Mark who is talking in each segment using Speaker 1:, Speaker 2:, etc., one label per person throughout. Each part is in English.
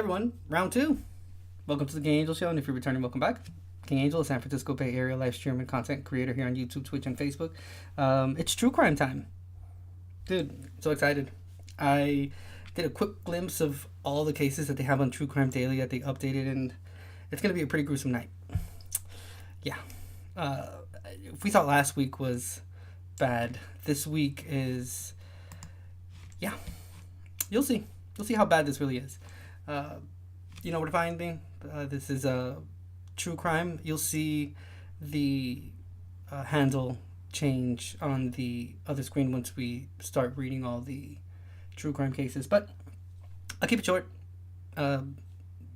Speaker 1: everyone, round two. Welcome to the King Angel Show, and if you're returning, welcome back. King Angel, a San Francisco Bay Area live stream and content creator here on YouTube, Twitch, and Facebook. It's true crime time. Dude, so excited. I did a quick glimpse of all the cases that they have on True Crime Daily that they updated, and it's going to be a pretty gruesome night. Yeah. If we thought last week was bad, this week is... Yeah. You'll see. You'll see how bad this really is. You know where to find me. This is a true crime. You'll see the handle change on the other screen once we start reading all the true crime cases. But I'll keep it short.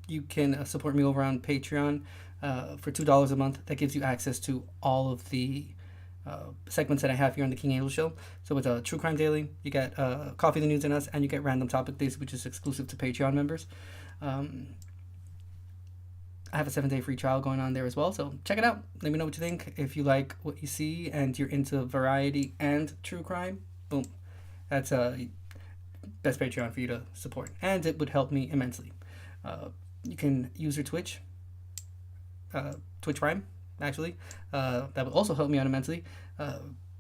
Speaker 1: You can support me over on Patreon for $2 a month. That gives you access to all of the segments that I have here on the King Angel Show. So it's a True Crime Daily. You get Coffee, the News, and Us, and you get Random Topic Days, which is exclusive to Patreon members. I have a 7-day free trial going on there as well, so check it out. Let me know what you think. If you like what you see and you're into variety and true crime, boom. That's a best Patreon for you to support, and it would help me immensely. You can use your Twitch Prime, actually. That would also help me out immensely.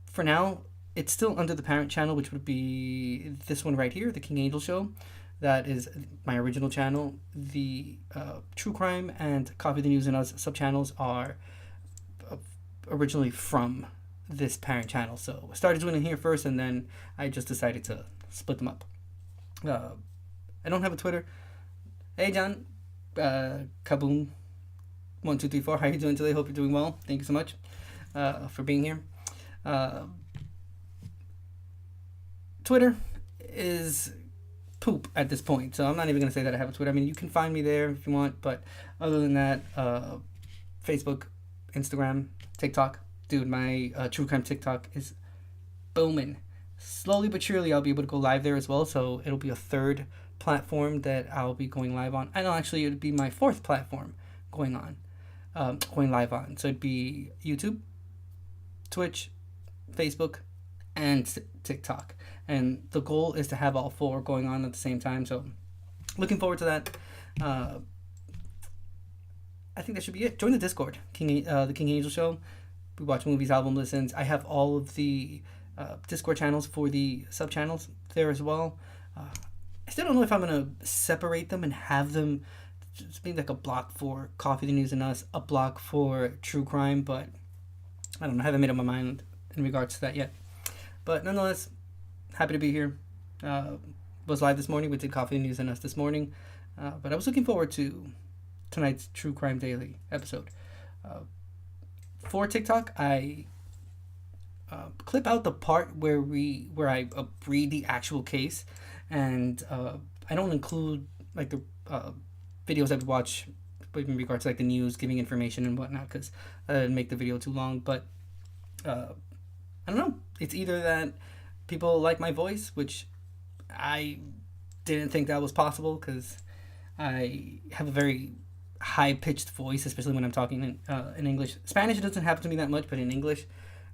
Speaker 1: For now, it's still under the parent channel, which would be this one right here, the King Angel Show. That is my original channel. The True Crime and Coffee the News and Us sub-channels are originally from this parent channel. So I started doing it here first, and then I just decided to split them up. I don't have a Twitter. Hey, John. Kaboom. 1, 2, 3, 4. How are you doing today? Hope you're doing well. Thank you so much for being here. Twitter is poop at this point, so I'm not even going to say that I have a Twitter. I mean, you can find me there if you want, but other than that, Facebook, Instagram, TikTok. Dude, my True Crime TikTok is booming. Slowly but surely, I'll be able to go live there as well, so it'll be a third platform that I'll be going live on. I know, actually, it would be my fourth platform going live on. So it'd be YouTube, Twitch, Facebook, and TikTok. And the goal is to have all four going on at the same time. So looking forward to that. I think that should be it. Join the Discord, the King Angel Show. We watch movies, album listens. I have all of the Discord channels for the sub-channels there as well. I still don't know if I'm going to separate them and have them just being like a block for Coffee, the News, and Us, a block for True Crime, but I don't know. I haven't made up my mind in regards to that yet. But nonetheless, happy to be here. Was live this morning. We did Coffee, the News, and Us this morning. But I was looking forward to tonight's True Crime Daily episode. For TikTok, I clip out the part where I read the actual case, and I don't include like the videos I would watch in regards to like the news, giving information and whatnot, because it'd make the video too long. But I don't know. It's either that people like my voice, which I didn't think that was possible because I have a very high-pitched voice, especially when I'm talking in English. Spanish, it doesn't happen to me that much, but in English,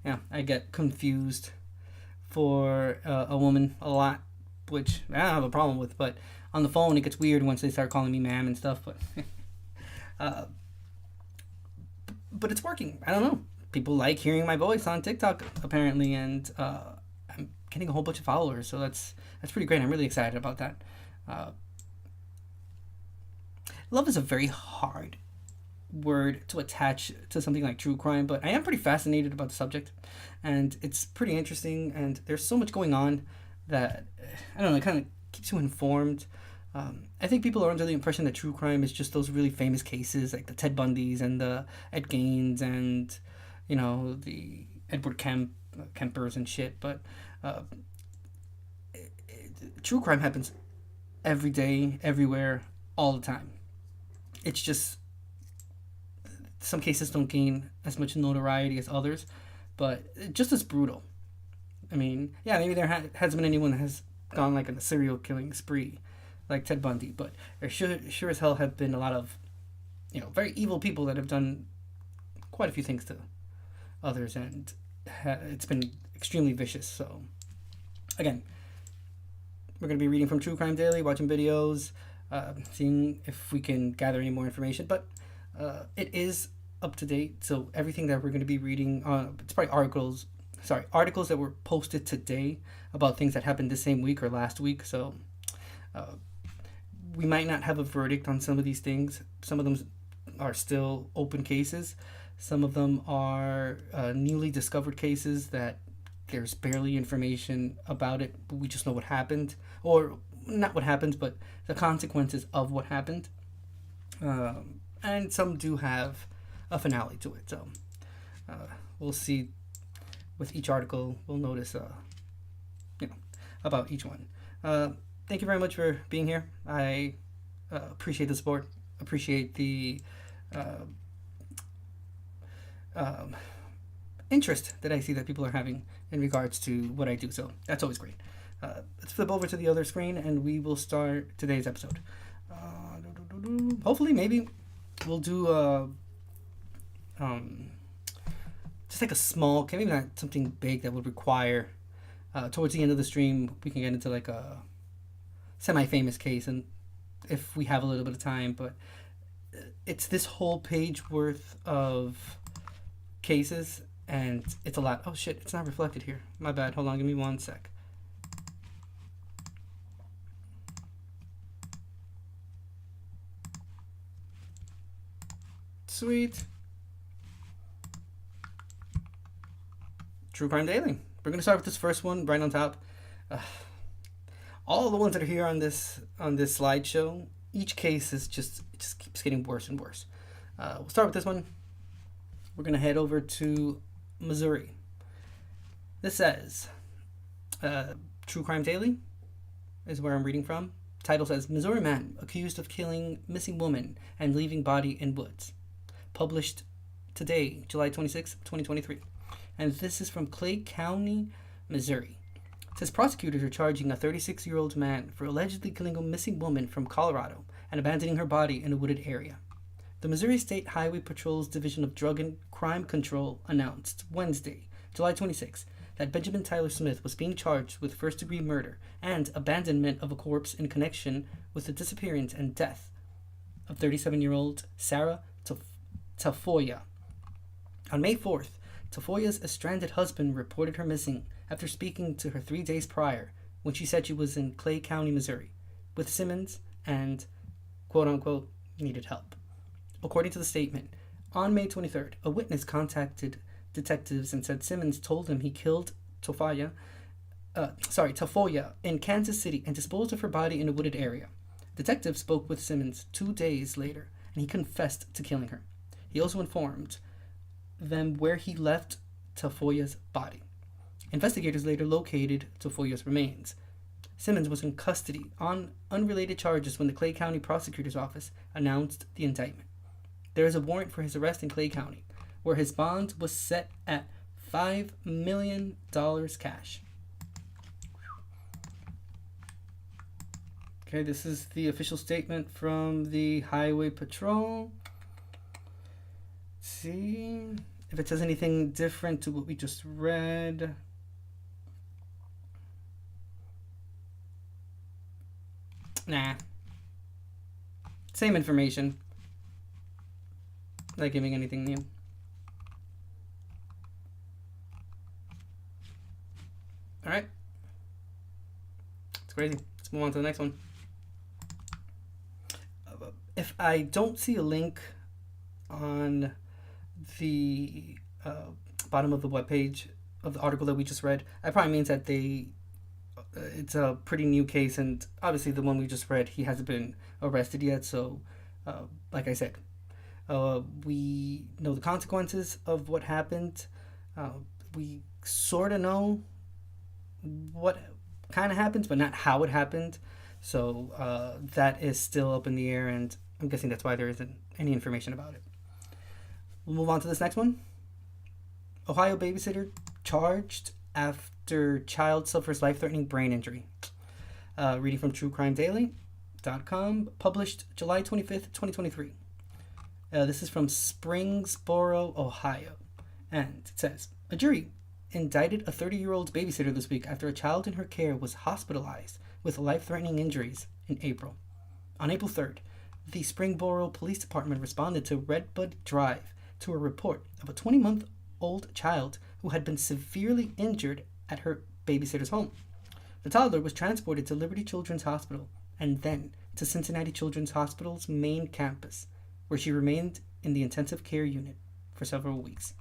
Speaker 1: yeah, I get confused for a woman a lot, which I don't have a problem with. But on the phone, it gets weird once they start calling me ma'am and stuff. But it's working. I don't know. People like hearing my voice on TikTok, apparently, and I'm getting a whole bunch of followers, so that's pretty great. I'm really excited about that. Love is a very hard word to attach to something like true crime, but I am pretty fascinated about the subject, and it's pretty interesting, and there's so much going on that, I don't know, it kind of keeps you informed. I think people are under the impression that true crime is just those really famous cases, like the Ted Bundys and the Ed Gaines and, you know, the Edward Kempers and shit, but true crime happens every day, everywhere, all the time. It's just some cases don't gain as much notoriety as others, but just as brutal. I mean, yeah, maybe there hasn't been anyone that has gone like on a serial killing spree like Ted Bundy, but there sure as hell have been a lot of, you know, very evil people that have done quite a few things to others, and it's been extremely vicious. So again, we're going to be reading from True Crime Daily, watching videos, seeing if we can gather any more information. But it is up to date, so everything that we're going to be reading, it's probably articles that were posted today about things that happened this same week or last week. So uh, we might not have a verdict on some of these things. Some of them are still open cases. Some of them are newly discovered cases that there's barely information about it, but we just know what happened, or not what happened, but the consequences of what happened. And some do have a finale to it. So we'll see with each article. We'll notice, about each one. Thank you very much for being here. I appreciate the support. Appreciate the interest that I see that people are having in regards to what I do. So that's always great. Let's flip over to the other screen and we will start today's episode. Hopefully, maybe we'll do just like a small, maybe not something big that would require towards the end of the stream we can get into like a semi-famous case, and if we have a little bit of time. But it's this whole page worth of cases, and it's a lot. Oh shit, it's not reflected here. My bad. Hold on, give me 1 sec. Sweet. True Crime Daily. We're gonna start with this first one right on top. All the ones that are here on this slideshow, each case is it just keeps getting worse and worse. We'll start with this one. We're gonna head over to Missouri. This says, True Crime Daily is where I'm reading from. Title says, Missouri man accused of killing missing woman and leaving body in woods. Published today, July 26, 2023. And this is from Clay County, Missouri. It says prosecutors are charging a 36-year-old man for allegedly killing a missing woman from Colorado and abandoning her body in a wooded area. The Missouri State Highway Patrol's Division of Drug and Crime Control announced Wednesday, July 26, that Benjamin Tyler Smith was being charged with first-degree murder and abandonment of a corpse in connection with the disappearance and death of 37-year-old Sarah Tafoya. On May 4th, Tafoya's estranded husband reported her missing after speaking to her 3 days prior when she said she was in Clay County, Missouri, with Simmons and, quote-unquote, needed help. According to the statement, on May 23rd, a witness contacted detectives and said Simmons told him he killed Tafoya in Kansas City and disposed of her body in a wooded area. Detectives spoke with Simmons 2 days later, and he confessed to killing her. He also informed them where he left Tafoya's body. Investigators later located Tafoya's remains. Simmons was in custody on unrelated charges when the Clay County Prosecutor's Office announced the indictment. There is a warrant for his arrest in Clay County, where his bond was set at $5 million cash. Okay, this is the official statement from the Highway Patrol. Let's see if it says anything different to what we just read. Nah. Same information. Not giving anything new. Alright. It's crazy. Let's move on to the next one. If I don't see a link on the bottom of the webpage of the article that we just read, that probably means that it's a pretty new case, and obviously the one we just read, he hasn't been arrested yet. So like I said, we know the consequences of what happened. We sort of know what kind of happens, but not how it happened. So that is still up in the air, and I'm guessing that's why there isn't any information about it. We'll move on to this next one. Ohio babysitter charged after child suffers life-threatening brain injury. Reading from TrueCrimeDaily.com, published July 25th, 2023. This is from Springsboro, Ohio. And it says, a jury indicted a 30-year-old babysitter this week after a child in her care was hospitalized with life-threatening injuries in April. On April 3rd, the Springboro Police Department responded to Redbud Drive to a report of a 20-month-old child who had been severely injured at her babysitter's home. The toddler was transported to Liberty Children's Hospital and then to Cincinnati Children's Hospital's main campus, where she remained in the intensive care unit for several weeks.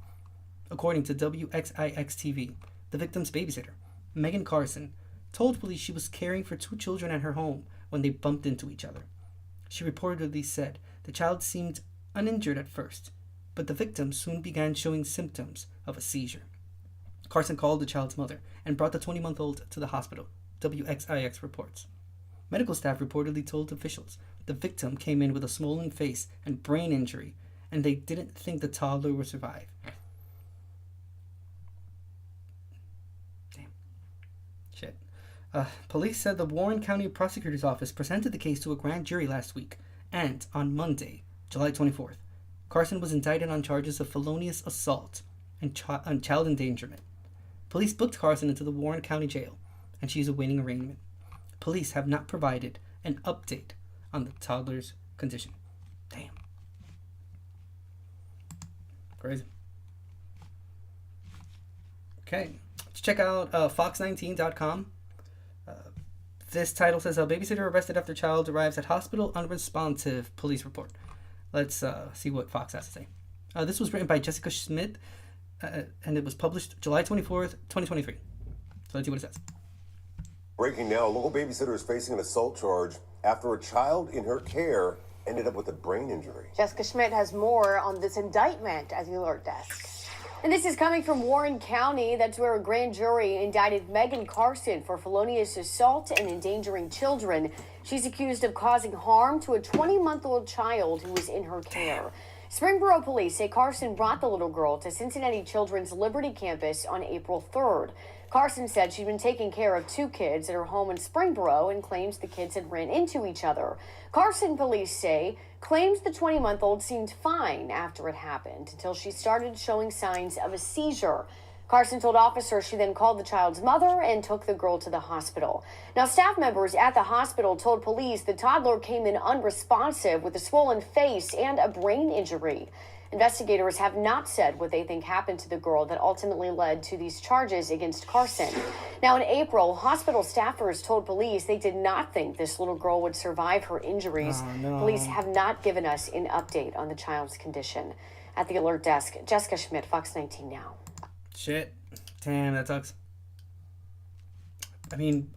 Speaker 1: According to WXIX-TV, the victim's babysitter, Megan Carson, told police she was caring for two children at her home when they bumped into each other. She reportedly said the child seemed uninjured at first, but the victim soon began showing symptoms of a seizure. Carson called the child's mother and brought the 20-month-old to the hospital, WXIX reports. Medical staff reportedly told officials the victim came in with a swollen face and brain injury, and they didn't think the toddler would survive. Damn. Shit. Police said the Warren County Prosecutor's Office presented the case to a grand jury last week, and on Monday, July 24th, Carson was indicted on charges of felonious assault and child endangerment. Police booked Carson into the Warren County Jail, and she is awaiting arraignment. Police have not provided an update on the toddler's condition. Damn. Crazy. Okay, let's check out Fox19.com. This title says, a babysitter arrested after child arrives at hospital unresponsive, police report. Let's see what Fox has to say. This was written by Jessica Schmidt, and it was published July 24th, 2023. So let's see what it says.
Speaker 2: Breaking now, a local babysitter is facing an assault charge after a child in her care ended up with a brain injury.
Speaker 3: Jessica Schmidt has more on this indictment at the Alert Desk. And this is coming from Warren County. That's where a grand jury indicted Megan Carson for felonious assault and endangering children. She's accused of causing harm to a 20-month-old child who was in her care. Springboro police say Carson brought the little girl to Cincinnati Children's Liberty campus on April 3rd. Carson said she'd been taking care of two kids at her home in Springboro and claims the kids had ran into each other. Carson police say claims the 20-month-old seemed fine after it happened until she started showing signs of a seizure. Carson told officers she then called the child's mother and took the girl to the hospital. Now, staff members at the hospital told police the toddler came in unresponsive with a swollen face and a brain injury. Investigators have not said what they think happened to the girl that ultimately led to these charges against Carson. Now, in April, hospital staffers told police they did not think this little girl would survive her injuries.
Speaker 1: Oh, no.
Speaker 3: Police have not given us an update on the child's condition. At the Alert Desk, Jessica Schmidt, Fox 19 Now.
Speaker 1: Shit. Damn, that sucks. I mean,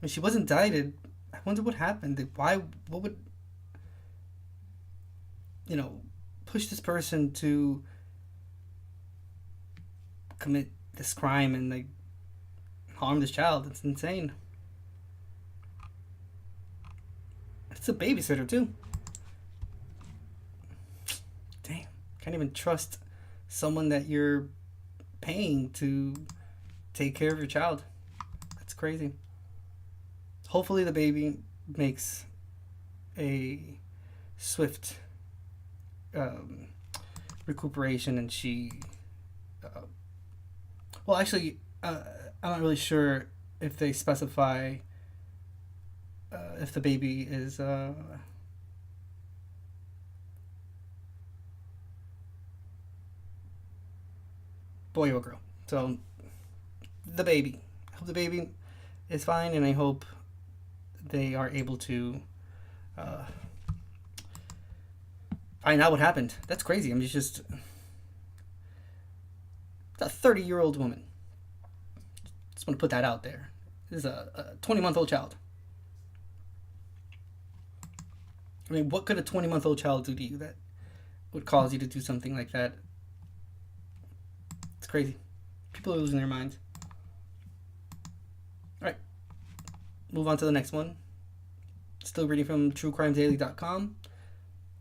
Speaker 1: when she was indicted, I wonder what happened. What would, push this person to commit this crime and, harm this child? It's insane. It's a babysitter, too. Damn. Can't even trust someone that you're paying to take care of your child. That's crazy. Hopefully the baby makes a swift recuperation and she I'm not really sure if they specify if the baby is boy or girl. So the baby. I hope the baby is fine, and I hope they are able to find out what happened. That's crazy. I mean, it's just a 30-year-old woman. Just want to put that out there. This is a 20-month-old child. I mean, what could a 20-month-old child do to you that would cause you to do something like that? It's crazy. People are losing their minds. All right. Move on to the next one. Still reading from TrueCrimeDaily.com.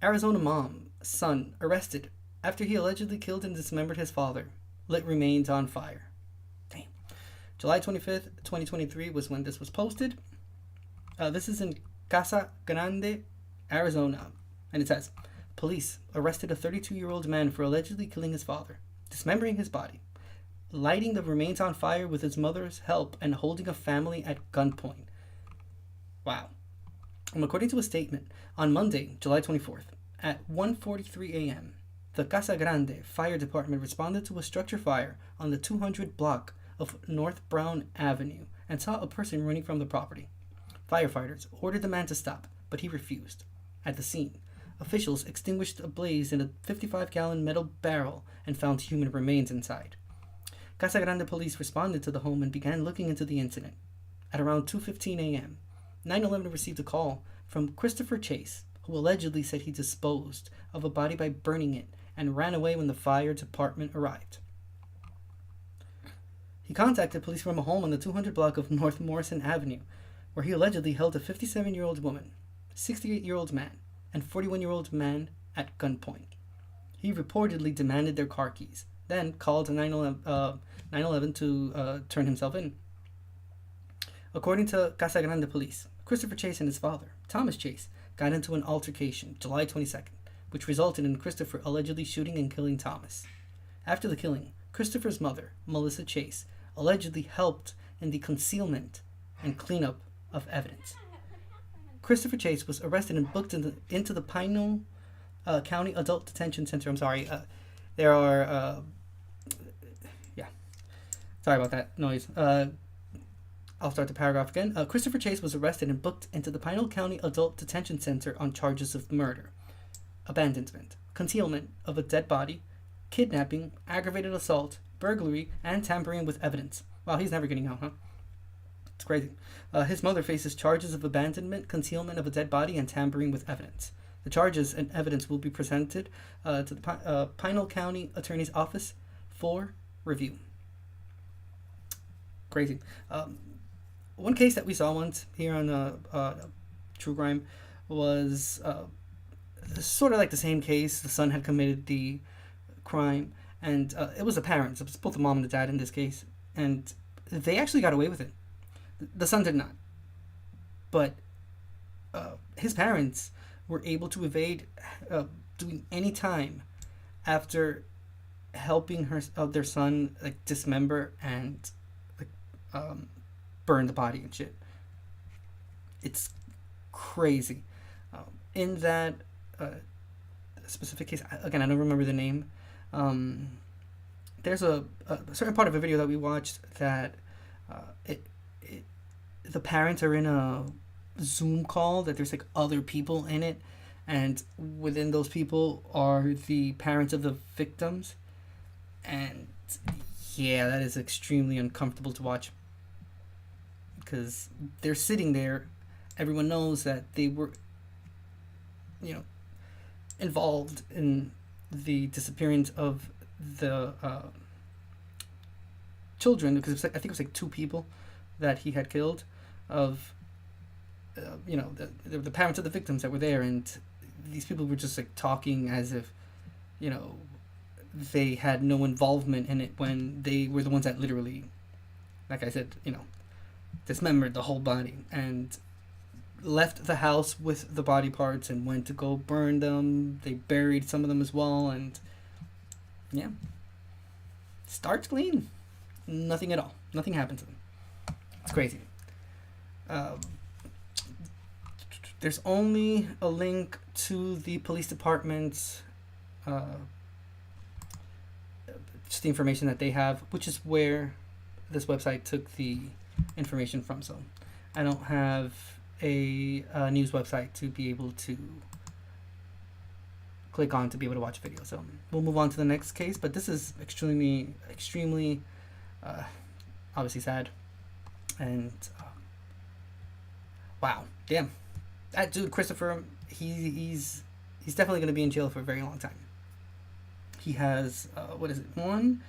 Speaker 1: Arizona mom, son, arrested after he allegedly killed and dismembered his father. Lit remains on fire. Damn. July 25th, 2023 was when this was posted. This is in Casa Grande, Arizona. And it says, police arrested a 32-year-old man for allegedly killing his father, dismembering his body, lighting the remains on fire with his mother's help, and holding a family at gunpoint. Wow. According to a statement, on Monday, July 24th, at 1:43 a.m., the Casa Grande Fire Department responded to a structure fire on the 200 block of North Brown Avenue and saw a person running from the property. Firefighters ordered the man to stop, but he refused. At the scene, officials extinguished a blaze in a 55-gallon metal barrel and found human remains inside. Casa Grande police responded to the home and began looking into the incident. At around 2:15 a.m., 911 received a call from Christopher Chase, who allegedly said he disposed of a body by burning it and ran away when the fire department arrived. He contacted police from a home on the 200 block of North Morrison Avenue, where he allegedly held a 57-year-old woman, 68-year-old man, and 41-year-old man at gunpoint. He reportedly demanded their car keys, then called 911 to turn himself in. According to Casa Grande police, Christopher Chase and his father, Thomas Chase, got into an altercation July 22nd, which resulted in Christopher allegedly shooting and killing Thomas. After the killing, Christopher's mother, Melissa Chase, allegedly helped in the concealment and cleanup of evidence. Christopher Chase was arrested and booked into the Pinal County Adult Detention Center. I'm sorry. There are... Sorry about that noise. I'll start the paragraph again. Christopher Chase was arrested and booked into the Pinal County Adult Detention Center on charges of murder, abandonment, concealment of a dead body, kidnapping, aggravated assault, burglary, and tampering with evidence. Wow, he's never getting out, huh? It's crazy. His mother faces charges of abandonment, concealment of a dead body, and tampering with evidence. The charges and evidence will be presented to the Pinal County Attorney's Office for review. Crazy. One case that we saw once here on True Crime was sort of like the same case. The son had committed the crime, and it was the parents. It was both the mom and the dad in this case, and they actually got away with it. The son did not, but his parents were able to evade doing any time after helping their son like dismember and burn the body and shit. It's crazy. In that specific case, again, I don't remember the name. There's a certain part of a video that we watched that the parents are in a Zoom call, that there's like other people in it, and within those people are the parents of the victims, and yeah, that is extremely uncomfortable to watch, because they're sitting there. Everyone knows that they were, involved in the disappearance of the children, because I think it was like 2 people that he had killed, of the parents of the victims that were there, and these people were just like talking as if they had no involvement in it, when they were the ones that literally, like I said, dismembered the whole body and left the house with the body parts and went to go burn them. They buried some of them as well, and yeah, starts clean. Nothing at all. Nothing happened to them. It's crazy. There's only a link to the police department's just the information that they have, which is where this website took the information from. So I don't have a news website to be able to click on to be able to watch video. So we'll move on to the next case, but this is extremely obviously sad, and wow, damn, that dude Christopher, he's definitely going to be in jail for a very long time. He has 1,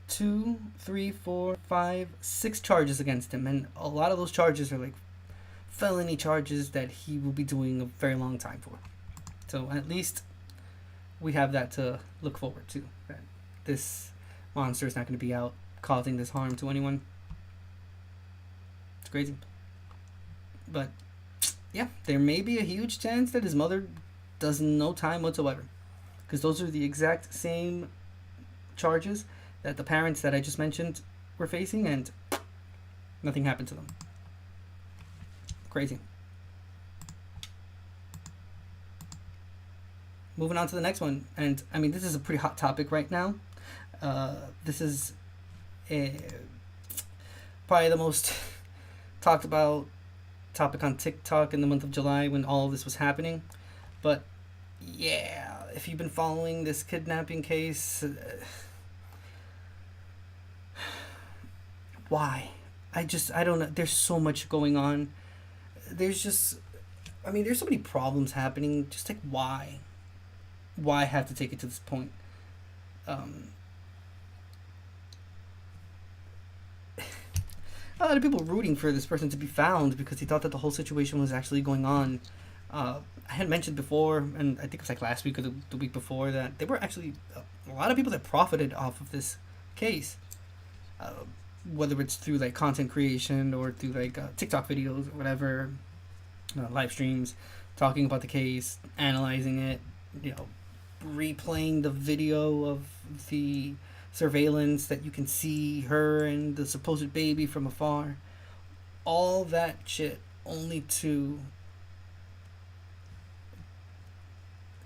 Speaker 1: 2, 3, 4, 5, 6 charges against him, and a lot of those charges are like felony charges that he will be doing a very long time for. So at least we have that to look forward to, that this monster is not going to be out causing this harm to anyone. It's crazy. But yeah, there may be a huge chance that his mother does no time whatsoever, because those are the exact same charges that the parents that I just mentioned were facing, and nothing happened to them. Crazy. moving on to the next one. And I mean, this is a pretty hot topic right now. This is probably the most talked about topic on TikTok in the month of July when all of this was happening. But yeah, if you've been following this kidnapping case, why? I don't know. There's so much going on. There's just, I mean, there's so many problems happening. Just like, why? Why have to take it to this point? A lot of people rooting for this person to be found because he thought that the whole situation was actually going on. I had mentioned before, and I think it was like last week or the week before, that there were actually a lot of people that profited off of this case. Whether it's through like content creation or through like TikTok videos or whatever, live streams, talking about the case, analyzing it, replaying the video of the surveillance that you can see her and the supposed baby from afar. All that shit only to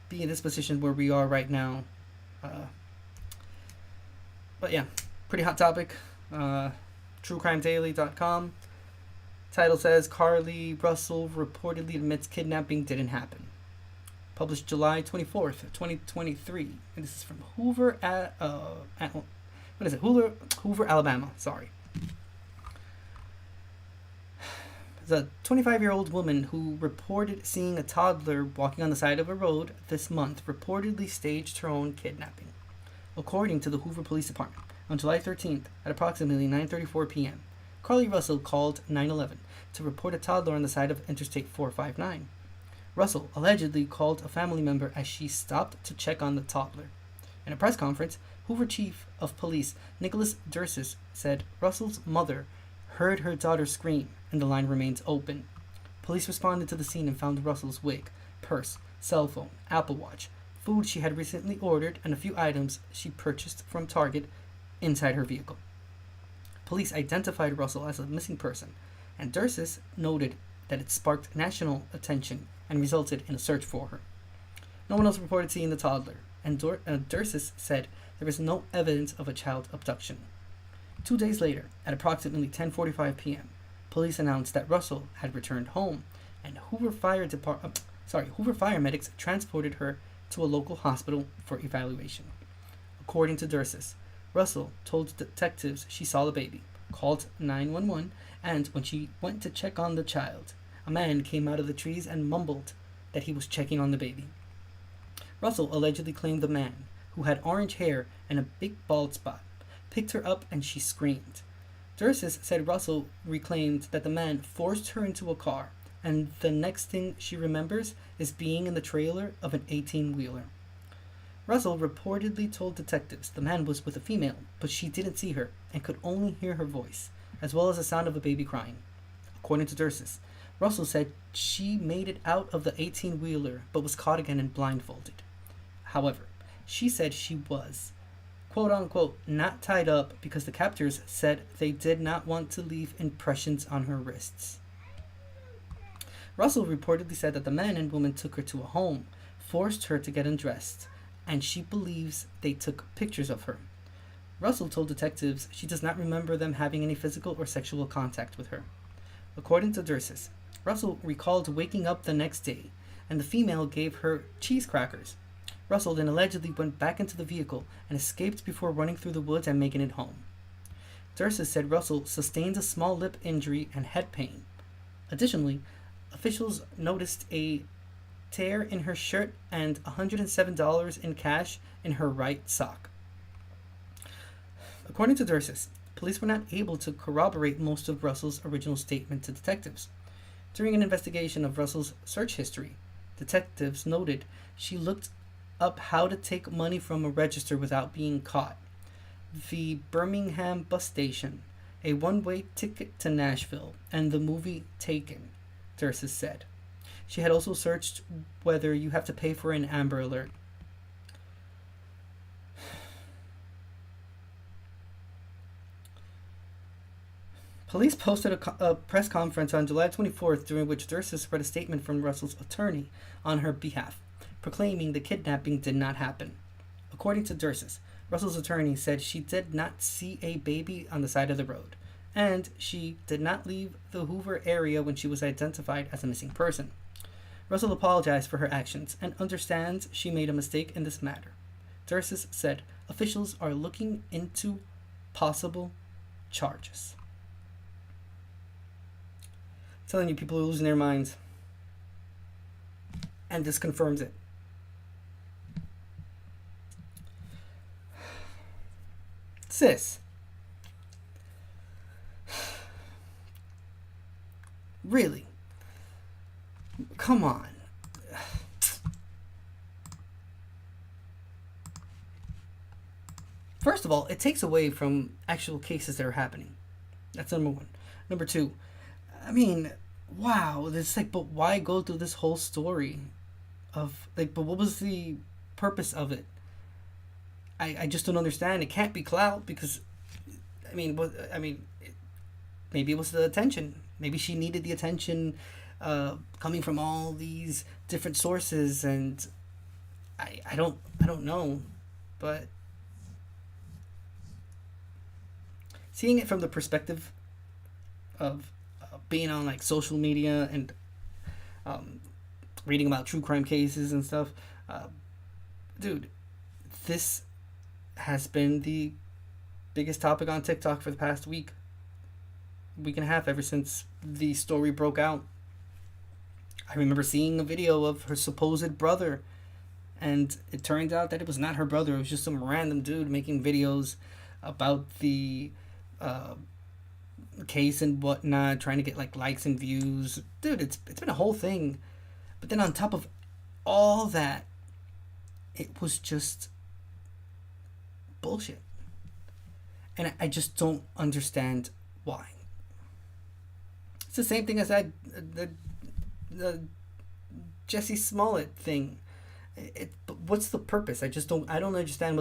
Speaker 1: be in this position where we are right now. But yeah, pretty hot topic. TrueCrimeDaily.com. Title says Carly Russell reportedly admits kidnapping didn't happen. Published July 24th, 2023. And this is from Hoover, Hoover, Alabama. Sorry. The 25-year-old woman who reported seeing a toddler walking on the side of a road this month reportedly staged her own kidnapping. According to the Hoover Police Department, on July 13th at approximately 9:34 p.m., Carly Russell called 911 to report a toddler on the side of Interstate 459. Russell allegedly called a family member as she stopped to check on the toddler. In a press conference, Hoover Chief of Police Nicholas Dursis said Russell's mother heard her daughter scream and the line remains open. Police responded to the scene and found Russell's wig, purse, cell phone, Apple Watch, food she had recently ordered, and a few items she purchased from Target inside her vehicle. Police identified Russell as a missing person, and Dursis noted that it sparked national attention and resulted in a search for her. No one else reported seeing the toddler, and Dursis said there was no evidence of a child abduction. 2 days later, at approximately 10:45 p.m., police announced that Russell had returned home, and Hoover fire medics transported her to a local hospital for evaluation. According to Dursis, Russell told detectives she saw the baby, called 911, and when she went to check on the child, a man came out of the trees and mumbled that he was checking on the baby. Russell allegedly claimed the man, who had orange hair and a big bald spot, picked her up and she screamed. Dursis said Russell reclaimed that the man forced her into a car, and the next thing she remembers is being in the trailer of an 18-wheeler. Russell reportedly told detectives the man was with a female, but she didn't see her and could only hear her voice, as well as the sound of a baby crying. According to Dursis, Russell said she made it out of the 18-wheeler but was caught again and blindfolded. However, she said she was, quote-unquote, not tied up because the captors said they did not want to leave impressions on her wrists. Russell reportedly said that the man and woman took her to a home, forced her to get undressed, and she believes they took pictures of her. Russell told detectives she does not remember them having any physical or sexual contact with her. According to Dursis, Russell recalled waking up the next day, and the female gave her cheese crackers. Russell then allegedly went back into the vehicle and escaped before running through the woods and making it home. Dursis said Russell sustained a small lip injury and head pain. Additionally, officials noticed a tear in her shirt and $107 in cash in her right sock. According to Dursis, police were not able to corroborate most of Russell's original statement to detectives. During an investigation of Russell's search history, detectives noted she looked up how to take money from a register without being caught, the Birmingham bus station, a one-way ticket to Nashville, and the movie Taken, Dursis said. She had also searched whether you have to pay for an Amber Alert. Police posted a press conference on July 24th during which Dursis read a statement from Russell's attorney on her behalf. proclaiming the kidnapping did not happen. According to Dursis, Russell's attorney said she did not see a baby on the side of the road, and she did not leave the Hoover area when she was identified as a missing person. Russell apologized for her actions and understands she made a mistake in this matter. Dursis said officials are looking into possible charges. I'm telling you, people are losing their minds. And this confirms it. Sis. Really? Come on. First of all, it takes away from actual cases that are happening. That's number one. Number two, I mean, wow, it's like, but why go through this whole story of, like, but what was the purpose of it? I just don't understand. It can't be clout because, maybe it was the attention. Maybe she needed the attention coming from all these different sources, and I don't know, but seeing it from the perspective of being on like social media and reading about true crime cases and stuff, dude, this has been the biggest topic on TikTok for the past week and a half, ever since the story broke out. I remember seeing a video of her supposed brother, and it turned out that it was not her brother. It was just some random dude making videos about the case and whatnot, trying to get like likes and views. Dude, it's been a whole thing. But then on top of all that, it was just bullshit. And I just don't understand why. It's the same thing as that the Jesse Smollett thing. What's the purpose? I don't understand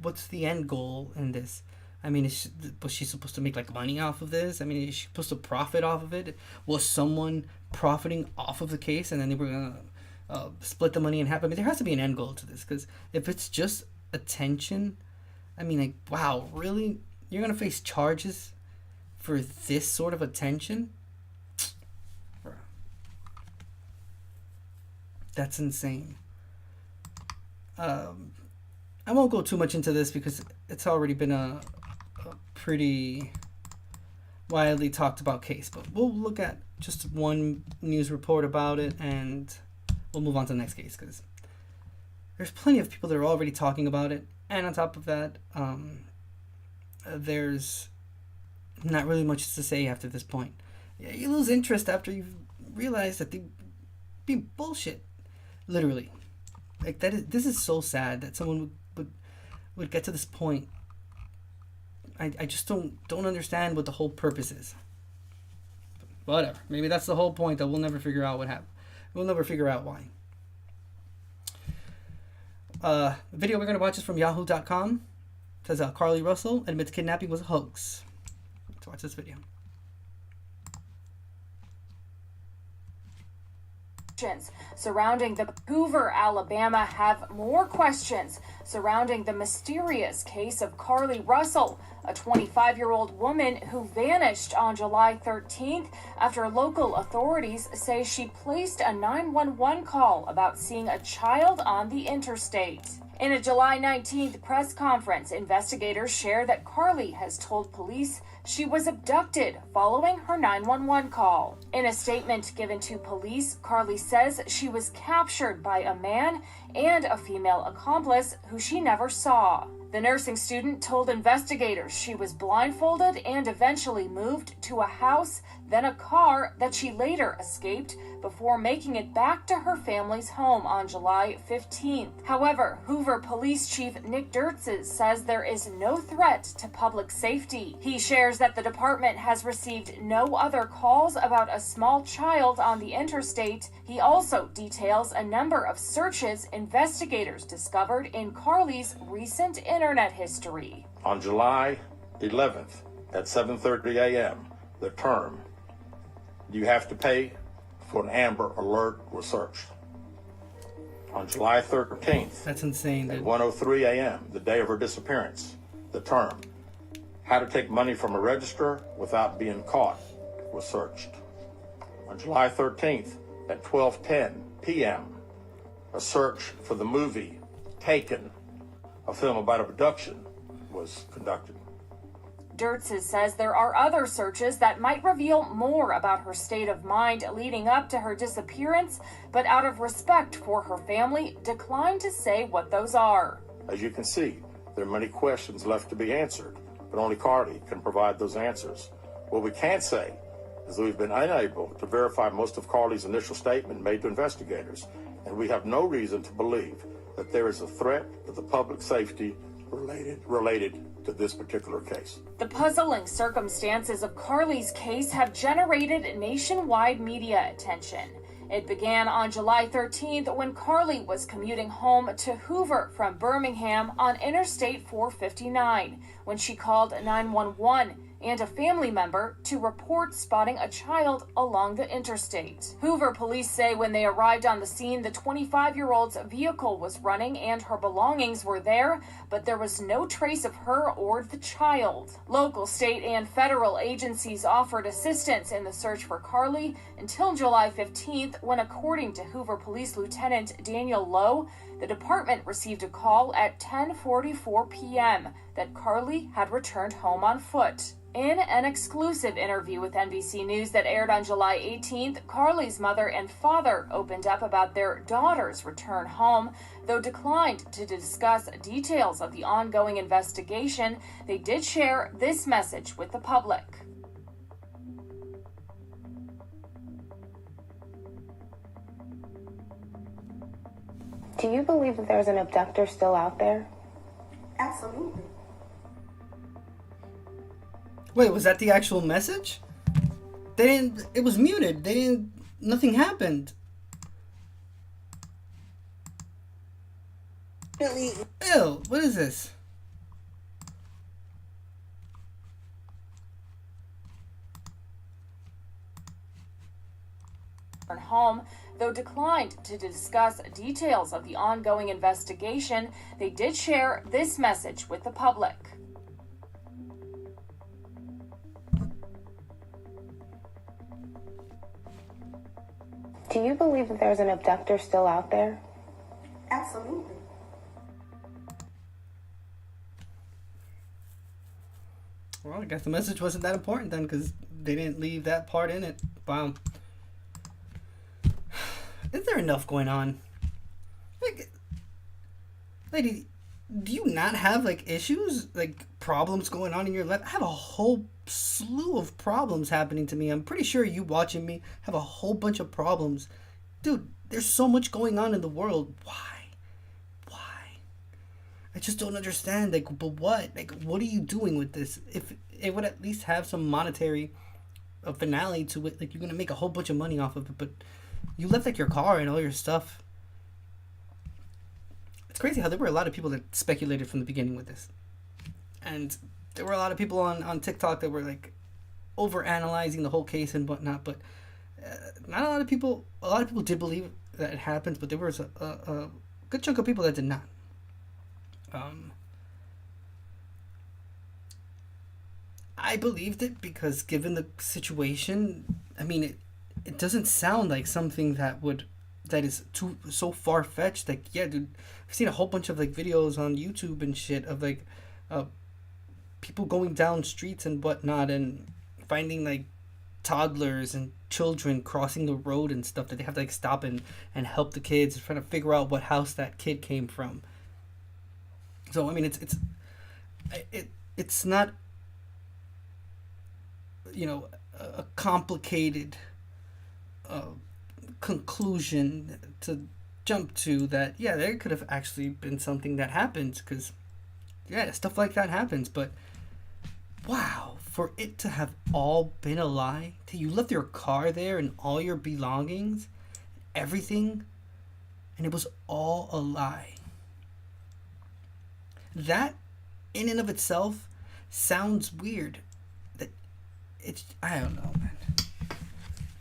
Speaker 1: what's the end goal in this. I mean, was she supposed to make like money off of this? I mean, is she supposed to profit off of it? Was someone profiting off of the case and then they were gonna split the money in half? I mean, there has to be an end goal to this, because if it's just attention, I mean, like, wow, really? You're gonna face charges for this sort of attention? That's insane. I won't go too much into this because it's already been a pretty widely talked about case, but we'll look at just one news report about it and we'll move on to the next case, because there's plenty of people that are already talking about it, and on top of that, there's not really much to say after this point. You lose interest after you realize that they be bullshit, literally. Like, this is so sad that someone would get to this point. I just don't understand what the whole purpose is. But whatever. Maybe that's the whole point, that we'll never figure out what happened. We'll never figure out why. The video we're going to watch is from yahoo.com. It says Carly Russell admits kidnapping was a hoax. Let's watch this video.
Speaker 4: Surrounding the Hoover, Alabama, have more questions surrounding the mysterious case of Carly Russell, a 25-year-old woman who vanished on July 13th after local authorities say she placed a 911 call about seeing a child on the interstate. In a July 19th press conference, investigators share that Carly has told police she was abducted following her 911 call. In a statement given to police, Carly says she was captured by a man and a female accomplice who she never saw. The nursing student told investigators she was blindfolded and eventually moved to a house, then a car, that she later escaped before making it back to her family's home on July 15th. However, Hoover Police Chief Nick Dirtzes says there is no threat to public safety. He shares that the department has received no other calls about a small child on the interstate. He also details a number of searches investigators discovered in Carly's recent internet history.
Speaker 5: On July 11th at 7:30 a.m., the term "you have to pay for an Amber Alert" was searched. On July 13th,
Speaker 1: That's insane,
Speaker 5: at
Speaker 1: dude.
Speaker 5: 1:03 a.m., the day of her disappearance, the term, how to take money from a register without being caught, was searched. On July 13th, at 12:10 p.m., a search for the movie Taken, a film about abduction, was conducted.
Speaker 4: Dirtses says there are other searches that might reveal more about her state of mind leading up to her disappearance, but out of respect for her family, declined to say what those are.
Speaker 5: As you can see, there are many questions left to be answered, but only Carly can provide those answers. What we can say is that we've been unable to verify most of Carly's initial statement made to investigators, and we have no reason to believe that there is a threat to the public safety related to this particular case.
Speaker 4: The puzzling circumstances of Carly's case have generated nationwide media attention. It began on July 13th when Carly was commuting home to Hoover from Birmingham on Interstate 459 when she called 911 and a family member to report spotting a child along the interstate. Hoover police say when they arrived on the scene, the 25-year-old's vehicle was running and her belongings were there, but there was no trace of her or the child. Local, state, and federal agencies offered assistance in the search for Carly until July 15th, when, according to Hoover Police Lieutenant Daniel Lowe, the department received a call at 10:44 p.m. that Carly had returned home on foot. In an exclusive interview with NBC News that aired on July 18th, Carly's mother and father opened up about their daughter's return home. Though declined to discuss details of the ongoing investigation, they did share this message with the public.
Speaker 6: Do you believe that there's an abductor still out there?
Speaker 7: Absolutely.
Speaker 1: Wait, was that the actual message? They didn't. It was muted. They didn't. Nothing happened. Ew, what is this?
Speaker 4: Home, though declined to discuss details of the ongoing investigation, they did share this message with the public.
Speaker 6: Do you believe that there's an abductor still out there?
Speaker 7: Absolutely.
Speaker 1: Well, I guess the message wasn't that important then, because they didn't leave that part in it. Wow. Is there enough going on? Like, lady, do you not have, like, issues? Like, problems going on in your life? I have a whole slew of problems happening to me. I'm pretty sure you watching me have a whole bunch of problems. Dude, there's so much going on in the world. Why? I just don't understand. Like, but what? Like, what are you doing with this? If it would at least have some monetary finale to it, like, you're gonna make a whole bunch of money off of it, but you left, like, your car and all your stuff. It's crazy how there were a lot of people that speculated from the beginning with this. And there were a lot of people on TikTok that were, like, over-analyzing the whole case and whatnot, but not a lot of people did believe that it happened, but there was a good chunk of people that did not. I believed it because given the situation, I mean, it doesn't sound like something that is so far-fetched. Like, yeah, dude, I've seen a whole bunch of, like, videos on YouTube and shit of, like, people going down streets and whatnot and finding, like, toddlers and children crossing the road and stuff that they have to, like, stop and help the kids, trying to figure out what house that kid came from. So, I mean, it's not, you know, a complicated conclusion to jump to that, yeah, there could have actually been something that happens, because, yeah, stuff like that happens, but, wow, for it to have all been a lie, you left your car there and all your belongings, everything, and it was all a lie. That, in and of itself, sounds weird. I don't know, man.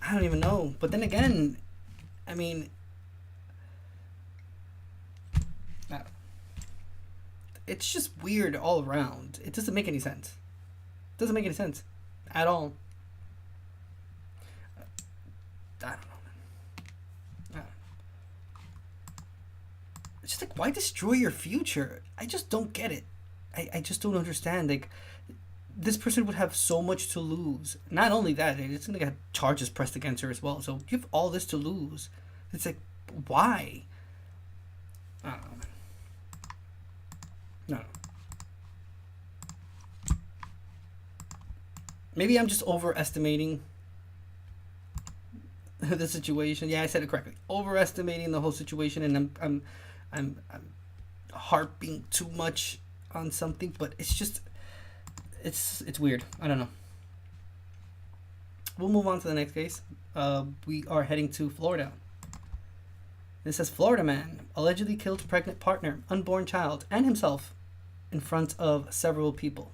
Speaker 1: I don't even know. But then again, I mean, it's just weird all around. It doesn't make any sense. It doesn't make any sense at all. I don't know, man. It's just like, why destroy your future? I just don't get it. I just don't understand. Like, this person would have so much to lose. Not only that, it's gonna get charges pressed against her as well. So you have all this to lose. It's like, why? I don't know. No. Maybe I'm just overestimating the situation. Yeah, I said it correctly. Overestimating the whole situation, and I'm harping too much on something, but it's just it's weird. I don't know. We'll move on to the next case. We are heading to Florida. It says Florida man allegedly killed pregnant partner, unborn child, and himself in front of several people.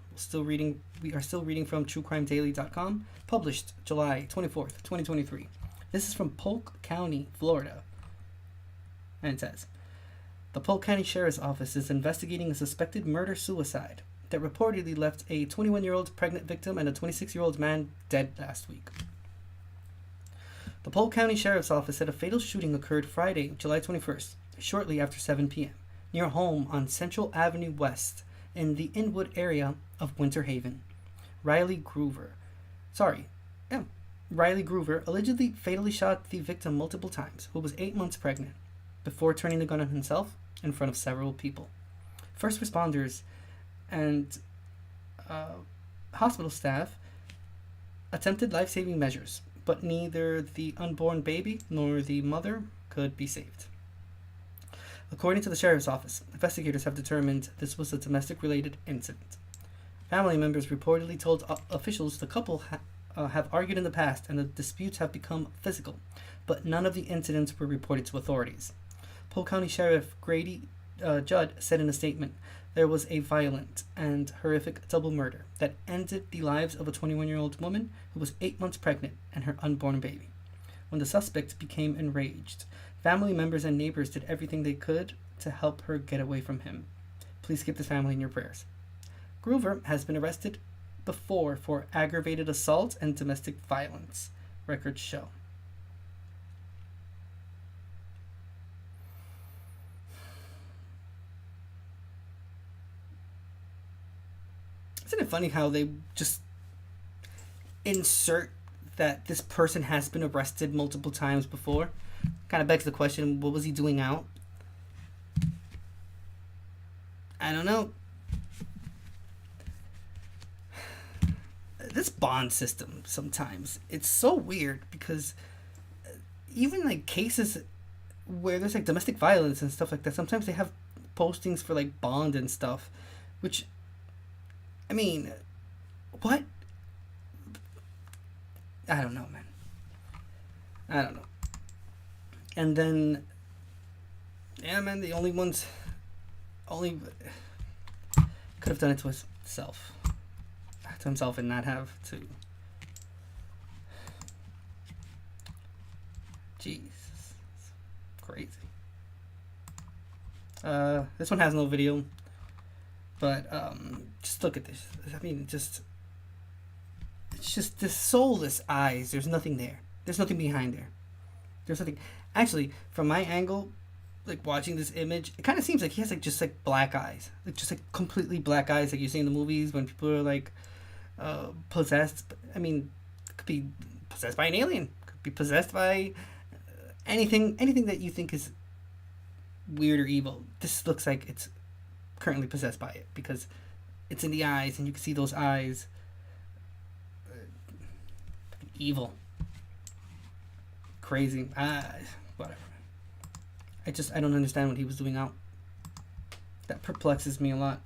Speaker 1: We are still reading from truecrimedaily.com, published July 24th, 2023. This is from Polk County, Florida. And it says, the Polk County Sheriff's Office is investigating a suspected murder-suicide that reportedly left a 21-year-old pregnant victim and a 26-year-old man dead last week. The Polk County Sheriff's Office said a fatal shooting occurred Friday, July 21st, shortly after 7 p.m., near a home on Central Avenue West in the Inwood area of Winter Haven. Riley Groover allegedly fatally shot the victim multiple times, who was 8 months pregnant, before turning the gun on himself in front of several people. First responders and hospital staff attempted life-saving measures, but neither the unborn baby nor the mother could be saved. According to the sheriff's office, investigators have determined this was a domestic-related incident. Family members reportedly told officials the couple have argued in the past and the disputes have become physical, but none of the incidents were reported to authorities. Polk County Sheriff Grady Judd said in a statement, there was a violent and horrific double murder that ended the lives of a 21-year-old woman who was 8 months pregnant and her unborn baby. When the suspect became enraged, family members and neighbors did everything they could to help her get away from him. Please keep this family in your prayers. Groover has been arrested before for aggravated assault and domestic violence, records show. Isn't it funny how they just insert that this person has been arrested multiple times before? Kind of begs the question, what was he doing out? I don't know. This bond system sometimes, it's so weird because even like cases where there's like domestic violence and stuff like that, sometimes they have postings for like bond and stuff, which, I mean, what? I don't know, man. I don't know. And then, yeah, man, the only ones, could have done it to himself and not have to. Jeez, crazy. This one has no video, but just look at this. I mean, it's just this soulless eyes. There's nothing there. There's nothing behind there. There's nothing. Actually, from my angle, like watching this image, it kind of seems like he has like just like black eyes, like just like completely black eyes, like you see in the movies when people are like possessed. I mean, it could be possessed by an alien. Could be possessed by anything that you think is weird or evil. This looks like it's currently possessed by it because it's in the eyes, and you can see those eyes. Evil. Crazy. Whatever. I don't understand what he was doing out. That perplexes me a lot.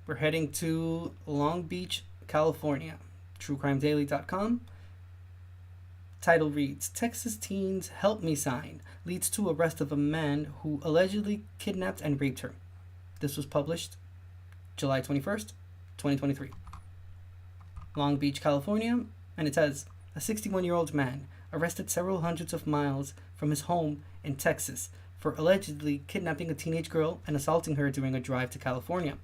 Speaker 1: We're heading to Long Beach, California. TrueCrimeDaily.com. Title reads, Texas teens help me sign leads to arrest of a man who allegedly kidnapped and raped her. This was published July 21st, 2023. Long Beach, California, and it says, a 61-year-old man arrested several hundreds of miles from his home in Texas for allegedly kidnapping a teenage girl and assaulting her during a drive to California.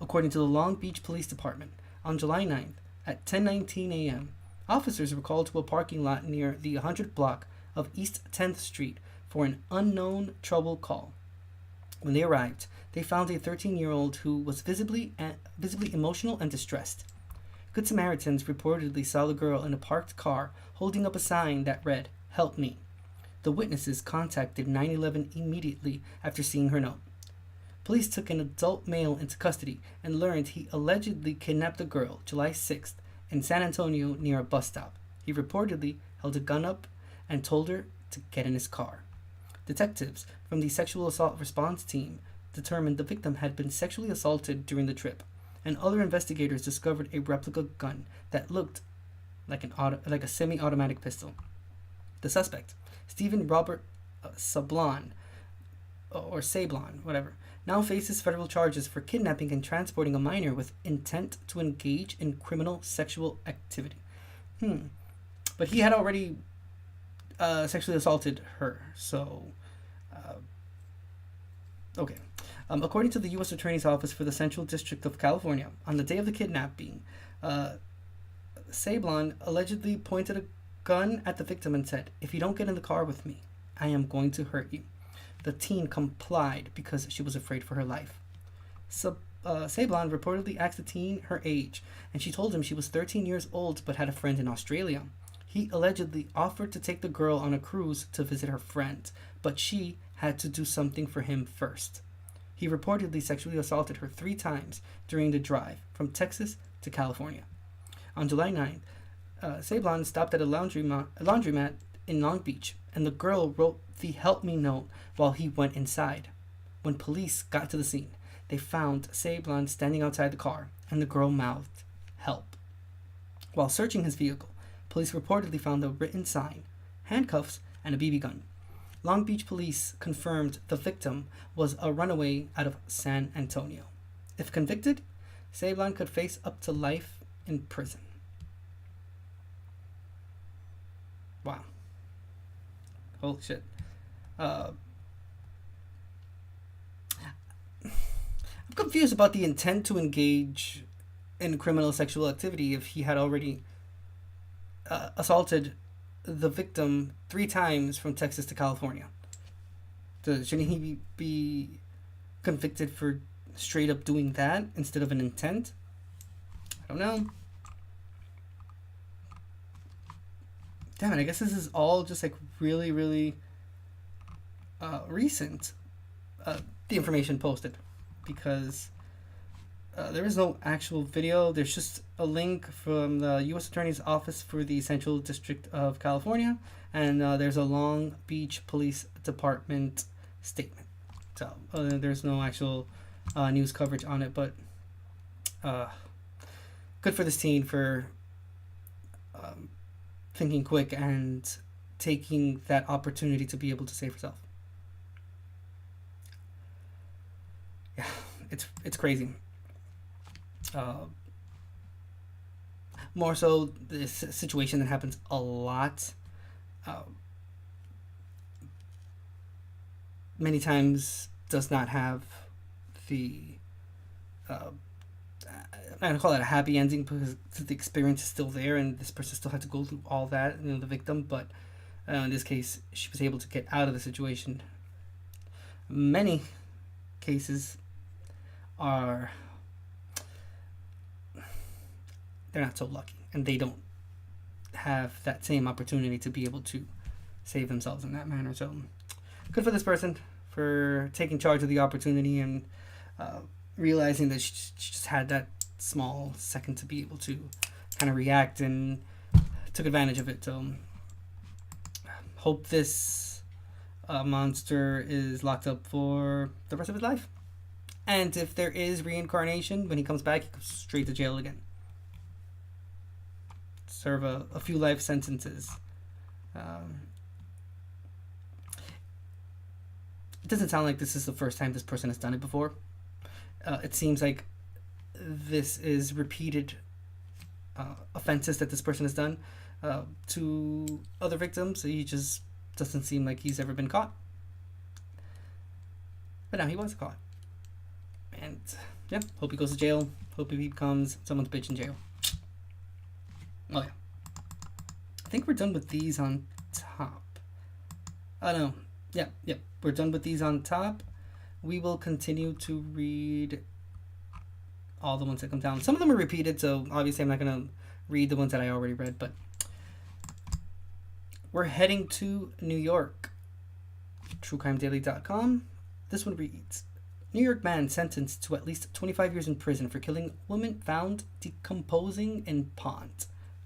Speaker 1: According to the Long Beach Police Department, on July 9th at 10:19 a.m., officers were called to a parking lot near the 100 block of East 10th Street for an unknown trouble call. When they arrived, they found a 13-year-old who was visibly emotional and distressed. Good Samaritans reportedly saw the girl in a parked car holding up a sign that read, "Help me." The witnesses contacted 911 immediately after seeing her note. Police took an adult male into custody and learned he allegedly kidnapped the girl July 6th in San Antonio near a bus stop. He reportedly held a gun up and told her to get in his car. Detectives from the sexual assault response team determined the victim had been sexually assaulted during the trip, and other investigators discovered a replica gun that looked like a semi-automatic pistol. The suspect, Stephen Robert Sablon, now faces federal charges for kidnapping and transporting a minor with intent to engage in criminal sexual activity. But he had already sexually assaulted her, so... okay. According to the U.S. Attorney's Office for the Central District of California, on the day of the kidnapping, Sablon allegedly pointed a gun at the victim and said, "If you don't get in the car with me, I am going to hurt you." The teen complied because she was afraid for her life. Sablon reportedly asked the teen her age, and she told him she was 13 years old but had a friend in Australia. He allegedly offered to take the girl on a cruise to visit her friend, but she had to do something for him first. He reportedly sexually assaulted her 3 times during the drive from Texas to California. On July 9th, Sablon stopped at a laundromat in Long Beach, and the girl wrote the "Help Me" note while he went inside. When police got to the scene, they found Sablon standing outside the car, and the girl mouthed, "Help." While searching his vehicle, police reportedly found a written sign, handcuffs, and a BB gun. Long Beach police confirmed the victim was a runaway out of San Antonio. If convicted, Sablon could face up to life in prison. Wow. Holy shit. I'm confused about the intent to engage in criminal sexual activity if he had already assaulted the victim 3 times from Texas to California. Shouldn't he be convicted for straight up doing that instead of an intent? I don't know. Damn it, I guess this is all just like really, really recent, the information posted, because there is no actual video. There's just a link from the U.S. Attorney's Office for the Central District of California, and there's a Long Beach Police Department statement. So there's no actual news coverage on it, but good for this teen for thinking quick and taking that opportunity to be able to save herself. Yeah, it's crazy. More so, this situation that happens a lot. Many times does not have the I'm not gonna call it a happy ending because the experience is still there and this person still had to go through all that, the victim, but in this case she was able to get out of the situation. Many cases are they're not so lucky and they don't have that same opportunity to be able to save themselves in that manner. So good for this person for taking charge of the opportunity and realizing that she just had that small second to be able to kind of react and took advantage of it. So hope this monster is locked up for the rest of his life. And if there is reincarnation, when he comes back, he goes straight to jail again. Serve a few life sentences. It doesn't sound like this is the first time this person has done it before. It seems like this is repeated offenses that this person has done. to other victims. He just doesn't seem like he's ever been caught. But now he was caught. And yeah, hope he goes to jail. Hope he becomes someone's bitch in jail. Oh yeah. I think we're done with these on top. Oh no. Yeah. We're done with these on top. We will continue to read all the ones that come down. Some of them are repeated, so obviously I'm not going to read the ones that I already read, but we're heading to New York. TrueCrimeDaily.com. This one reads, New York man sentenced to at least 25 years in prison for killing woman found decomposing in pond.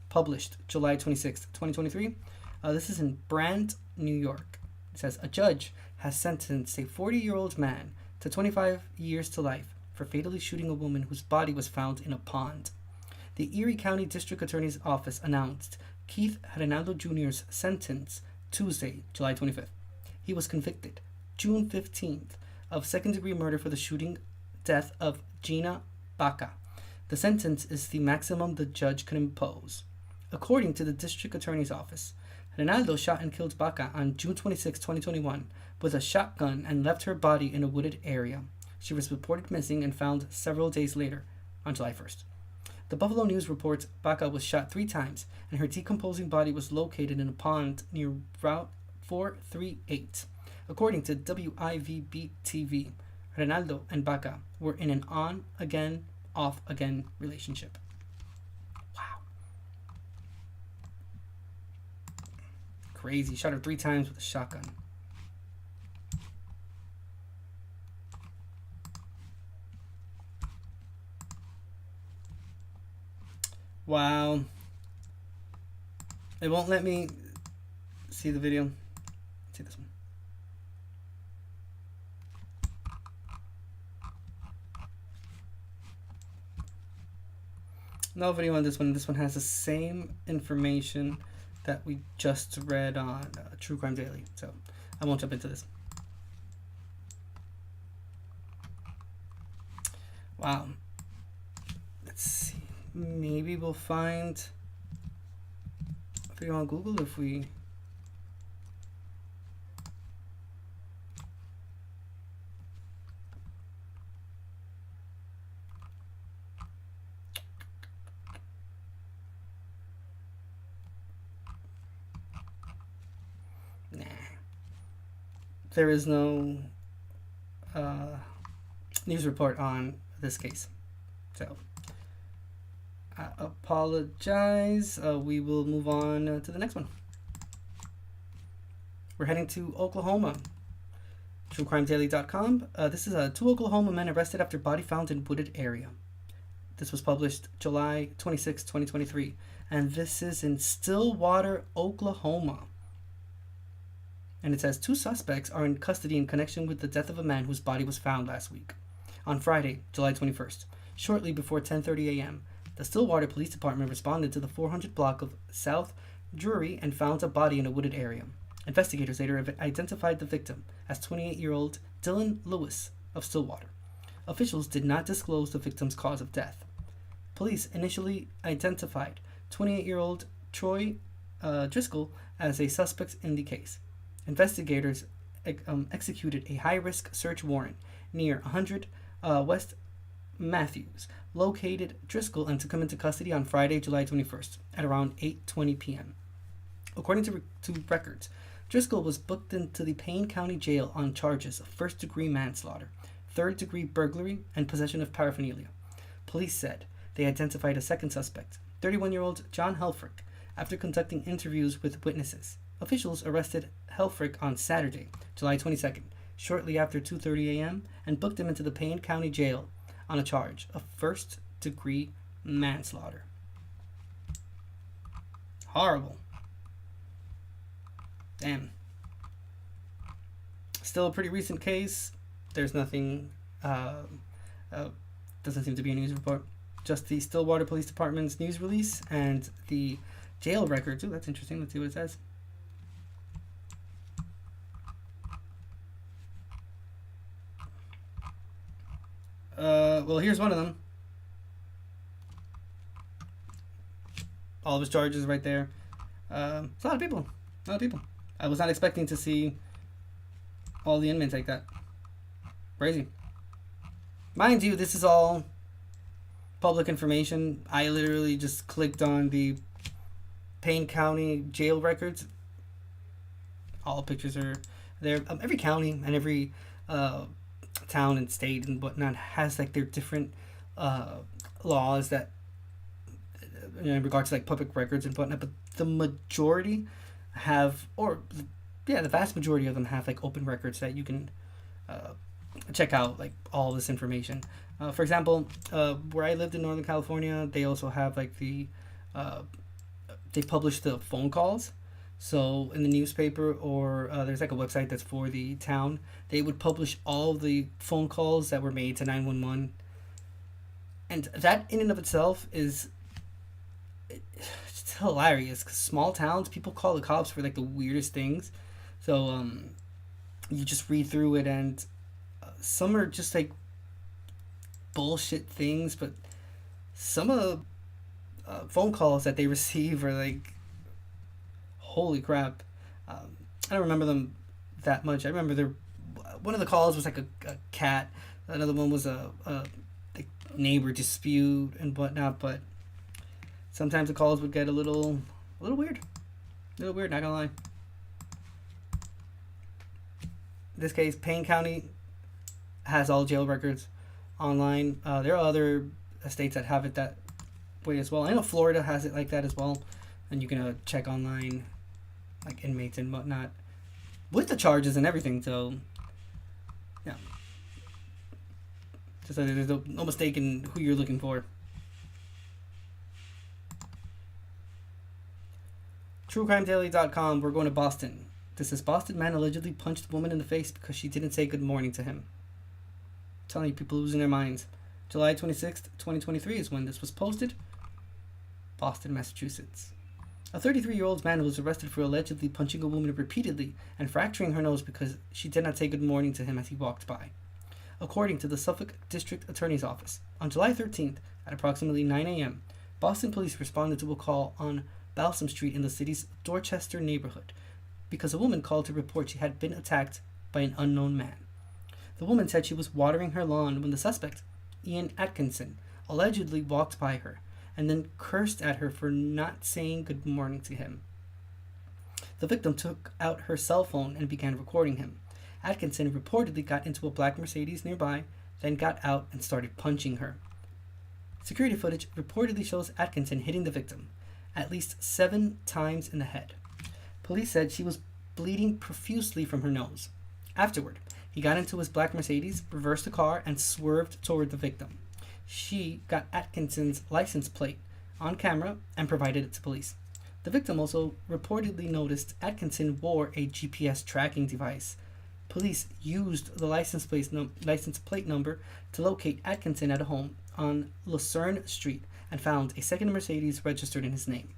Speaker 1: Published July 26, 2023. This is in Brand, New York. It says, a judge has sentenced a 40-year-old man to 25 years to life for fatally shooting a woman whose body was found in a pond. The Erie County District Attorney's Office announced Keith Renaldo Jr.'s sentence Tuesday, July 25th. He was convicted June 15th of second-degree murder for the shooting death of Gina Baca. The sentence is the maximum the judge can impose. According to the District Attorney's Office, Renaldo shot and killed Baca on June 26, 2021, with a shotgun and left her body in a wooded area. She was reported missing and found several days later, on July 1st. The Buffalo News reports Baca was shot 3 times, and her decomposing body was located in a pond near Route 438. According to WIVB-TV, Renaldo and Baca were in an on-again, off-again relationship. Wow. Crazy. Shot her 3 times with a shotgun. Wow. It won't let me see the video. Let's see this one. No video on this one. This one has the same information that we just read on True Crime Daily. So I won't jump into this. Wow. Let's see. Maybe we'll find a video on Google if we... Nah. There is no news report on this case. So... I apologize. We will move on to the next one. We're heading to Oklahoma. TrueCrimeDaily.com. This is 2 Oklahoma men arrested after body found in wooded area. This was published July 26, 2023. And this is in Stillwater, Oklahoma. And it says 2 suspects are in custody in connection with the death of a man whose body was found last week. On Friday, July 21st, shortly before 10:30 a.m., the Stillwater Police Department responded to the 400 block of South Drury and found a body in a wooded area. Investigators later identified the victim as 28-year-old Dylan Lewis of Stillwater. Officials did not disclose the victim's cause of death. Police initially identified 28-year-old Troy Driscoll as a suspect in the case. Investigators executed a high-risk search warrant near 100 West Matthews, located Driscoll and took him into custody on Friday, July 21st at around 8:20 p.m. According to records, Driscoll was booked into the Payne County Jail on charges of first-degree manslaughter, third-degree burglary, and possession of paraphernalia. Police said they identified a second suspect, 31-year-old John Helfrich, after conducting interviews with witnesses. Officials arrested Helfrich on Saturday, July 22nd, shortly after 2:30 a.m., and booked him into the Payne County Jail on a charge of first-degree manslaughter. Horrible. Damn. Still a pretty recent case. There's nothing, doesn't seem to be a news report. Just the Stillwater Police Department's news release and the jail records. Ooh, that's interesting. Let's see what it says. Well, here's one of them. All of his charges right there. It's a lot of people. A lot of people. I was not expecting to see all the inmates like that. Crazy. Mind you, this is all public information. I literally just clicked on the Payne County jail records. All pictures are there. Every county and every town and state and whatnot has like their different laws that in regards to like public records and whatnot. But the majority have, or yeah, the vast majority of them have like open records that you can check out like all this information. For example, where I lived in Northern California, they also have like the they publish the phone calls. So in the newspaper or there's like a website that's for the town, they would publish all the phone calls that were made to 911. And that in and of itself is it's hilarious because small towns, people call the cops for like the weirdest things. So you just read through it and some are just like bullshit things, but some of the phone calls that they receive are like, holy crap. I don't remember them that much. I remember one of the calls was like a cat. Another one was a neighbor dispute and whatnot, but sometimes the calls would get a little weird. Not gonna lie. In this case, Payne County has all jail records online. There are other states that have it that way as well. I know Florida has it like that as well, and you can check online like inmates and whatnot with the charges and everything. So yeah, just so there's no mistake in who you're looking for. TrueCrimeDaily.com. We're going to Boston. This is Boston man allegedly punched woman in the face because she didn't say good morning to him. I'm telling you, people losing their minds. July 26th, 2023 is when this was posted. Boston, Massachusetts. A 33-year-old man was arrested for allegedly punching a woman repeatedly and fracturing her nose because she did not say good morning to him as he walked by. According to the Suffolk District Attorney's Office, on July 13th at approximately 9 a.m., Boston police responded to a call on Balsam Street in the city's Dorchester neighborhood because a woman called to report she had been attacked by an unknown man. The woman said she was watering her lawn when the suspect, Ian Atkinson, allegedly walked by her and then cursed at her for not saying good morning to him. The victim took out her cell phone and began recording him. Atkinson reportedly got into a black Mercedes nearby, then got out and started punching her. Security footage reportedly shows Atkinson hitting the victim at least 7 times in the head. Police said she was bleeding profusely from her nose. Afterward, he got into his black Mercedes, reversed the car, and swerved toward the victim. She got Atkinson's license plate on camera and provided it to police. The victim also reportedly noticed Atkinson wore a GPS tracking device. Police used the license plate number to locate Atkinson at a home on Lucerne Street and found a second Mercedes registered in his name.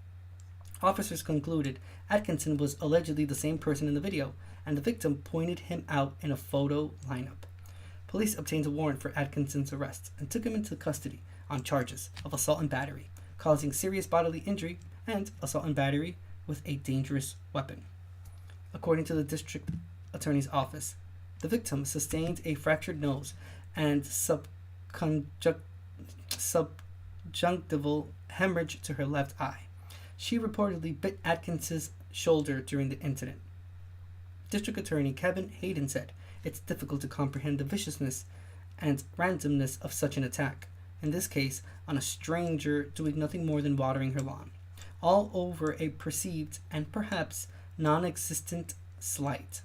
Speaker 1: Officers concluded Atkinson was allegedly the same person in the video, and the victim pointed him out in a photo lineup. Police obtained a warrant for Atkinson's arrest and took him into custody on charges of assault and battery, causing serious bodily injury, and assault and battery with a dangerous weapon. According to the district attorney's office, the victim sustained a fractured nose and subjunctival hemorrhage to her left eye. She reportedly bit Atkinson's shoulder during the incident. District Attorney Kevin Hayden said, "It's difficult to comprehend the viciousness and randomness of such an attack, in this case on a stranger doing nothing more than watering her lawn, all over a perceived and perhaps non-existent slight.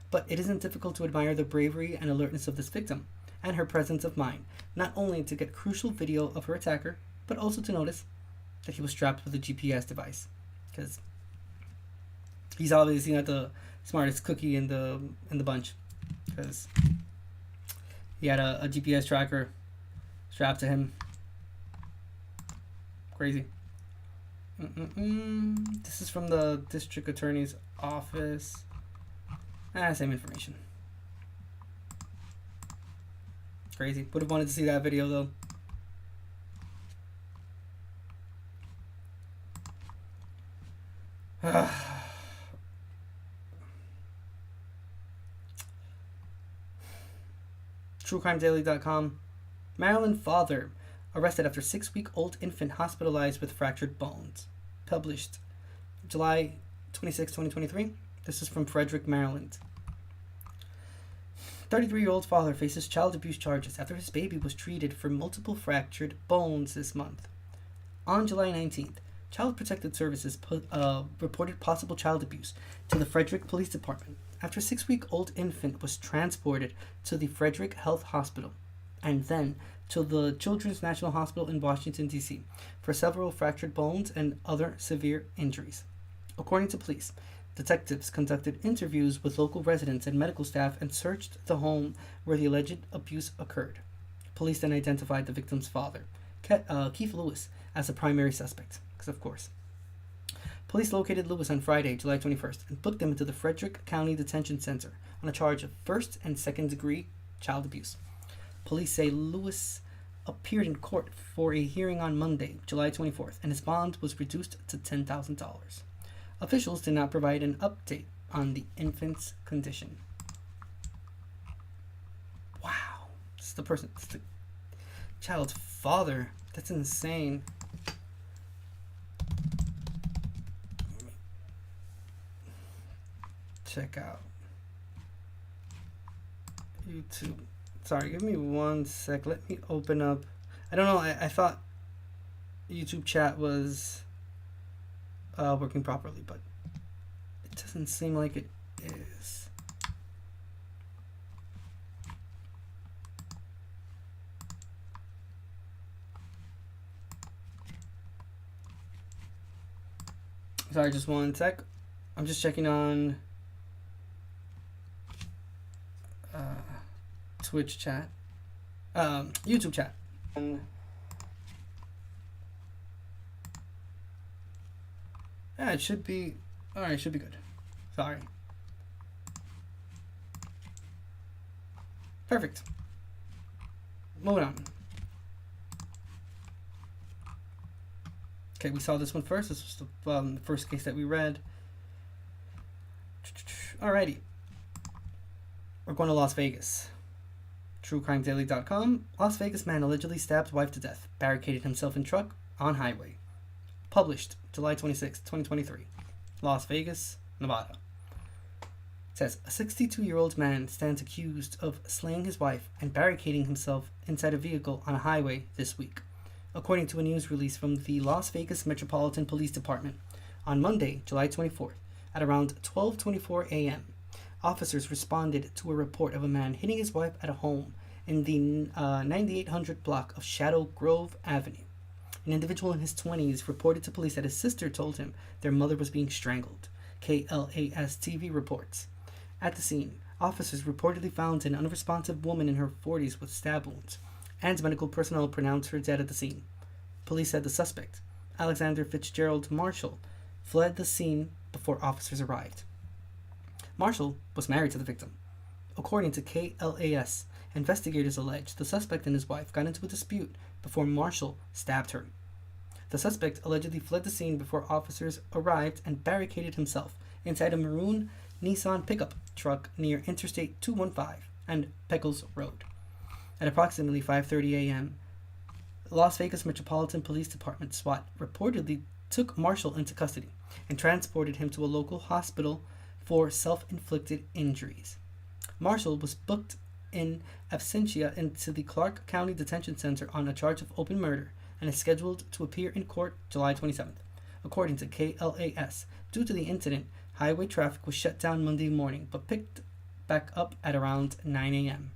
Speaker 1: But it isn't difficult to admire the bravery and alertness of this victim, and her presence of mind, not only to get crucial video of her attacker, but also to notice that he was strapped with a GPS device, because he's obviously not the smartest cookie in the bunch, because he had a GPS tracker strapped to him. Crazy. This is from the district attorney's office. Same information. Crazy. Would have wanted to see that video though. TrueCrimeDaily.com. Maryland father arrested after 6-week-old infant hospitalized with fractured bones. Published July 26, 2023. This is from Frederick, Maryland. 33-year-old father faces child abuse charges after his baby was treated for multiple fractured bones this month. On July 19th, Child Protective Services reported possible child abuse to the Frederick Police Department after a 6-week-old infant was transported to the Frederick Health Hospital and then to the Children's National Hospital in Washington, D.C. for several fractured bones and other severe injuries. According to police, detectives conducted interviews with local residents and medical staff and searched the home where the alleged abuse occurred. Police then identified the victim's father, Keith Lewis, as the primary suspect, because of course. Police located Lewis on Friday, July 21st, and booked him into the Frederick County Detention Center on a charge of first and second degree child abuse. Police say Lewis appeared in court for a hearing on Monday, July 24th, and his bond was reduced to $10,000. Officials did not provide an update on the infant's condition. Wow. It's the child's father. That's insane. Check out YouTube. Sorry, give me 1 sec. Let me open up. I don't know. I thought YouTube chat was working properly, but it doesn't seem like it is. Sorry, just 1 sec. I'm just checking on Twitch chat, YouTube chat. Yeah, it should be. Alright, it should be good. Sorry. Perfect. Moving on. Okay, we saw this one first. This was the first case that we read. Alrighty. We're going to Las Vegas. TrueCrimeDaily.com. Las Vegas man allegedly stabbed wife to death. Barricaded himself in truck on highway. Published July 26, 2023. Las Vegas, Nevada. It says, a 62-year-old man stands accused of slaying his wife and barricading himself inside a vehicle on a highway this week, according to a news release from the Las Vegas Metropolitan Police Department. On Monday, July 24th, at around 12:24 a.m., officers responded to a report of a man hitting his wife at a home in the 9800 block of Shadow Grove Avenue. An individual in his 20s reported to police that his sister told him their mother was being strangled. KLAS TV reports. At the scene, officers reportedly found an unresponsive woman in her 40s with stab wounds, and medical personnel pronounced her dead at the scene. Police said the suspect, Alexander Fitzgerald Marshall, fled the scene before officers arrived. Marshall was married to the victim. According to KLAS, investigators allege the suspect and his wife got into a dispute before Marshall stabbed her. The suspect allegedly fled the scene before officers arrived and barricaded himself inside a maroon Nissan pickup truck near Interstate 215 and Peckles Road. At approximately 5:30 a.m., Las Vegas Metropolitan Police Department SWAT reportedly took Marshall into custody and transported him to a local hospital for self-inflicted injuries. Marshall was booked in absentia into the Clark County Detention Center on a charge of open murder and is scheduled to appear in court July 27th. According to KLAS, due to the incident, highway traffic was shut down Monday morning but picked back up at around 9 a.m.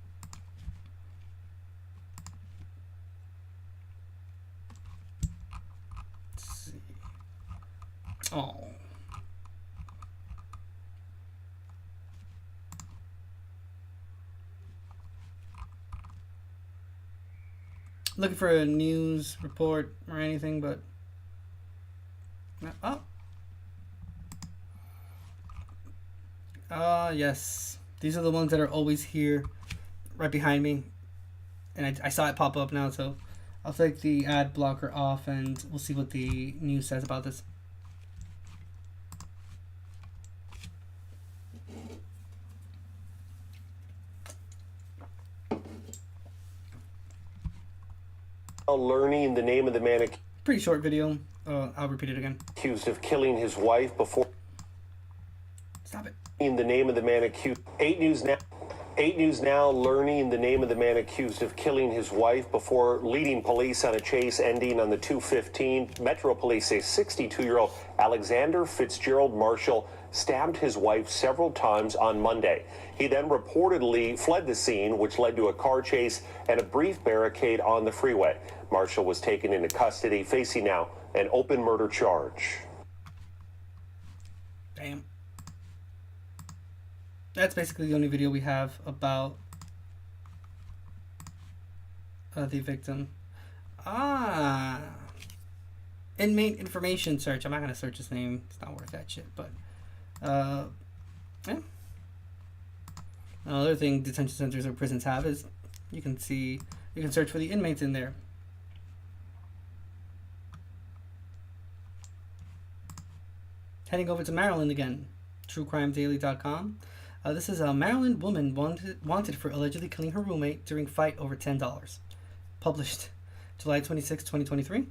Speaker 1: Let's see. Oh. Looking for a news report or anything, but yes, these are the ones that are always here right behind me, and I saw it pop up now, so I'll take the ad blocker off and we'll see what the news says about this.
Speaker 2: learning the name of the man
Speaker 1: Pretty short video. I'll repeat it again.
Speaker 2: accused of killing his wife before.
Speaker 1: Stop it.
Speaker 2: The name of the man accused. 8 News Now. 8 News Now learning the name of the man accused of killing his wife before leading police on a chase ending on the 215. Metro Police say 62-year-old Alexander Fitzgerald Marshall stabbed his wife several times on Monday. He then reportedly fled the scene, which led to a car chase and a brief barricade on the freeway. Marshall was taken into custody, facing now an open murder charge.
Speaker 1: Damn. That's basically the only video we have about the victim. Inmate information search. I'm not gonna search his name. It's not worth that shit. But yeah. Another thing detention centers or prisons have is you can search for the inmates in there. Heading over to Maryland again. TrueCrimeDaily.com. This is a Maryland woman wanted for allegedly killing her roommate during fight over $10. Published July 26, 2023.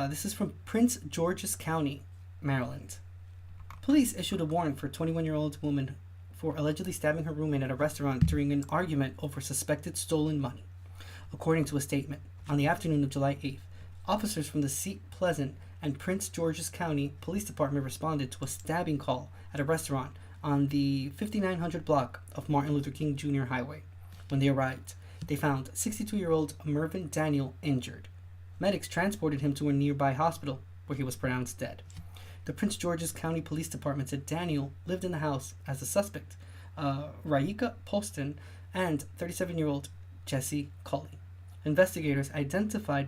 Speaker 1: This is from Prince George's County, Maryland. Police issued a warrant for a 21-year-old woman for allegedly stabbing her roommate at a restaurant during an argument over suspected stolen money. According to a statement, on the afternoon of July 8th, officers from the Seat Pleasant and Prince George's County Police Department responded to a stabbing call at a restaurant on the 5900 block of Martin Luther King Jr. Highway. When they arrived, they found 62-year-old Mervyn Daniel injured. Medics transported him to a nearby hospital, where he was pronounced dead. The Prince George's County Police Department said Daniel lived in the house as the suspect, Raika Poston, and 37-year-old Jesse Culley. Investigators identified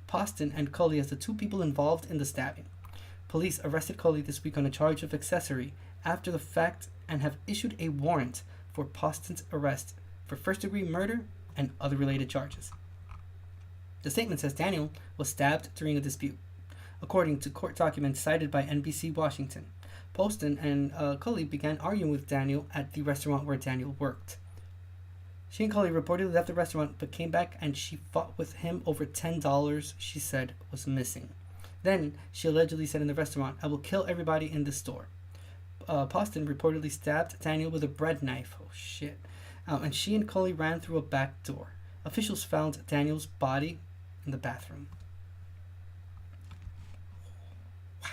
Speaker 1: Poston and Culley as the two people involved in the stabbing. Police arrested Culley this week on a charge of accessory after the fact and have issued a warrant for Poston's arrest for first-degree murder and other related charges. The statement says Daniel was stabbed during a dispute. According to court documents cited by NBC Washington, Poston and Culley began arguing with Daniel at the restaurant where Daniel worked. She and Culley reportedly left the restaurant but came back and she fought with him over $10 she said was missing. Then she allegedly said in the restaurant, "I will kill everybody in this store." Poston reportedly stabbed Daniel with a bread knife. Oh shit. And she and Culley ran through a back door. Officials found Daniel's body in the bathroom. Wow.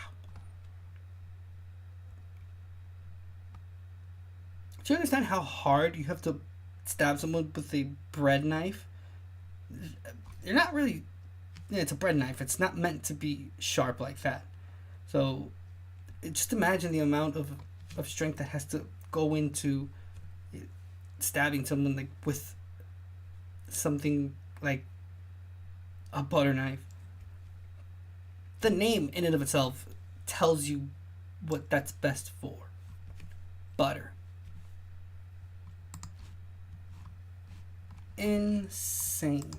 Speaker 1: Do you understand how hard you have to stab someone with a bread knife? You're not really... It's a bread knife. It's not meant to be sharp like that. So, just imagine the amount of strength that has to go into stabbing someone like with something like a butter knife. The name in and of itself tells you what that's best for. Butter. Insane.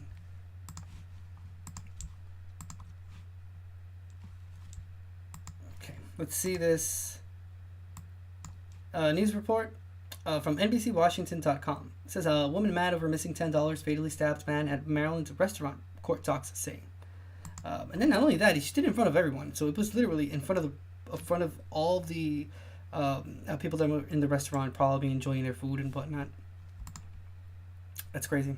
Speaker 1: Okay, let's see this news report from NBCWashington.com. It says a woman mad over missing $10 fatally stabbed man at Maryland's restaurant, court talks say. And then not only that, she did it in front of everyone. So it was literally in front of all the people that were in the restaurant, probably enjoying their food and whatnot. That's crazy.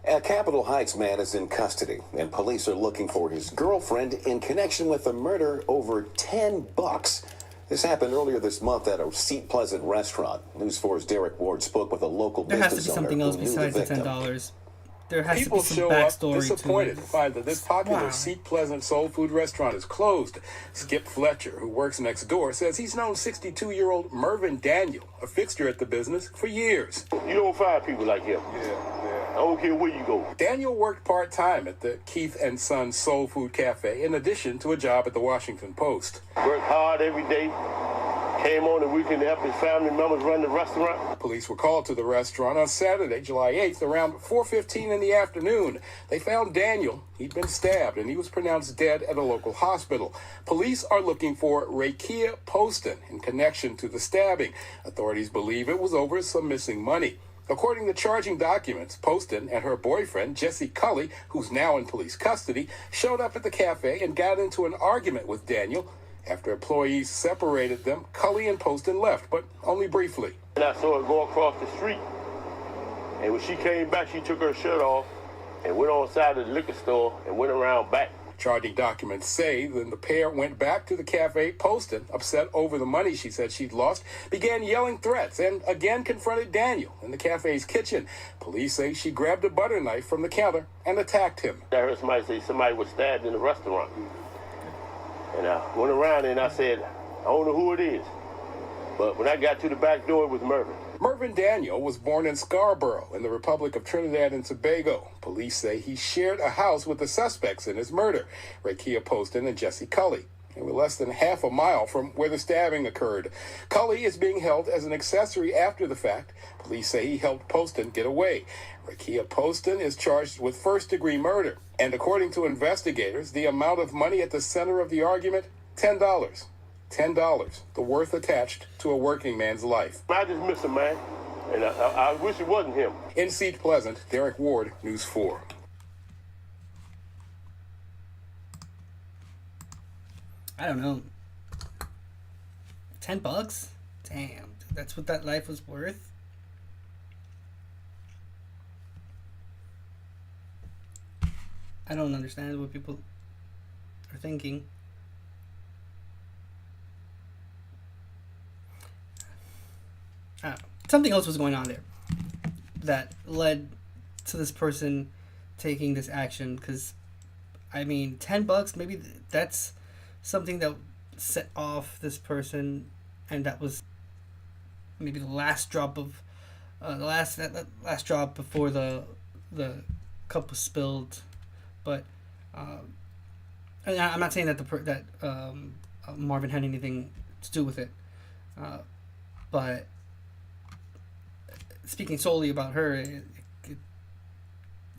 Speaker 8: A Capitol Heights man is in custody, and police are looking for his girlfriend in connection with a murder over $10. This happened earlier this month at a Seat Pleasant restaurant. News 4's Derek Ward spoke with a local
Speaker 1: There has to be
Speaker 8: business
Speaker 1: something
Speaker 8: owner
Speaker 1: else
Speaker 8: who knew
Speaker 1: besides the
Speaker 8: victim.
Speaker 1: $10. There has
Speaker 9: People
Speaker 1: to be some
Speaker 9: show up
Speaker 1: backstory
Speaker 9: disappointed
Speaker 1: to
Speaker 9: to
Speaker 1: it.
Speaker 9: find that this popular
Speaker 1: Wow.
Speaker 9: Seat Pleasant soul food restaurant is closed. Skip Fletcher, who works next door, says he's known 62-year-old Mervyn Daniel, a fixture at the business, for years.
Speaker 10: You don't find people like him. I don't care where you go.
Speaker 9: Daniel worked part-time at the Keith and Sons Soul Food Cafe, in addition to a job at the Washington Post.
Speaker 10: Work hard every day. Came on the weekend to help his family members run the restaurant.
Speaker 9: Police were called to the restaurant on Saturday, July 8th, around 4:15 in the afternoon. They found Daniel. He'd been stabbed, and he was pronounced dead at a local hospital. Police are looking for Rakia Poston in connection to the stabbing. Authorities believe it was over some missing money. According to charging documents, Poston and her boyfriend, Jesse Cully, who's now in police custody, showed up at the cafe and got into an argument with Daniel. After employees separated them, Cully and Poston left, but only briefly.
Speaker 10: And I saw her go across the street. And when she came back, she took her shirt off and went on side of the liquor store and went around back.
Speaker 9: Charging documents say then the pair went back to the cafe. Poston, upset over the money she said she'd lost, began yelling threats and again confronted Daniel in the cafe's kitchen. Police say she grabbed a butter knife from the counter and attacked him.
Speaker 10: I heard somebody say somebody was stabbed in the restaurant. And I went around and I said, I don't know who it is. But when I got to the back door, it was Mervyn.
Speaker 9: Mervyn Daniel was born in Scarborough in the Republic of Trinidad and Tobago. Police say he shared a house with the suspects in his murder, Rakia Poston and Jesse Cully. They were less than half a mile from where the stabbing occurred. Cully is being held as an accessory after the fact. Police say he helped Poston get away. Rakia Poston is charged with first-degree murder. And according to investigators, the amount of money at the center of the argument, $10. $10, the worth attached to a working man's life.
Speaker 10: I just miss him, man. And I wish it wasn't him.
Speaker 9: In Seat Pleasant, Derek Ward, News 4.
Speaker 1: I don't know. $10? Damn, that's what that life was worth. I don't understand what people are thinking. I don't know. Something else was going on there that led to this person taking this action. Because, I mean, $10, maybe that's something that set off this person, and that was maybe the last drop of that last drop before the cup was spilled. But I'm not saying that Marvin had anything to do with it, but speaking solely about her,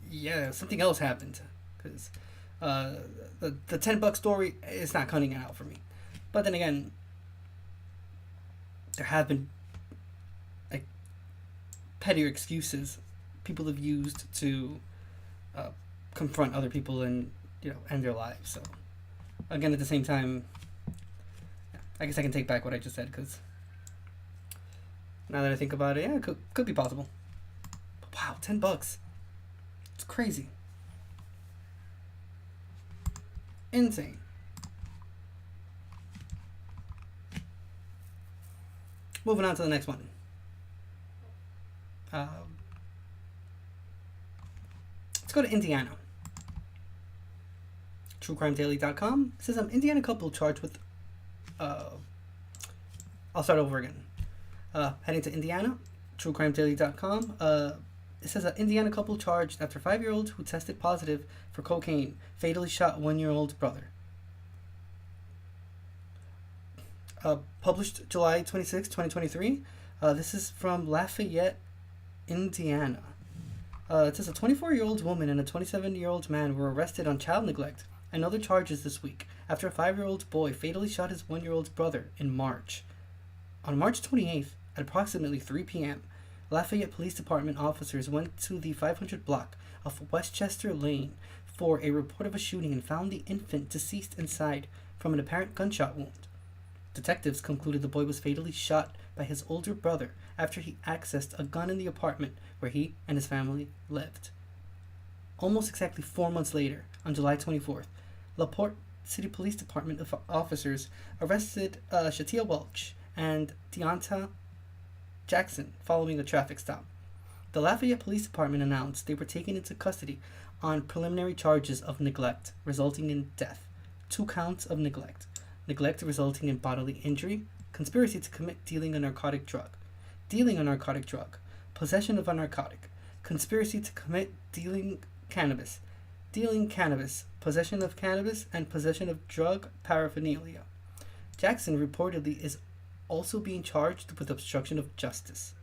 Speaker 1: yeah, something else happened, because the $10 story is not cutting it out for me. But then again, there have been like pettier excuses people have used to confront other people and end their lives. So again, at the same time, I guess I can take back what I just said, because now that I think about it, yeah, it could be possible. But wow, $10. It's crazy. Insane. Moving on to the next one. Let's go to Indiana. TrueCrimeDaily.com says Indiana couple charged with I'll start over again. Heading to Indiana, TrueCrimeDaily.com. It says an Indiana couple charged after 5-year-old who tested positive for cocaine fatally shot 1-year-old brother. Published July 26, 2023. This is from Lafayette, Indiana. It says a 24-year-old woman and a 27-year-old man were arrested on child neglect and other charges this week after a 5-year-old boy fatally shot his 1-year-old brother in March. On March 28th, at approximately 3 p.m., Lafayette Police Department officers went to the 500 block of Westchester Lane for a report of a shooting and found the infant deceased inside from an apparent gunshot wound. Detectives concluded the boy was fatally shot by his older brother after he accessed a gun in the apartment where he and his family lived. Almost exactly 4 months later, on July 24th, LaPorte City Police Department officers arrested Shatia Welch and Deonta Jackson following a traffic stop. The Lafayette Police Department announced they were taken into custody on preliminary charges of neglect resulting in death, 2 counts of neglect resulting in bodily injury, conspiracy to commit dealing a narcotic drug, possession of a narcotic, conspiracy to commit dealing cannabis, possession of cannabis, and possession of drug paraphernalia. Jackson reportedly is also being charged with obstruction of justice.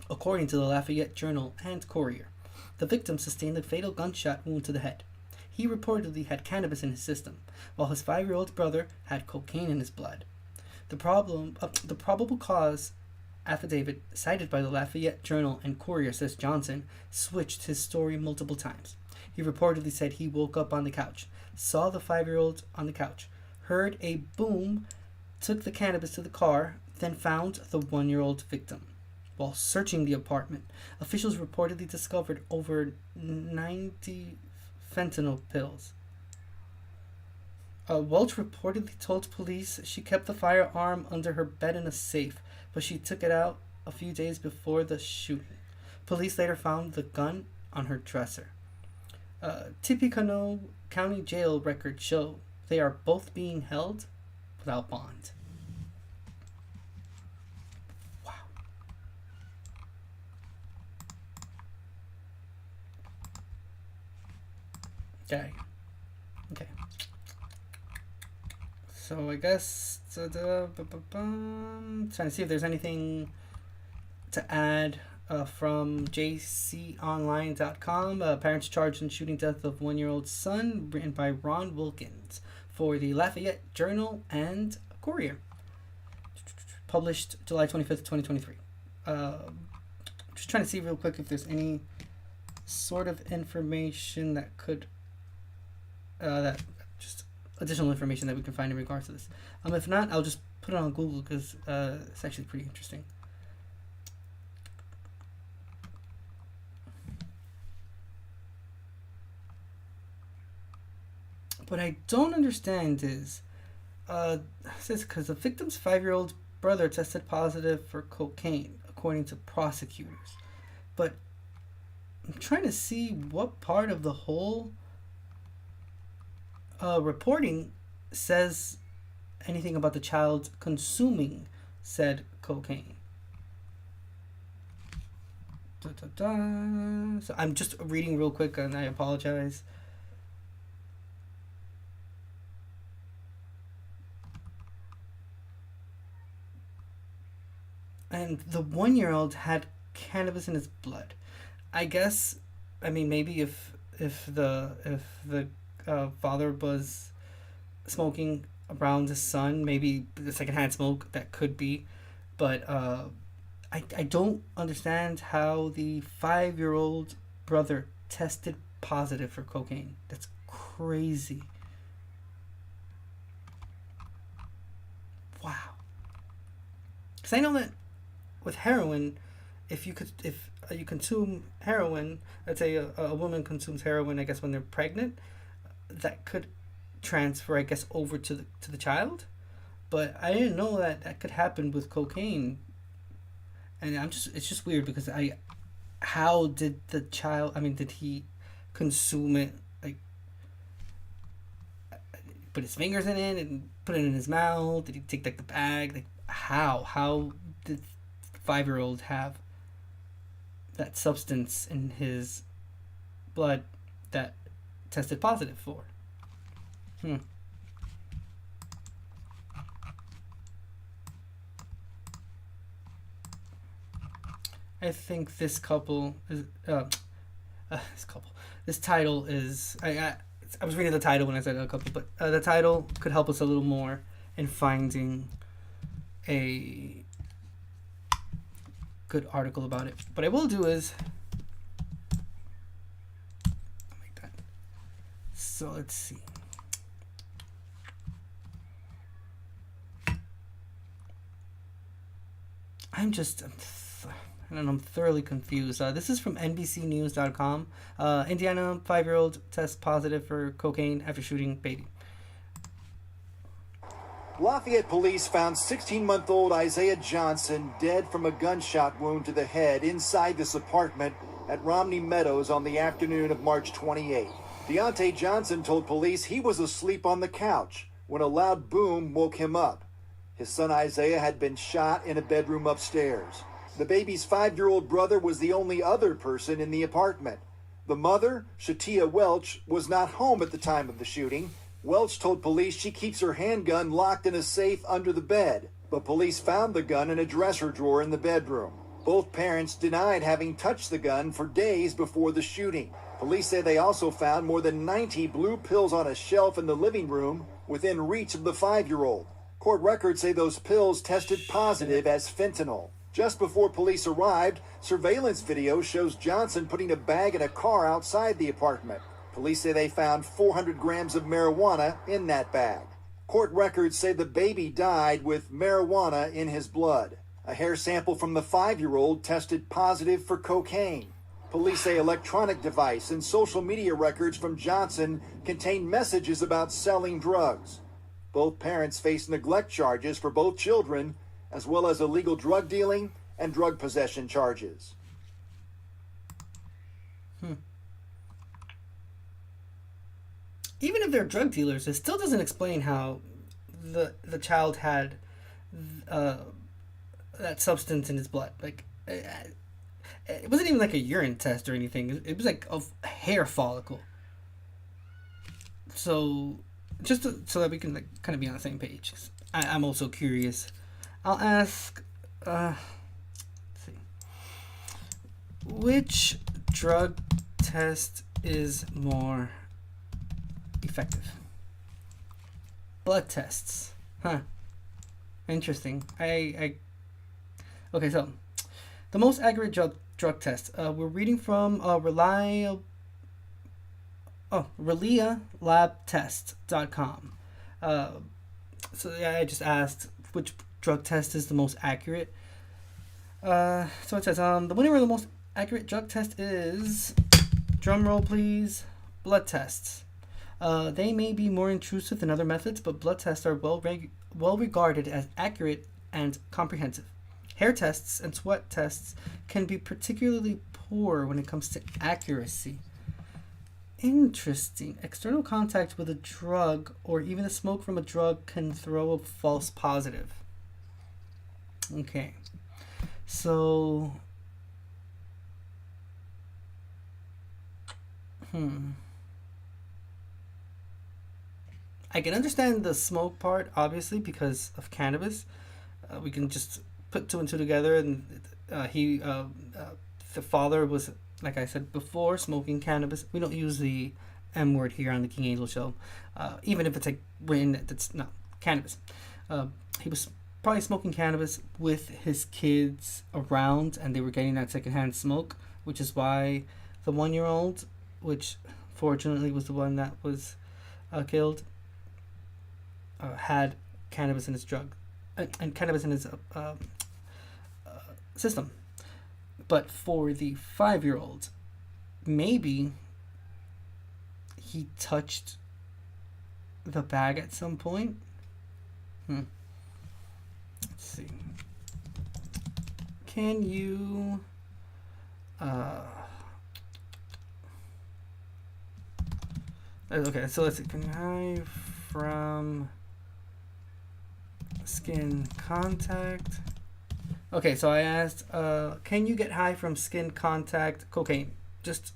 Speaker 1: According to the Lafayette Journal and Courier, the victim sustained a fatal gunshot wound to the head. He reportedly had cannabis in his system, while his 5-year-old brother had cocaine in his blood. The probable cause affidavit cited by the Lafayette Journal and Courier says Johnson switched his story multiple times. He reportedly said he woke up on the couch, saw the 5-year-old on the couch, heard a boom, took the cannabis to the car, then found the 1-year-old victim. While searching the apartment, officials reportedly discovered over 90 fentanyl pills. Welch reportedly told police she kept the firearm under her bed in a safe, but she took it out a few days before the shooting. Police later found the gun on her dresser. Tippecanoe County Jail records show they are both being held without bond. Wow. Okay. So I guess trying to see if there's anything to add from jconline.com. Parents charged in shooting death of 1-year-old son, written by Ron Wilkins for the Lafayette Journal and Courier. Published July 25th, 2023. Just trying to see real quick if there's any sort of information that could that just additional information that we can find in regards to this. If not, I'll just put it on Google because it's actually pretty interesting. What I don't understand is, it says because the victim's 5-year-old brother tested positive for cocaine, according to prosecutors. But I'm trying to see what part of the whole reporting says anything about the child consuming said cocaine. So I'm just reading real quick and I apologize. And the 1-year-old had cannabis in his blood. I guess, I mean, maybe if the father was smoking around his son, maybe the secondhand smoke, that could be. But I don't understand how the 5-year-old brother tested positive for cocaine. That's crazy. Wow. Because I know that with heroin, if you consume heroin, let's say a woman consumes heroin, I guess when they're pregnant, that could transfer, I guess, over to the child. But I didn't know that could happen with cocaine. And it's just weird because how did the child, did he consume it, like put his fingers in it and put it in his mouth? Did he take like the bag? Like how did 5-year-old have that substance in his blood that tested positive for? I think this couple is this title is I was reading the title when I said a couple, but the title could help us a little more in finding a good article about it. What I will do is like that. So let's see. I'm thoroughly confused. This is from NBCnews.com. Indiana 5-year-old tests positive for cocaine after shooting baby.
Speaker 11: Lafayette police found 16-month-old Isaiah Johnson dead from a gunshot wound to the head inside this apartment at Romney Meadows on the afternoon of March 28. Deontay Johnson told police he was asleep on the couch when a loud boom woke him up. His son Isaiah had been shot in a bedroom upstairs. The baby's 5-year-old brother was the only other person in the apartment. The mother, Shatia Welch, was not home at the time of the shooting. Welch told police she keeps her handgun locked in a safe under the bed, but police found the gun in a dresser drawer in the bedroom. Both parents denied having touched the gun for days before the shooting. Police say they also found more than 90 blue pills on a shelf in the living room within reach of the 5-year-old. Court records say those pills tested positive as fentanyl. Just before police arrived, surveillance video shows Johnson putting a bag in a car outside the apartment. Police say they found 400 grams of marijuana in that bag. Court records say the baby died with marijuana in his blood. A hair sample from the 5-year-old tested positive for cocaine. Police say electronic device and social media records from Johnson contain messages about selling drugs. Both parents face neglect charges for both children, as well as illegal drug dealing and drug possession charges.
Speaker 1: Even if they're drug dealers, it still doesn't explain how the child had that substance in his blood. Like, it wasn't even like a urine test or anything. It was like a hair follicle. So, so that we can like kind of be on the same page. I'm also curious. I'll ask. Let's see. Which drug test is more effective? Blood tests. Huh. Interesting. Okay, so the most accurate drug test. We're reading from ReliaLabTest.com. So yeah, I just asked which drug test is the most accurate. So it says the winner of the most accurate drug test is, drum roll please, blood tests. They may be more intrusive than other methods, but blood tests are well regarded as accurate and comprehensive. Hair tests and sweat tests can be particularly poor when it comes to accuracy. Interesting. External contact with a drug or even the smoke from a drug can throw a false positive. Okay. So, I can understand the smoke part, obviously, because of cannabis. We can just put two and two together, and the father was, like I said before, smoking cannabis. We don't use the M word here on the King Angel Show, even if it's like when that's not cannabis. He was probably smoking cannabis with his kids around, and they were getting that secondhand smoke, which is why the 1-year-old, which fortunately was the one that was killed, had cannabis in his drug and cannabis in his system. But for the 5-year-old, maybe he touched the bag at some point. Let's see. Can you okay, so let's see. Can you hide from skin contact? Okay, so I asked, can you get high from skin contact cocaine? Just,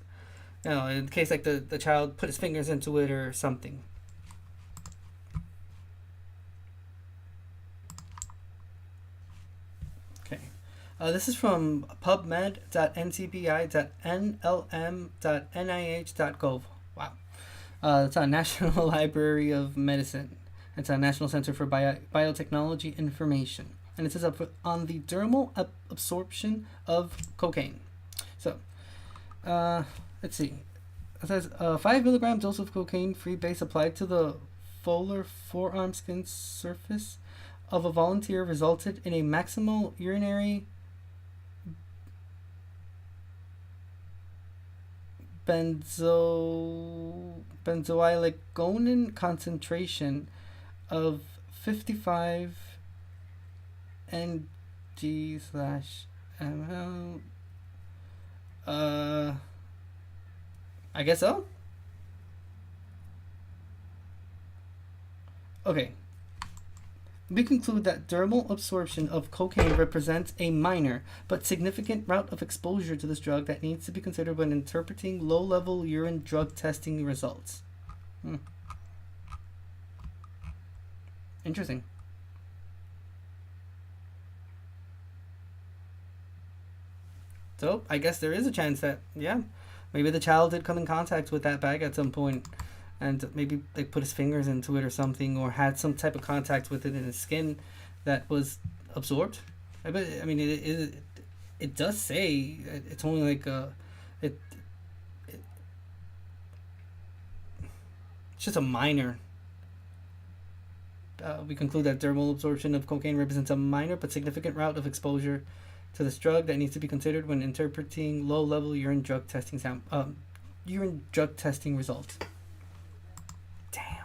Speaker 1: in case like the child put his fingers into it or something. Okay. This is from pubmed.ncbi.nlm.nih.gov. Wow. It's on National Library of Medicine. It's a National Center for Biotechnology Information. And it says on the dermal absorption of cocaine. So, let's see. It says 5 milligram dose of cocaine-free base applied to the volar forearm skin surface of a volunteer resulted in a maximal urinary benzoyligonin concentration of 55 ng/ml. I guess so. Okay. We conclude that dermal absorption of cocaine represents a minor but significant route of exposure to this drug that needs to be considered when interpreting low-level urine drug testing results. Interesting. So, I guess there is a chance that, yeah, maybe the child did come in contact with that bag at some point, and maybe they put his fingers into it or something, or had some type of contact with it in his skin that was absorbed. I mean, it does say it's only like it it's just a minor. We conclude that dermal absorption of cocaine represents a minor but significant route of exposure to this drug that needs to be considered when interpreting low-level urine drug testing results. Damn.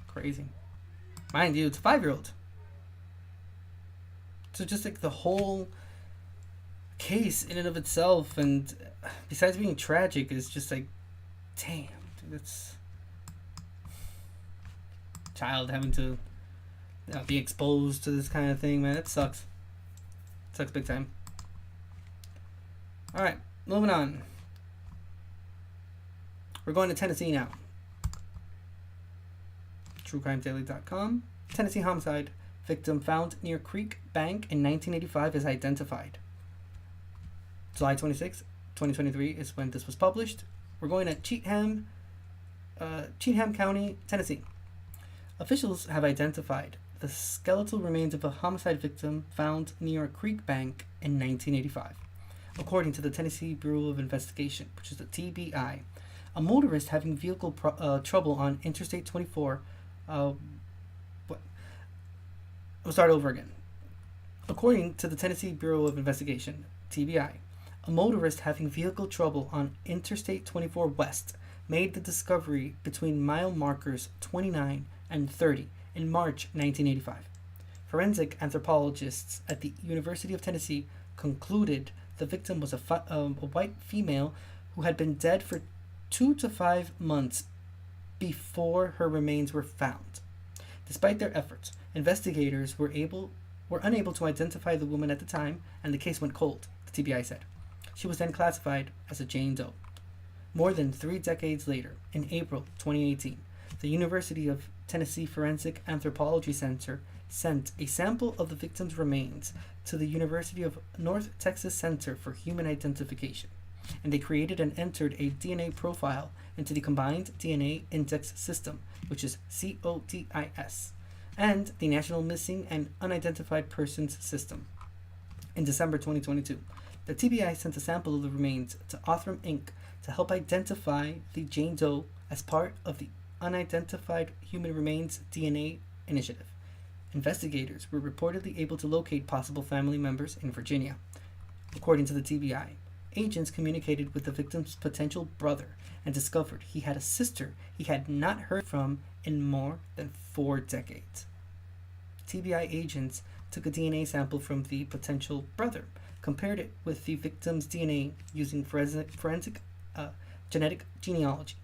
Speaker 1: Crazy. Mind you, it's a 5-year-old. So just like the whole case in and of itself, and besides being tragic, is just like, damn, dude, that's child having to be exposed to this kind of thing, man. It sucks. It sucks big time. All right, moving on. We're going to Tennessee now. TrueCrimeDaily.com. Tennessee homicide victim found near Creek Bank in 1985 is identified. July 26, 2023 is when this was published. We're going to Cheatham County, Tennessee. Officials have identified the skeletal remains of a homicide victim found near a creek bank in 1985. According to the Tennessee Bureau of Investigation, which is the TBI, a motorist having vehicle trouble on Interstate 24. We'll start over again. According to the Tennessee Bureau of Investigation, TBI, a motorist having vehicle trouble on Interstate 24 West made the discovery between mile markers 29 and 30 in March 1985. Forensic anthropologists at the University of Tennessee concluded the victim was a white female who had been dead for 2 to 5 months before her remains were found. Despite their efforts, investigators were unable to identify the woman at the time, and the case went cold, the TBI said. She was then classified as a Jane Doe. More than 3 decades later, in April 2018, the University of Tennessee Forensic Anthropology Center sent a sample of the victim's remains to the University of North Texas Center for Human Identification, and they created and entered a DNA profile into the Combined DNA Index System, which is CODIS, and the National Missing and Unidentified Persons System. In December 2022, the TBI sent a sample of the remains to Othram Inc. to help identify the Jane Doe as part of the Unidentified Human Remains DNA Initiative. Investigators were reportedly able to locate possible family members in Virginia. According to the TBI, agents communicated with the victim's potential brother and discovered he had a sister he had not heard from in more than 4 decades. TBI agents took a DNA sample from the potential brother, compared it with the victim's DNA using forensic genetic genealogy,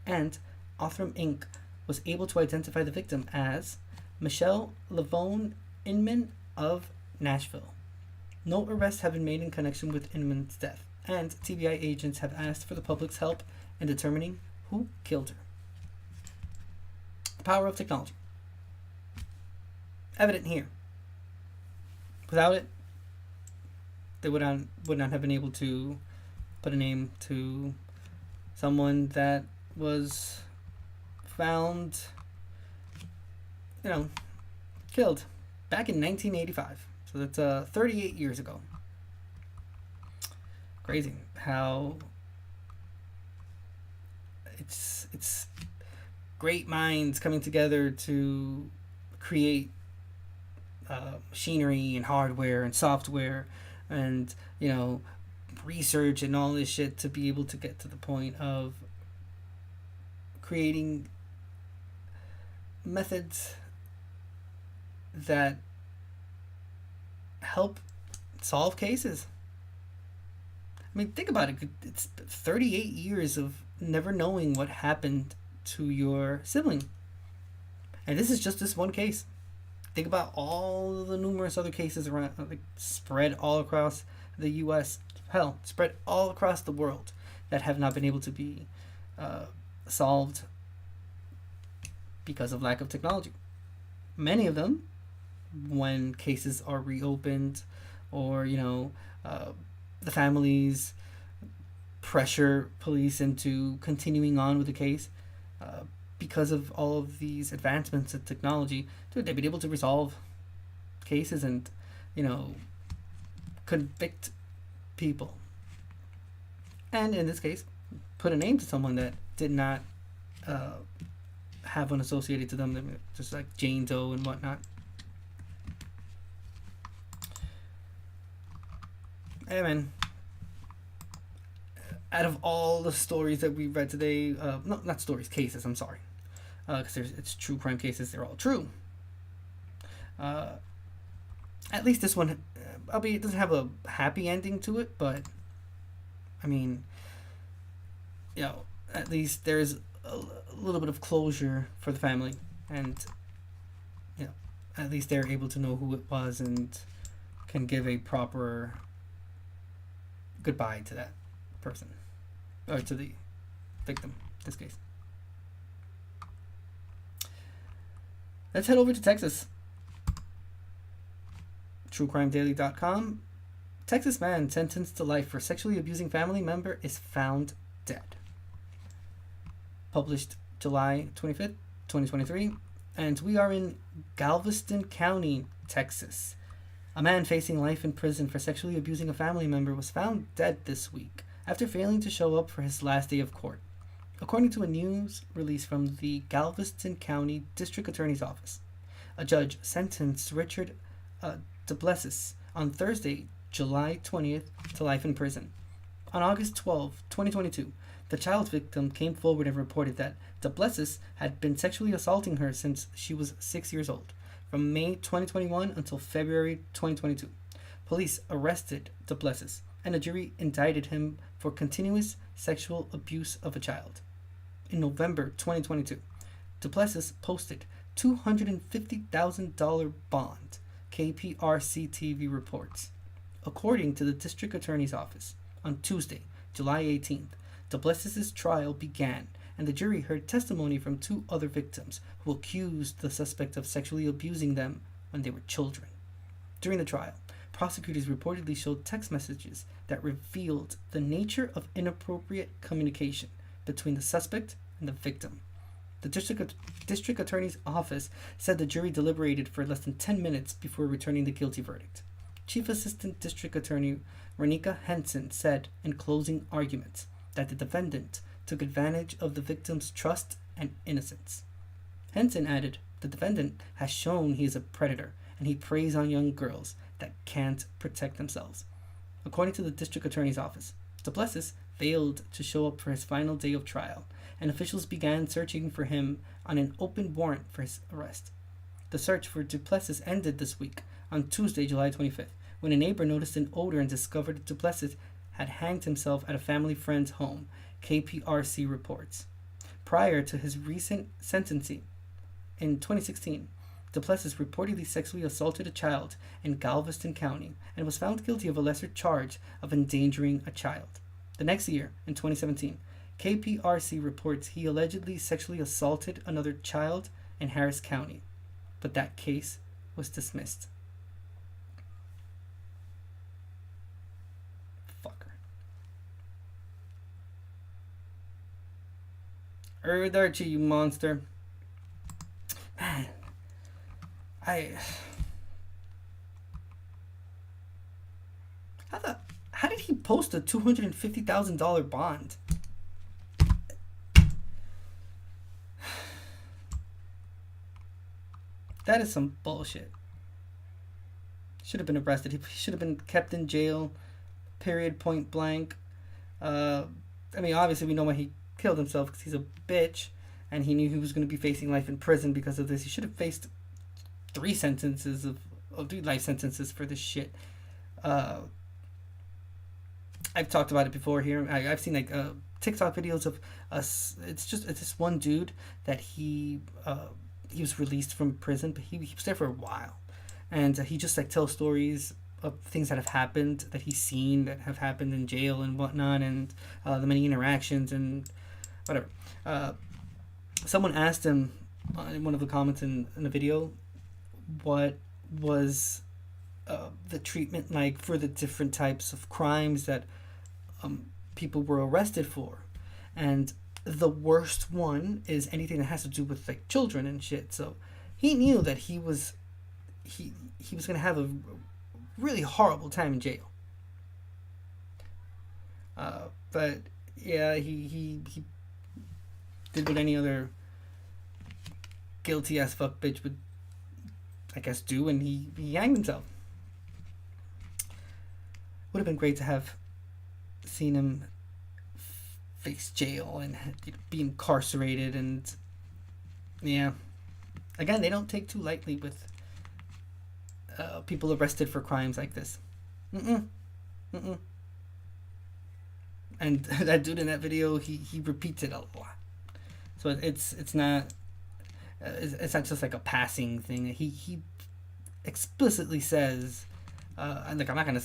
Speaker 1: and Othram Inc. was able to identify the victim as Michelle Lavone Inman of Nashville. No arrests have been made in connection with Inman's death, and TBI agents have asked for the public's help in determining who killed her. The power of technology. Evident here. Without it, they would not have been able to put a name to someone that was found, killed back in 1985. So that's 38 years ago. Crazy how it's great minds coming together to create machinery and hardware and software and research and all this shit to be able to get to the point of creating methods that help solve cases. I mean, think about it. It's 38 years of never knowing what happened to your sibling. And this is just this one case. Think about all the numerous other cases around, spread all across the U.S. Hell, spread all across the world that have not been able to be solved because of lack of technology. Many of them, when cases are reopened or, the families pressure police into continuing on with the case, because of all of these advancements in technology, dude, they've been able to resolve cases and, convict people. And in this case, put a name to someone that did not have one associated to them, just like Jane Doe and whatnot. Hey, man. Out of all the stories that we read today, not stories, cases, I'm sorry. Because it's true crime cases, they're all true. At least this one, albeit it doesn't have a happy ending to it, but, I mean, at least there's a little bit of closure for the family, and, at least they're able to know who it was and can give a proper goodbye to that person, or to the victim in this case. Let's head over to Texas. TrueCrimeDaily.com. Texas man sentenced to life for sexually abusing family member is found dead. Published July 25th, 2023. And we are in Galveston County, Texas. A man facing life in prison for sexually abusing a family member was found dead this week after failing to show up for his last day of court, according to a news release from the Galveston County District Attorney's Office. A judge sentenced Richard Duplessis on Thursday, July 20th, to life in prison. On August 12, 2022, the child victim came forward and reported that Duplessis had been sexually assaulting her since she was 6 years old, from May 2021 until February 2022. Police arrested Duplessis, and a jury indicted him for continuous sexual abuse of a child. In November 2022, Duplessis posted $250,000 bond, KPRC TV reports. According to the District Attorney's Office, on Tuesday, July 18th, Duplessis' trial began, and the jury heard testimony from two other victims who accused the suspect of sexually abusing them when they were children. During the trial, prosecutors reportedly showed text messages that revealed the nature of inappropriate communication between the suspect and the victim. The District Attorney's Office said the jury deliberated for less than 10 minutes before returning the guilty verdict. Chief Assistant District Attorney Renika Henson said in closing arguments that the defendant took advantage of the victim's trust and innocence. Henson added, the defendant has shown he is a predator and he preys on young girls that can't protect themselves. According to the District Attorney's Office, Duplessis failed to show up for his final day of trial, and officials began searching for him on an open warrant for his arrest. The search for Duplessis ended this week, on Tuesday, July 25th, when a neighbor noticed an odor and discovered that Duplessis had hanged himself at a family friend's home, KPRC reports. Prior to his recent sentencing in 2016, Duplessis reportedly sexually assaulted a child in Galveston County and was found guilty of a lesser charge of endangering a child. The next year, in 2017, KPRC reports he allegedly sexually assaulted another child in Harris County, but that case was dismissed. Fucker. Archie, you monster. Man. How did he post a $250,000 bond? That is some bullshit. Should have been arrested. He should have been kept in jail. Period. Point blank. I mean, obviously we know why he killed himself, because he's a bitch, and he knew he was going to be facing life in prison because of this. He should have faced 3 life sentences for this shit. I've talked about it before here. I've seen like TikTok videos of us. It's this one dude that he was released from prison, but he was there for a while, and he just like tells stories of things that have happened, that he's seen, that have happened in jail and whatnot, and the many interactions and whatever. Someone asked him in one of the comments in the video, what was the treatment like for the different types of crimes that people were arrested for, and the worst one is anything that has to do with like children and shit. So he knew that he was gonna have a really horrible time in jail. But yeah, he did what any other guilty ass fuck bitch would, I guess, do, and he hanged himself. Would have been great to have seen him face jail and be incarcerated, and yeah, again, they don't take too lightly with people arrested for crimes like this. And that dude in that video, he repeats it a lot. So it's not just like a passing thing. He explicitly says, and like I'm not gonna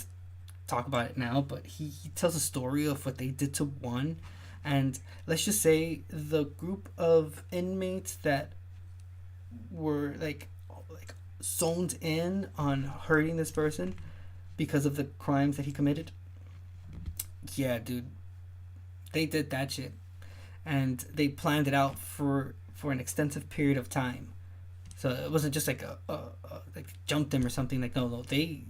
Speaker 1: talk about it now, but he tells a story of what they did to one, and let's just say the group of inmates that were like zoned in on hurting this person because of the crimes that he committed. Yeah, dude, they did that shit, and they planned it out for an extensive period of time. So it wasn't just like like jumped him or something. Like no, they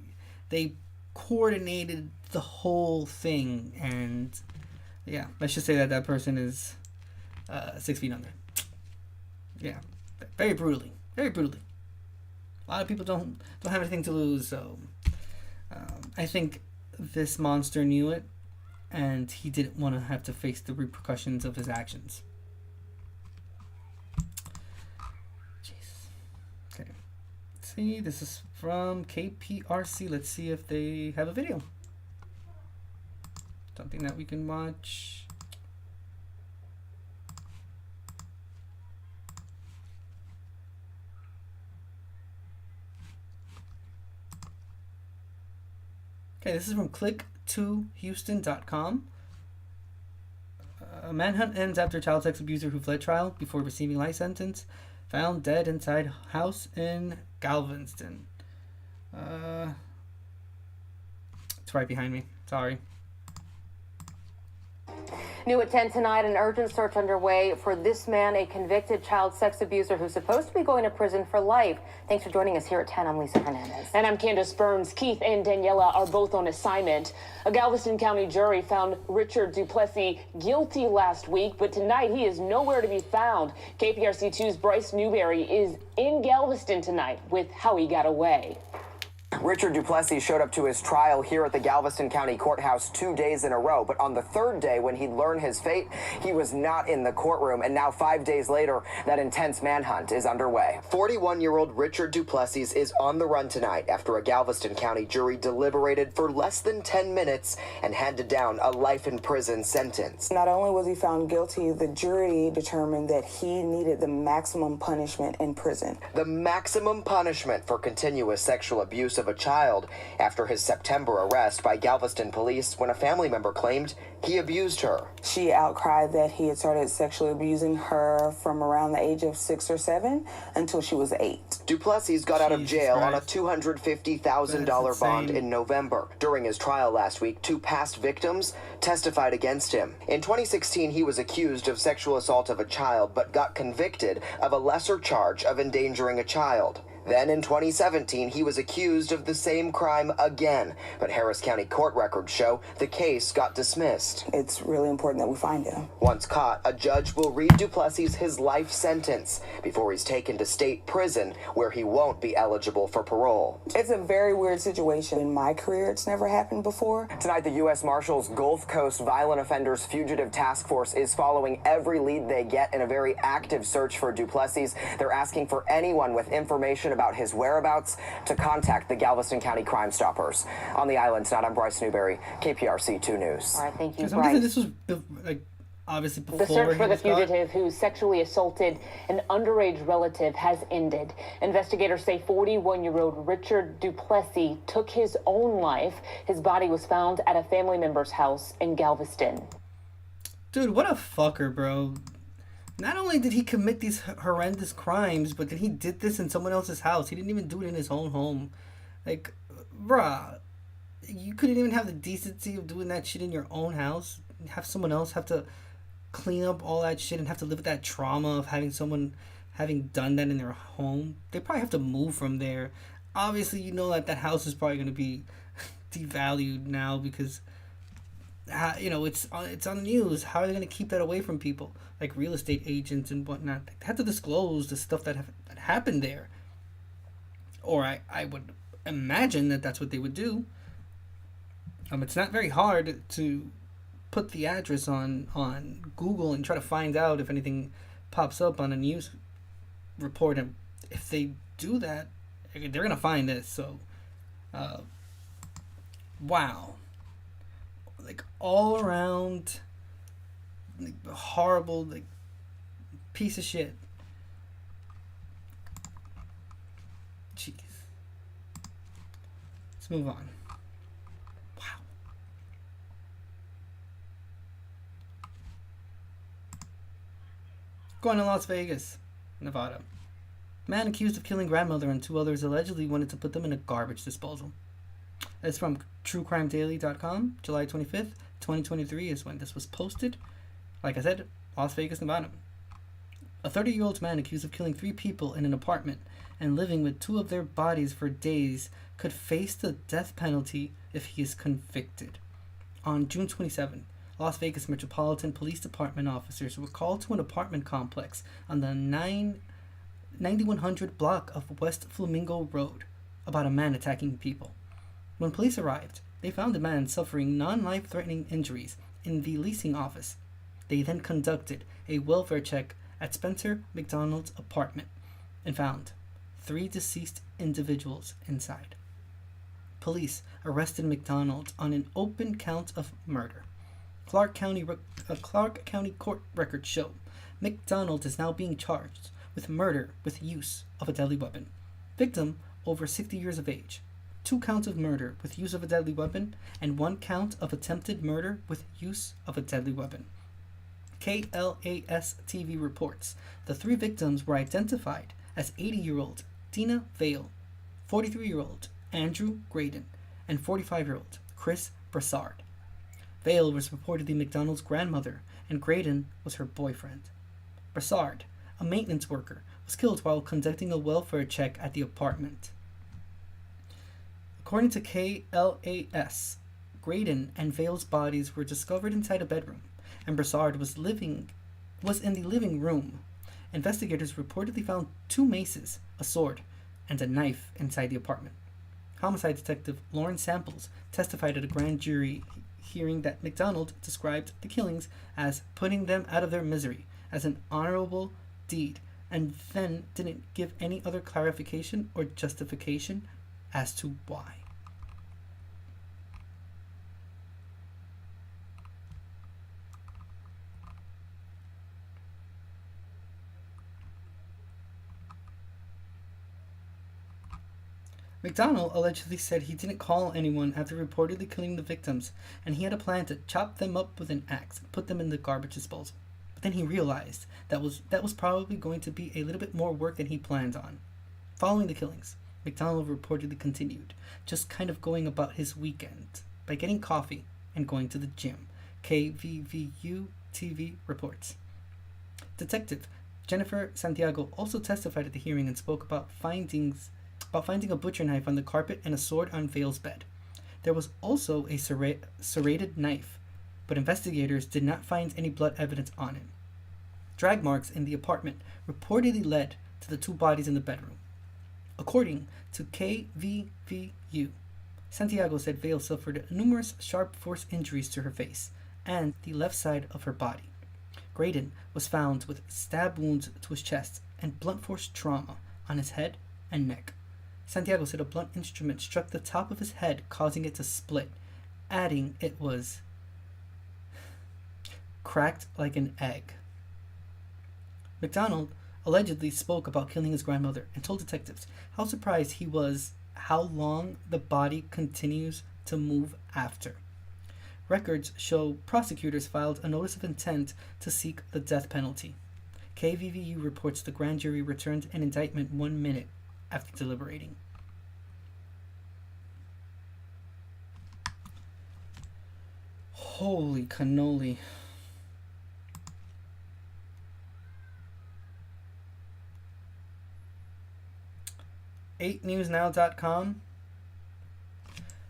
Speaker 1: coordinated the whole thing, and yeah, let's just say that person is 6 feet under. Yeah, very brutally. A lot of people don't have anything to lose, so I think this monster knew it, and he didn't want to have to face the repercussions of his actions. Jeez. Okay. Let's see, this is from KPRC. Let's see if they have a video. Something that we can watch. Okay, this is from click2houston.com. A manhunt ends after child sex abuser who fled trial before receiving life sentence found dead inside house in Galveston. It's right behind me. Sorry.
Speaker 12: New at 10 tonight, an urgent search underway for this man, a convicted child sex abuser who's supposed to be going to prison for life. Thanks for joining us here at 10. I'm Lisa Hernandez.
Speaker 13: And I'm Candace Burns. Keith and Daniela are both on assignment. A Galveston County jury found Richard Duplessis guilty last week, but tonight he is nowhere to be found. KPRC 2's Bryce Newberry is in Galveston tonight with how he got away.
Speaker 14: Richard Duplessis showed up to his trial here at the Galveston County Courthouse 2 days in a row, but on the third day, when he'd learned his fate, he was not in the courtroom, and now 5 days later, that intense manhunt is underway. 41-year-old Richard Duplessis is on the run tonight after a Galveston County jury deliberated for less than 10 minutes and handed down a life-in-prison sentence.
Speaker 15: Not only was he found guilty, the jury determined that he needed the maximum punishment in prison.
Speaker 14: The maximum punishment for continuous sexual abuse of a child after his September arrest by Galveston police when a family member claimed he abused her.
Speaker 15: She outcried that he had started sexually abusing her from around the age of 6 or 7 until she was 8.
Speaker 14: Duplessis got out of jail on a $250,000 bond in November. During his trial last week, 2 past victims testified against him. In 2016, he was accused of sexual assault of a child, but got convicted of a lesser charge of endangering a child. Then in 2017, he was accused of the same crime again, but Harris County court records show the case got dismissed.
Speaker 15: It's really important that we find him.
Speaker 14: Once caught, a judge will read Duplessis his life sentence before he's taken to state prison, where he won't be eligible for parole.
Speaker 15: It's a very weird situation. In my career, it's never happened before.
Speaker 14: Tonight, the U.S. Marshals Gulf Coast Violent Offenders Fugitive Task Force is following every lead they get in a very active search for Duplessis. They're asking for anyone with information about his whereabouts to contact the Galveston County Crime Stoppers. On the island tonight, I'm Bryce Newberry, KPRC 2 News.
Speaker 12: All right, thank you,
Speaker 1: Bryce. This was like obviously before
Speaker 13: the search for the
Speaker 1: fugitive
Speaker 13: fugitive who sexually assaulted an underage relative has ended. Investigators say 41-year-old Richard Duplessis took his own life. His body was found at a family member's house in Galveston.
Speaker 1: Dude, what a fucker, bro. Not only did he commit these horrendous crimes, but then he did this in someone else's house. He didn't even do it in his own home. Like, bruh, you couldn't even have the decency of doing that shit in your own house. Have someone else have to clean up all that shit and have to live with that trauma of having someone having done that in their home. They probably have to move from there. Obviously, you know that house is probably going to be devalued now because it's on the news. How are they going to keep that away from people like real estate agents and whatnot? They have to disclose the stuff that happened there, or I would imagine that that's what they would do. It's not very hard to put the address on Google and try to find out if anything pops up on a news report, and if they do that, they're gonna find this. So wow, like all around like horrible, like piece of shit. Jeez, let's move on. Going to Las Vegas, Nevada. Man accused of killing grandmother and 2 others allegedly wanted to put them in a garbage disposal. It's from TrueCrimeDaily.com, July 25th, 2023 is when this was posted. Like I said, Las Vegas, Nevada. A 30-year-old man accused of killing 3 people in an apartment and living with 2 of their bodies for days could face the death penalty if he is convicted. On June 27, Las Vegas Metropolitan Police Department officers were called to an apartment complex on the 9100 block of West Flamingo Road about a man attacking people. When police arrived, they found the man suffering non-life-threatening injuries in the leasing office. They then conducted a welfare check at Spencer McDonald's apartment and found 3 deceased individuals inside. Police arrested McDonald on an open count of murder. Clark County court records show McDonald is now being charged with murder with use of a deadly weapon. Victim, over 60 years of age. 2 counts of murder with use of a deadly weapon and 1 count of attempted murder with use of a deadly weapon. KLAS TV reports the 3 victims were identified as 80-year-old Dina Vale, 43-year-old Andrew Graydon, and 45-year-old Chris Brassard. Vale was reportedly McDonald's grandmother, and Graydon was her boyfriend. Brassard, a maintenance worker, was killed while conducting a welfare check at the apartment. According to KLAS, Graydon and Vale's bodies were discovered inside a bedroom, and Brassard was in the living room. Investigators reportedly found 2 maces, a sword, and a knife inside the apartment. Homicide Detective Lauren Samples testified at a grand jury hearing that McDonald described the killings as putting them out of their misery as an honorable deed, and then didn't give any other clarification or justification as to why. McDonald allegedly said he didn't call anyone after reportedly killing the victims, and he had a plan to chop them up with an axe and put them in the garbage disposal. But then he realized that was probably going to be a little bit more work than he planned on. Following the killings, McDonald reportedly continued, just kind of going about his weekend by getting coffee and going to the gym. KVVU TV reports. Detective Jennifer Santiago also testified at the hearing and spoke about finding a butcher knife on the carpet and a sword on Vale's bed. There was also a serrated knife, but investigators did not find any blood evidence on it. Drag marks in the apartment reportedly led to the 2 bodies in the bedroom. According to KVVU, Santiago said Vale suffered numerous sharp force injuries to her face and the left side of her body. Graydon was found with stab wounds to his chest and blunt force trauma on his head and neck. Santiago said a blunt instrument struck the top of his head, causing it to split, adding it was cracked like an egg. McDonald allegedly spoke about killing his grandmother and told detectives how surprised he was how long the body continues to move after. Records show prosecutors filed a notice of intent to seek the death penalty. KVVU reports the grand jury returned an indictment 1 minute after deliberating. Holy cannoli. 8newsnow.com.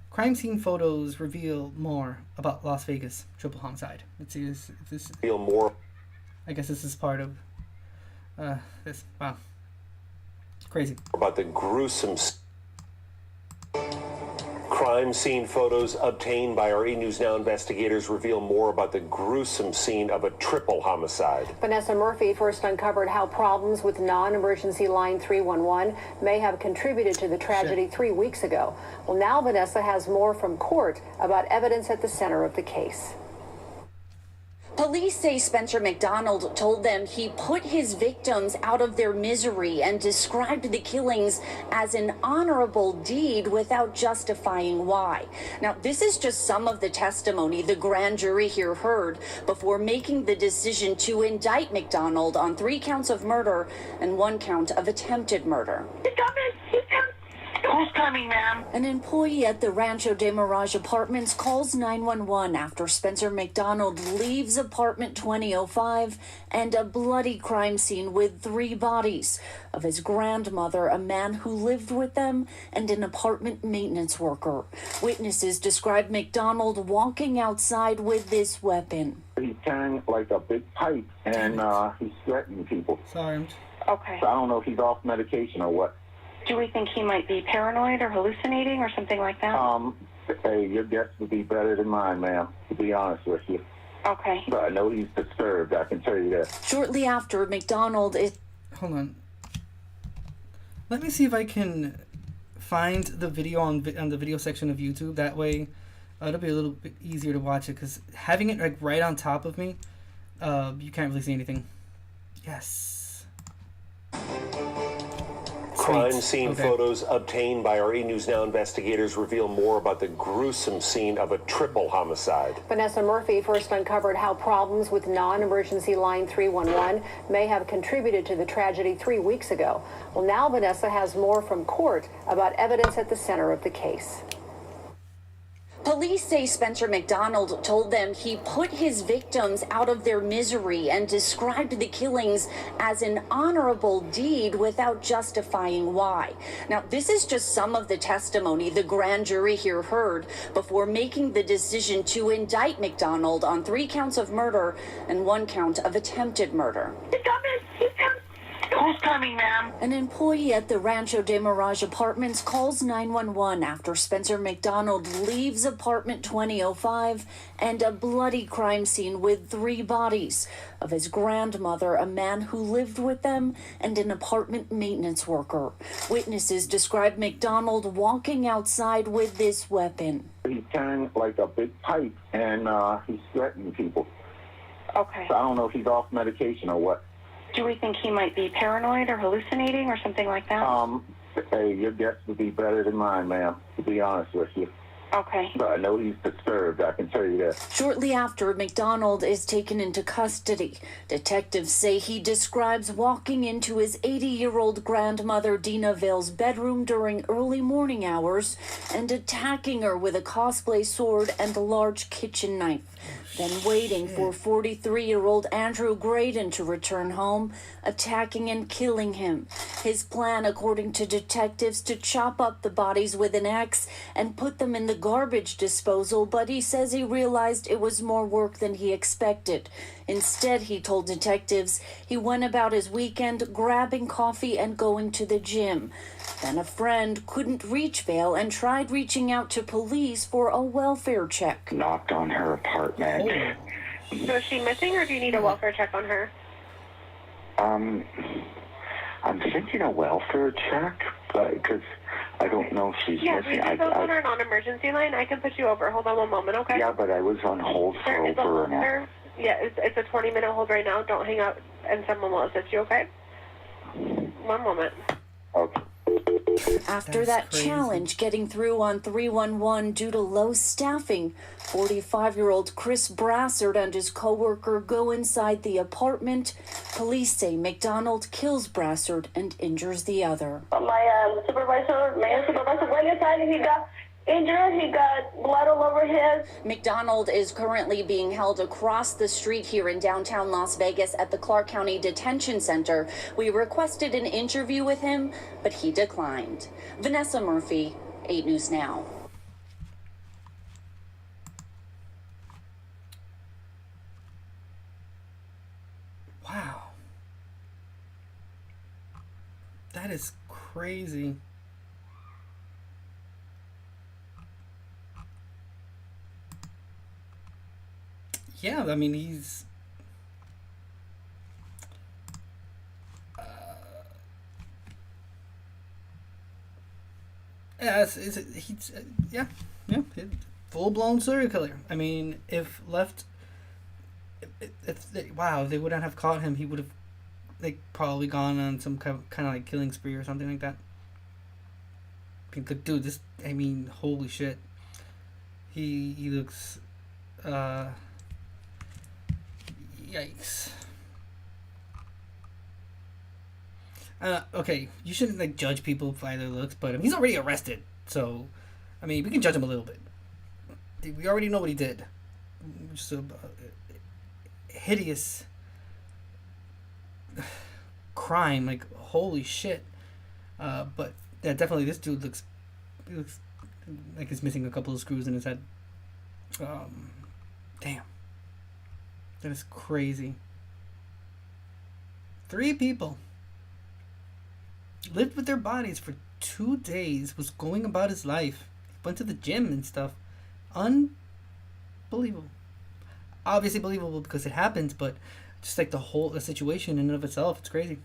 Speaker 1: Crime scene photos reveal more about Las Vegas triple homicide. Let's see if this.
Speaker 2: Reveal more.
Speaker 1: I guess this is part of this. Wow. Crazy.
Speaker 2: About the gruesome crime scene photos obtained by our E! News Now investigators reveal more about the gruesome scene of a triple homicide.
Speaker 3: Vanessa Murphy first uncovered how problems with non-emergency line 311 may have contributed to the tragedy 3 weeks ago. Well, now Vanessa has more from court about evidence at the center of the case.
Speaker 16: Police say Spencer McDonald told them he put his victims out of their misery and described the killings as an honorable deed without justifying why. Now, this is just some of the testimony the grand jury here heard before making the decision to indict McDonald on 3 counts of murder and 1 count of attempted murder.
Speaker 17: Who's coming, ma'am?
Speaker 16: An employee at the Rancho de Mirage Apartments calls 911 after Spencer McDonald leaves apartment 2005 and a bloody crime scene with 3 bodies of his grandmother, a man who lived with them, and an apartment maintenance worker. Witnesses describe McDonald walking outside with this weapon.
Speaker 17: He's carrying like a big pipe, and he's threatening people.
Speaker 1: Sorry.
Speaker 17: Okay. So I don't know if he's off medication or what.
Speaker 6: Do we think he might be paranoid or hallucinating or something like that?
Speaker 17: Hey, your guess would be better than mine, ma'am, to be honest with you.
Speaker 6: Okay.
Speaker 17: But I know he's disturbed, I can tell you that.
Speaker 16: Shortly after, McDonald is...
Speaker 1: Hold on. Let me see if I can find the video on the video section of YouTube. That way, it'll be a little bit easier to watch it, because having it like right on top of me, you can't really see anything. Yes.
Speaker 2: Crime scene photos obtained by our E! News Now investigators reveal more about the gruesome scene of a triple homicide.
Speaker 3: Vanessa Murphy first uncovered how problems with non-emergency line 311 may have contributed to the tragedy 3 weeks ago. Well, now Vanessa has more from court about evidence at the center of the case.
Speaker 16: Police say Spencer McDonald told them he put his victims out of their misery and described the killings as an honorable deed without justifying why. Now, this is just some of the testimony the grand jury here heard before making the decision to indict McDonald on 3 counts of murder and 1 count of attempted murder.
Speaker 17: Who's coming, ma'am?
Speaker 16: An employee at the Rancho de Mirage Apartments calls 911 after Spencer McDonald leaves apartment 2005 and a bloody crime scene with 3 bodies of his grandmother, a man who lived with them, and an apartment maintenance worker. Witnesses describe McDonald walking outside with this weapon.
Speaker 17: He's carrying like a big pipe, and he's threatening people.
Speaker 6: Okay.
Speaker 17: So I don't know if he's off medication or what.
Speaker 6: Do we think he might be paranoid or hallucinating or something like that?
Speaker 17: Hey, your guess would be better than mine, ma'am, to be honest with you.
Speaker 6: Okay.
Speaker 17: But I know he's disturbed, I can tell you that.
Speaker 16: Shortly after, McDonald is taken into custody. Detectives say he describes walking into his 80-year-old grandmother Dina Vale's bedroom during early morning hours and attacking her with a cosplay sword and a large kitchen knife. Then waiting for 43-year-old Andrew Graydon to return home, attacking and killing him. His plan, according to detectives, to chop up the bodies with an axe and put them in the garbage disposal, but he says he realized it was more work than he expected. Instead, he told detectives, he went about his weekend grabbing coffee and going to the gym. Then a friend couldn't reach Vale and tried reaching out to police for a welfare check.
Speaker 17: Knocked on her apartment.
Speaker 6: So is she missing, or do you need a welfare check on her?
Speaker 17: I'm thinking a welfare check, because I don't know if she's missing.
Speaker 6: Yeah, we just on our non-emergency line. I can put you over. Hold on one moment, okay?
Speaker 17: Yeah, but I was on hold for
Speaker 6: There is a
Speaker 17: over an
Speaker 6: hold
Speaker 17: hour.
Speaker 6: there. Yeah, it's a 20-minute hold right now. Don't hang up, and someone will assist you, okay? One moment.
Speaker 17: Okay.
Speaker 16: After that challenge getting through on 311 due to low staffing, 45-year-old Chris Brassard and his coworker go inside the apartment. Police say McDonald kills Brassard and injures the other.
Speaker 18: My supervisor, main supervisor, went inside and
Speaker 6: injured. He got blood all over his.
Speaker 16: McDonald is currently being held across the street here in downtown Las Vegas at the Clark County Detention Center. We requested an interview with him, but he declined. Vanessa Murphy, 8 News Now.
Speaker 1: Wow. That is crazy. Yeah, I mean, he's... yeah, he's... yeah, full-blown serial killer. I mean, if left... wow, if they wouldn't have caught him, he would have, like, probably gone on some kind of like, killing spree or something like that. Dude, this... I mean, holy shit. He looks... yikes. Okay, you shouldn't like judge people by their looks, but he's already arrested, so I mean we can judge him a little bit. We already know what he did. Just a hideous crime, like holy shit. But yeah, definitely this dude looks like he's missing a couple of screws in his head. Damn. That is crazy. 3 people lived with their bodies for 2 days, was going about his life, went to the gym and stuff. Unbelievable. Obviously believable because it happens, but just like the situation in and of itself, it's crazy.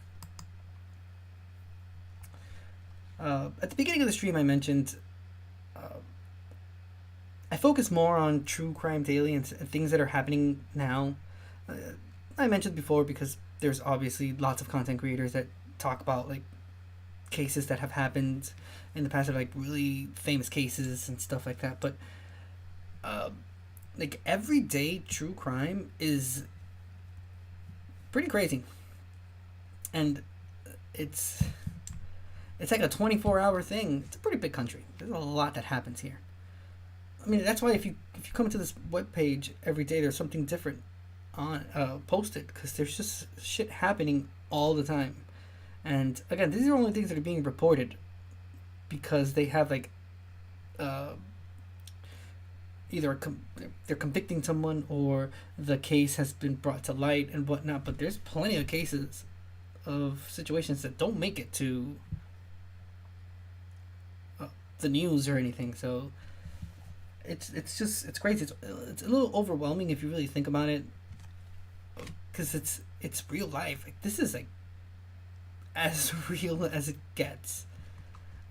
Speaker 1: At the beginning of the stream I mentioned I focus more on true crime daily and things that are happening now. I mentioned before because there's obviously lots of content creators that talk about like cases that have happened in the past, of like really famous cases and stuff like that. But like everyday true crime is pretty crazy, and it's like a 24-hour thing. It's a pretty big country. There's a lot that happens here. I mean, that's why if you come into this webpage every day, there's something different on posted, because there's just shit happening all the time. And again, these are only things that are being reported because they have like either they're convicting someone or the case has been brought to light and whatnot. But there's plenty of cases of situations that don't make it to the news or anything. So it's crazy. It's a little overwhelming if you really think about it, because it's real life. Like, this is like as real as it gets.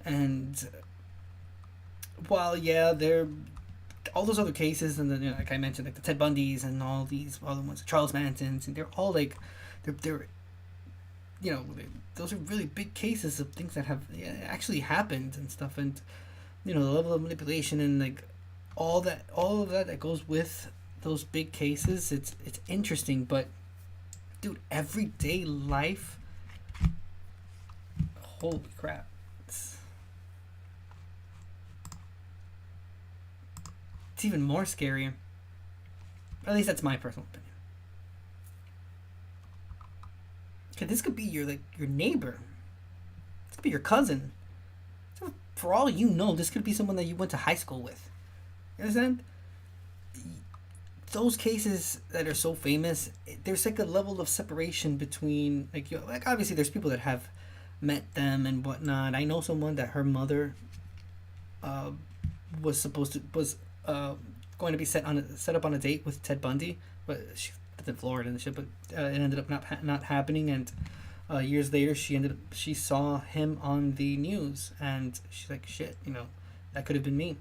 Speaker 1: And while there all those other cases, and then like I mentioned, like the Ted Bundys and all these other ones, Charles Mansons, and they're all like they're those are really big cases of things that have actually happened and stuff. And the level of manipulation and like all of that goes with those big cases. It's interesting, but dude, everyday life, holy crap, it's even more scary. At least that's my personal opinion. Okay, this could be your neighbor. This could be your cousin. So for all you know, this could be someone that you went to high school with. You understand? Those cases that are so famous, there's like a level of separation between like obviously there's people that have met them and whatnot. I know someone that her mother was going to be set up on a date with Ted Bundy, but she lived in Florida and shit. But it ended up not happening. And years later, she saw him on the news, and she's like, shit, that could have been me.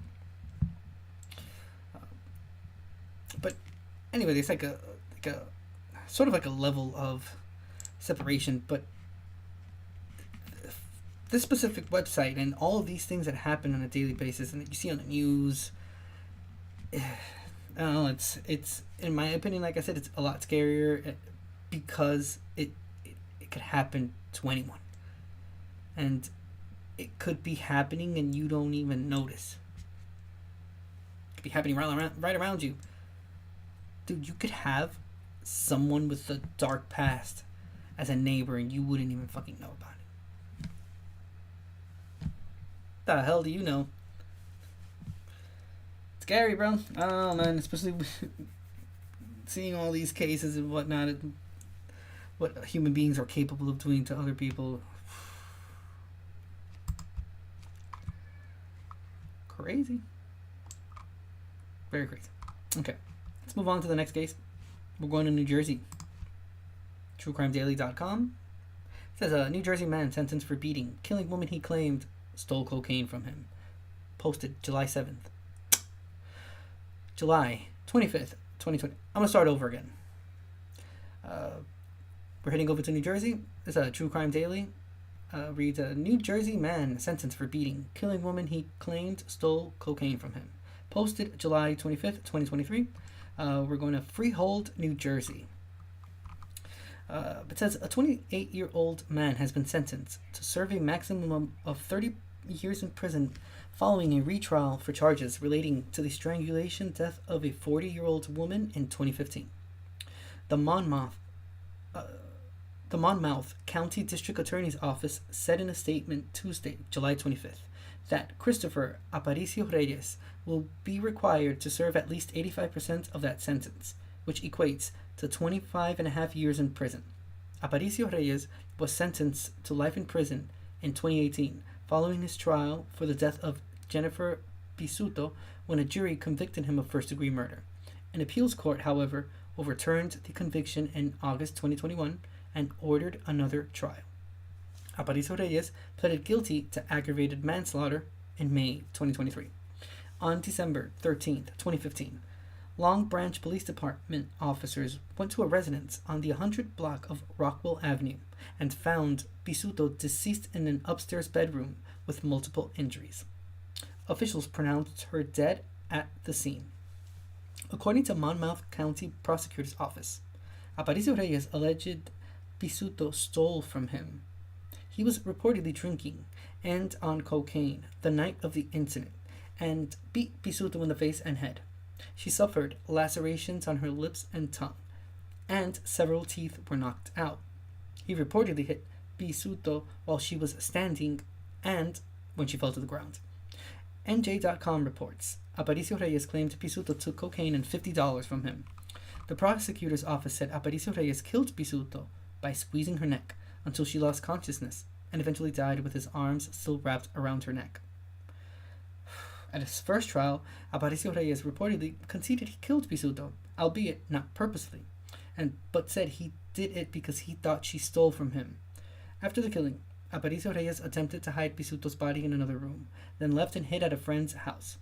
Speaker 1: But anyway, there's like a sort of like a level of separation. But this specific website and all of these things that happen on a daily basis and that you see on the news, I don't know, it's in my opinion, like I said, it's a lot scarier because it could happen to anyone, and it could be happening and you don't even notice. could be happening right around you. Dude, you could have someone with a dark past as a neighbor and you wouldn't even fucking know about it. The hell do you know? Scary, bro. Oh man, especially seeing all these cases and whatnot, what human beings are capable of doing to other people. Crazy. Very crazy. Okay, let's move on to the next case. We're going to New Jersey. TrueCrimeDaily.com says a New Jersey man sentenced for beating, killing woman he claimed stole cocaine from him. Posted July 7th. July 25th, 2020. I'm going to start over again. We're heading over to New Jersey. It's a True Crime Daily. Reads a New Jersey man sentenced for beating, killing woman he claimed stole cocaine from him. Posted July 25th, 2023. We're going to Freehold, New Jersey. It says a 28-year-old man has been sentenced to serve a maximum of 30 years in prison following a retrial for charges relating to the strangulation death of a 40-year-old woman in 2015. The Monmouth County District Attorney's Office said in a statement Tuesday, July 25th, that Christopher Aparicio Reyes will be required to serve at least 85% of that sentence, which equates to 25 and a half years in prison. Aparicio Reyes was sentenced to life in prison in 2018 following his trial for the death of Jennifer Pisuto when a jury convicted him of first-degree murder. An appeals court, however, overturned the conviction in August 2021 and ordered another trial. Aparicio Reyes pleaded guilty to aggravated manslaughter in May 2023. On December 13th, 2015, Long Branch Police Department officers went to a residence on the 100 block of Rockwell Avenue and found Pisuto deceased in an upstairs bedroom with multiple injuries. Officials pronounced her dead at the scene. According to Monmouth County Prosecutor's Office, Aparicio Reyes alleged Pisuto stole from him. He was reportedly drinking and on cocaine the night of the incident and beat Pisuto in the face and head. She suffered lacerations on her lips and tongue, and several teeth were knocked out. He reportedly hit Pisuto while she was standing and when she fell to the ground. NJ.com reports Aparicio Reyes claimed Pisuto took cocaine and $50 from him. The prosecutor's office said Aparicio Reyes killed Pisuto by squeezing her neck until she lost consciousness and eventually died with his arms still wrapped around her neck. At his first trial, Aparicio Reyes reportedly conceded he killed Pisuto, albeit not purposely, but said he did it because he thought she stole from him. After the killing, Aparicio Reyes attempted to hide Pisuto's body in another room, then left and hid at a friend's house.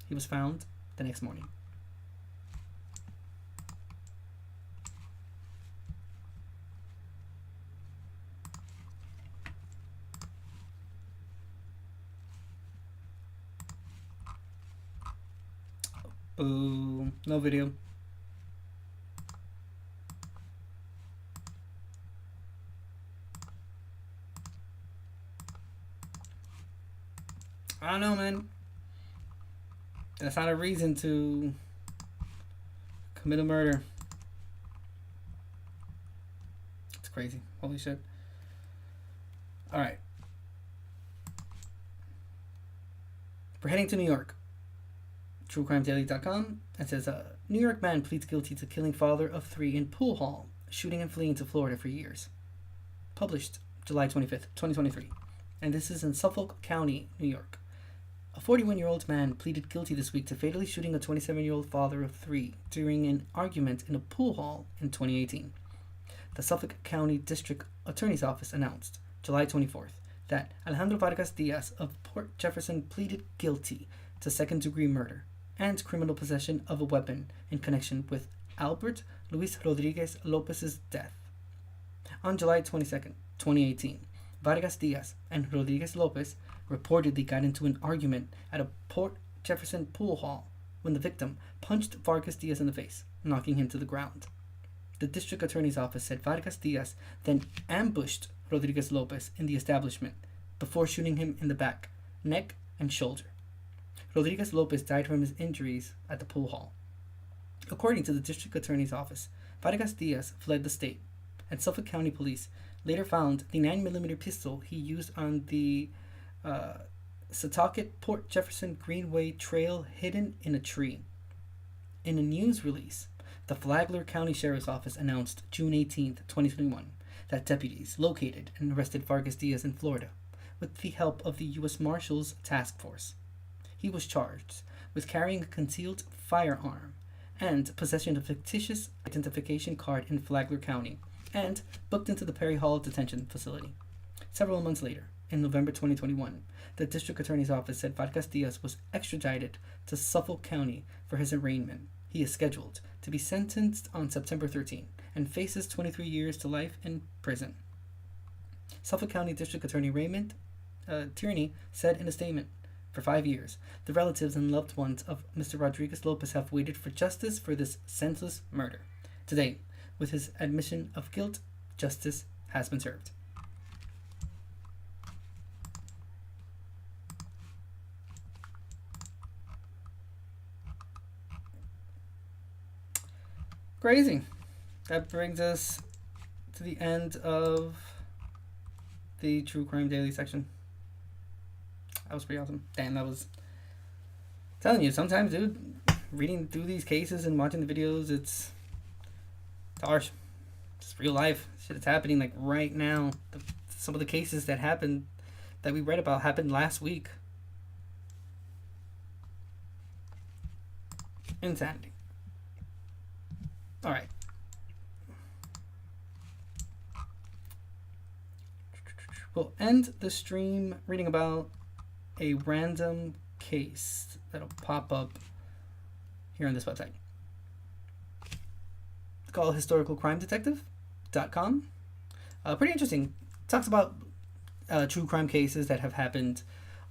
Speaker 1: He was found the next morning. Boom. No video. I don't know, man. That's not a reason to commit a murder. It's crazy. Holy shit. Alright. We're heading to New York. TrueCrimeDaily.com. It says a New York man pleads guilty to killing father of 3 in pool hall, shooting and fleeing to Florida for years. Published July 25th, 2023. And this is in Suffolk County, New York. A 41-year-old man pleaded guilty this week to fatally shooting a 27-year-old father of 3 during an argument in a pool hall in 2018. The Suffolk County District Attorney's Office announced July 24th that Alejandro Vargas Diaz of Port Jefferson pleaded guilty to second-degree murder and criminal possession of a weapon in connection with Albert Luis Rodriguez Lopez's death. On July 22nd, 2018, Vargas Diaz and Rodriguez Lopez reportedly got into an argument at a Port Jefferson pool hall when the victim punched Vargas Diaz in the face, knocking him to the ground. The district attorney's office said Vargas Diaz then ambushed Rodriguez Lopez in the establishment before shooting him in the back, neck, and shoulder. Rodriguez Lopez died from his injuries at the pool hall. According to the district attorney's office, Vargas Diaz fled the state, and Suffolk County Police later found the 9mm pistol he used on the Setauket Port Jefferson Greenway Trail hidden in a tree. In a news release, the Flagler County Sheriff's Office announced June 18, 2021, that deputies located and arrested Vargas Diaz in Florida with the help of the U.S. Marshals Task Force. He was charged with carrying a concealed firearm and possession of a fictitious identification card in Flagler County, and booked into the Perry Hall detention facility. Several months later, in November 2021, the district attorney's office said Vargas Diaz was extradited to Suffolk County for his arraignment. He is scheduled to be sentenced on September 13 and faces 23 years to life in prison. Suffolk County District Attorney Raymond Tierney said in a statement, "For 5 years, the relatives and loved ones of Mr. Rodriguez Lopez have waited for justice for this senseless murder. Today, with his admission of guilt, justice has been served." Crazy. That brings us to the end of the True Crime Daily section. That was pretty awesome. Damn, that was... telling you, sometimes, dude, reading through these cases and watching the videos, it's harsh. It's real life. Shit is happening, like, right now. Some of the cases that happened, that we read about, happened last week. Insanity. Alright. We'll end the stream reading about a random case that'll pop up here on this website. It's called historicalcrimedetective.com. Pretty interesting. It talks about true crime cases that have happened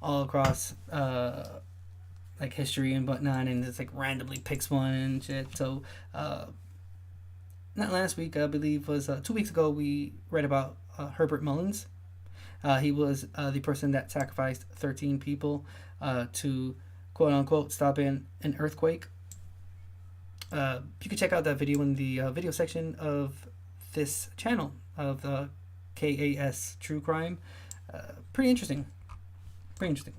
Speaker 1: all across like history and whatnot, and it's like randomly picks one and shit. So not last week, I believe was 2 weeks ago, we read about Herbert Mullins. He was the person that sacrificed 13 people to quote unquote stop an earthquake. You can check out that video in the video section of this channel of KAS True Crime. Pretty interesting. Pretty interesting.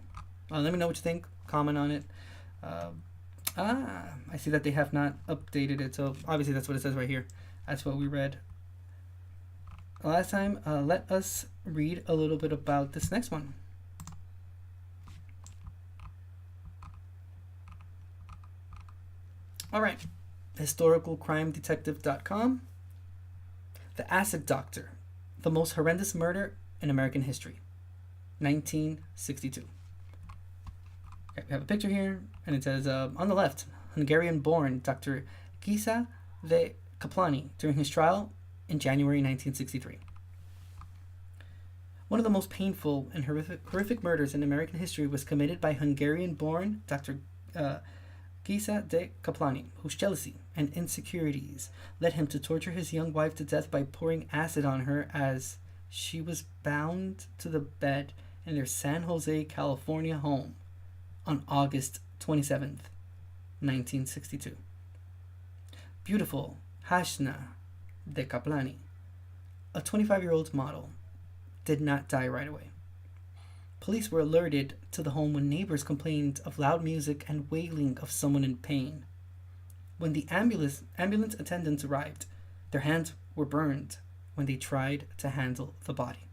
Speaker 1: Let me know what you think. Comment on it. I see that they have not updated it, so obviously that's what it says right here. That's what we read last time. Let us read a little bit about this next one. Alright. historicalcrimedetective.com. The Acid Doctor. The most horrendous murder in American history. 1962. Okay, we have a picture here, and it says, on the left, Hungarian-born Dr. Gisa de Kaplany during his trial in January 1963. One of the most painful and horrific murders in American history was committed by Hungarian-born Dr. Gisa de Kaplany, whose jealousy and insecurities led him to torture his young wife to death by pouring acid on her as she was bound to the bed in their San Jose, California home on August 27th, 1962. Beautiful Hashna de Kaplany, a 25-year-old model, did not die right away. Police were alerted to the home when neighbors complained of loud music and wailing of someone in pain. When the ambulance attendants arrived, their hands were burned when they tried to handle the body.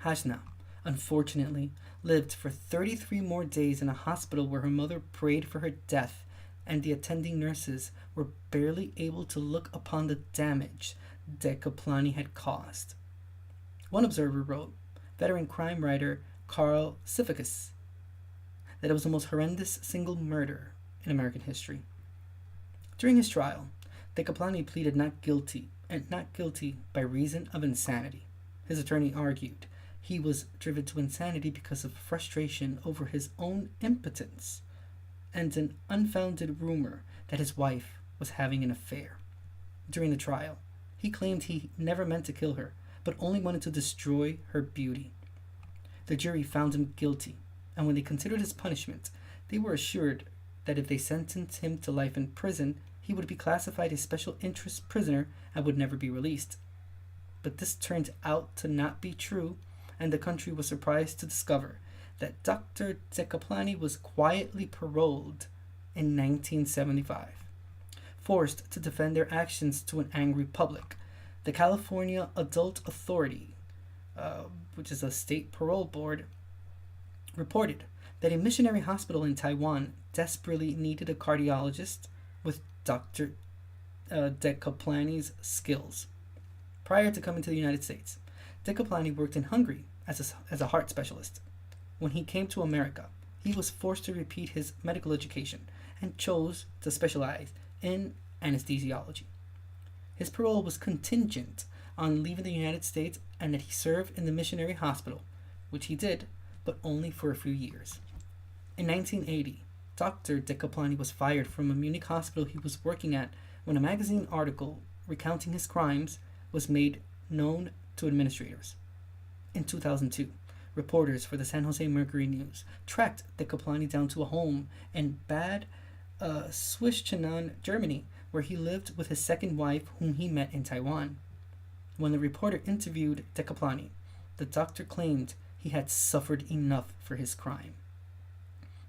Speaker 1: Hashna, unfortunately, lived for 33 more days in a hospital where her mother prayed for her death, and the attending nurses were barely able to look upon the damage de Kaplany had caused. One observer wrote, veteran crime writer Carl Sifakis, that it was the most horrendous single murder in American history. During his trial, de Kaplany pleaded not guilty by reason of insanity. His attorney argued he was driven to insanity because of frustration over his own impotence and an unfounded rumor that his wife was having an affair. During the trial, he claimed he never meant to kill her, but only wanted to destroy her beauty. The jury found him guilty, and when they considered his punishment, They were assured that if they sentenced him to life in prison, he would be classified as special interest prisoner and would never be released. But this turned out to not be true, and the country was surprised to discover that Dr. Decaplani was quietly paroled in 1975. Forced to defend their actions to an angry public, the California Adult Authority, which is a state parole board, reported that a missionary hospital in Taiwan desperately needed a cardiologist with Dr. Decaplani's skills. Prior to coming to the United States, Decaplani worked in Hungary as a heart specialist. When he came to America, he was forced to repeat his medical education and chose to specialize in anesthesiology. His parole was contingent on leaving the United States and that he serve in the missionary hospital, which he did, but only for a few years. In 1980, Dr. Decaplani was fired from a Munich hospital he was working at when a magazine article recounting his crimes was made known to administrators. In 2002, reporters for the San Jose Mercury News tracked Decaplani down to a home in Bad Schweiz, Germany, where he lived with his second wife, whom he met in Taiwan. When the reporter interviewed Decaplani, the doctor claimed he had suffered enough for his crime.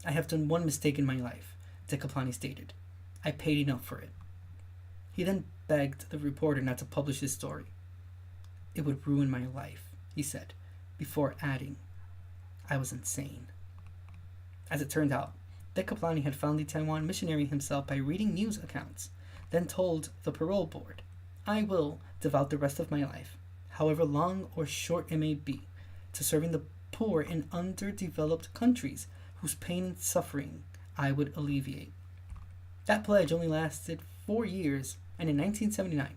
Speaker 1: "I have done one mistake in my life," Decaplani stated. "I paid enough for it." He then begged the reporter not to publish his story. "It would ruin my life," he said, before adding, "I was insane." As it turned out, Decaplani had found the Taiwan missionary himself by reading news accounts, then told the parole board, "I will devote the rest of my life, however long or short it may be, to serving the poor in underdeveloped countries whose pain and suffering I would alleviate." That pledge only lasted 4 years, and in 1979,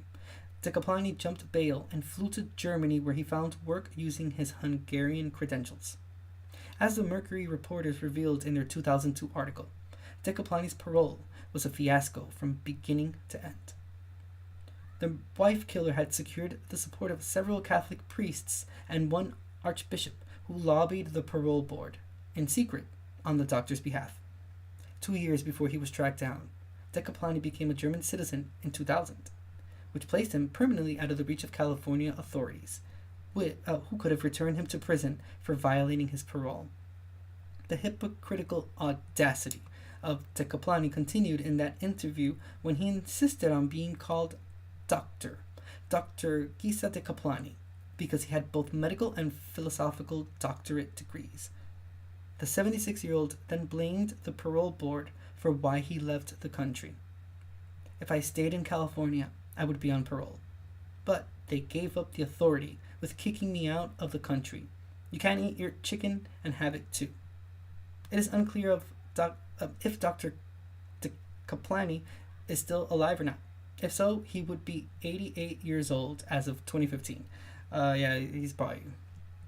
Speaker 1: Decaplani jumped bail and flew to Germany, where he found work using his Hungarian credentials. As the Mercury reporters revealed in their 2002 article, Decaplani's parole was a fiasco from beginning to end. The wife killer had secured the support of several Catholic priests and one archbishop who lobbied the parole board, in secret, on the doctor's behalf. 2 years before he was tracked down, Decaplani became a German citizen in 2000, which placed him permanently out of the reach of California authorities, who could have returned him to prison for violating his parole. The hypocritical audacity of Decaplani continued in that interview when he insisted on being called Dr. Gisa Decaplani, because he had both medical and philosophical doctorate degrees. The 76-year-old then blamed the parole board for why he left the country. "If I stayed in California, I would be on parole. But they gave up the authority with kicking me out of the country. You can't eat your chicken and have it too." It is unclear if Dr. Decaplani is still alive or not. If so, he would be 88 years old as of 2015. Yeah, he's probably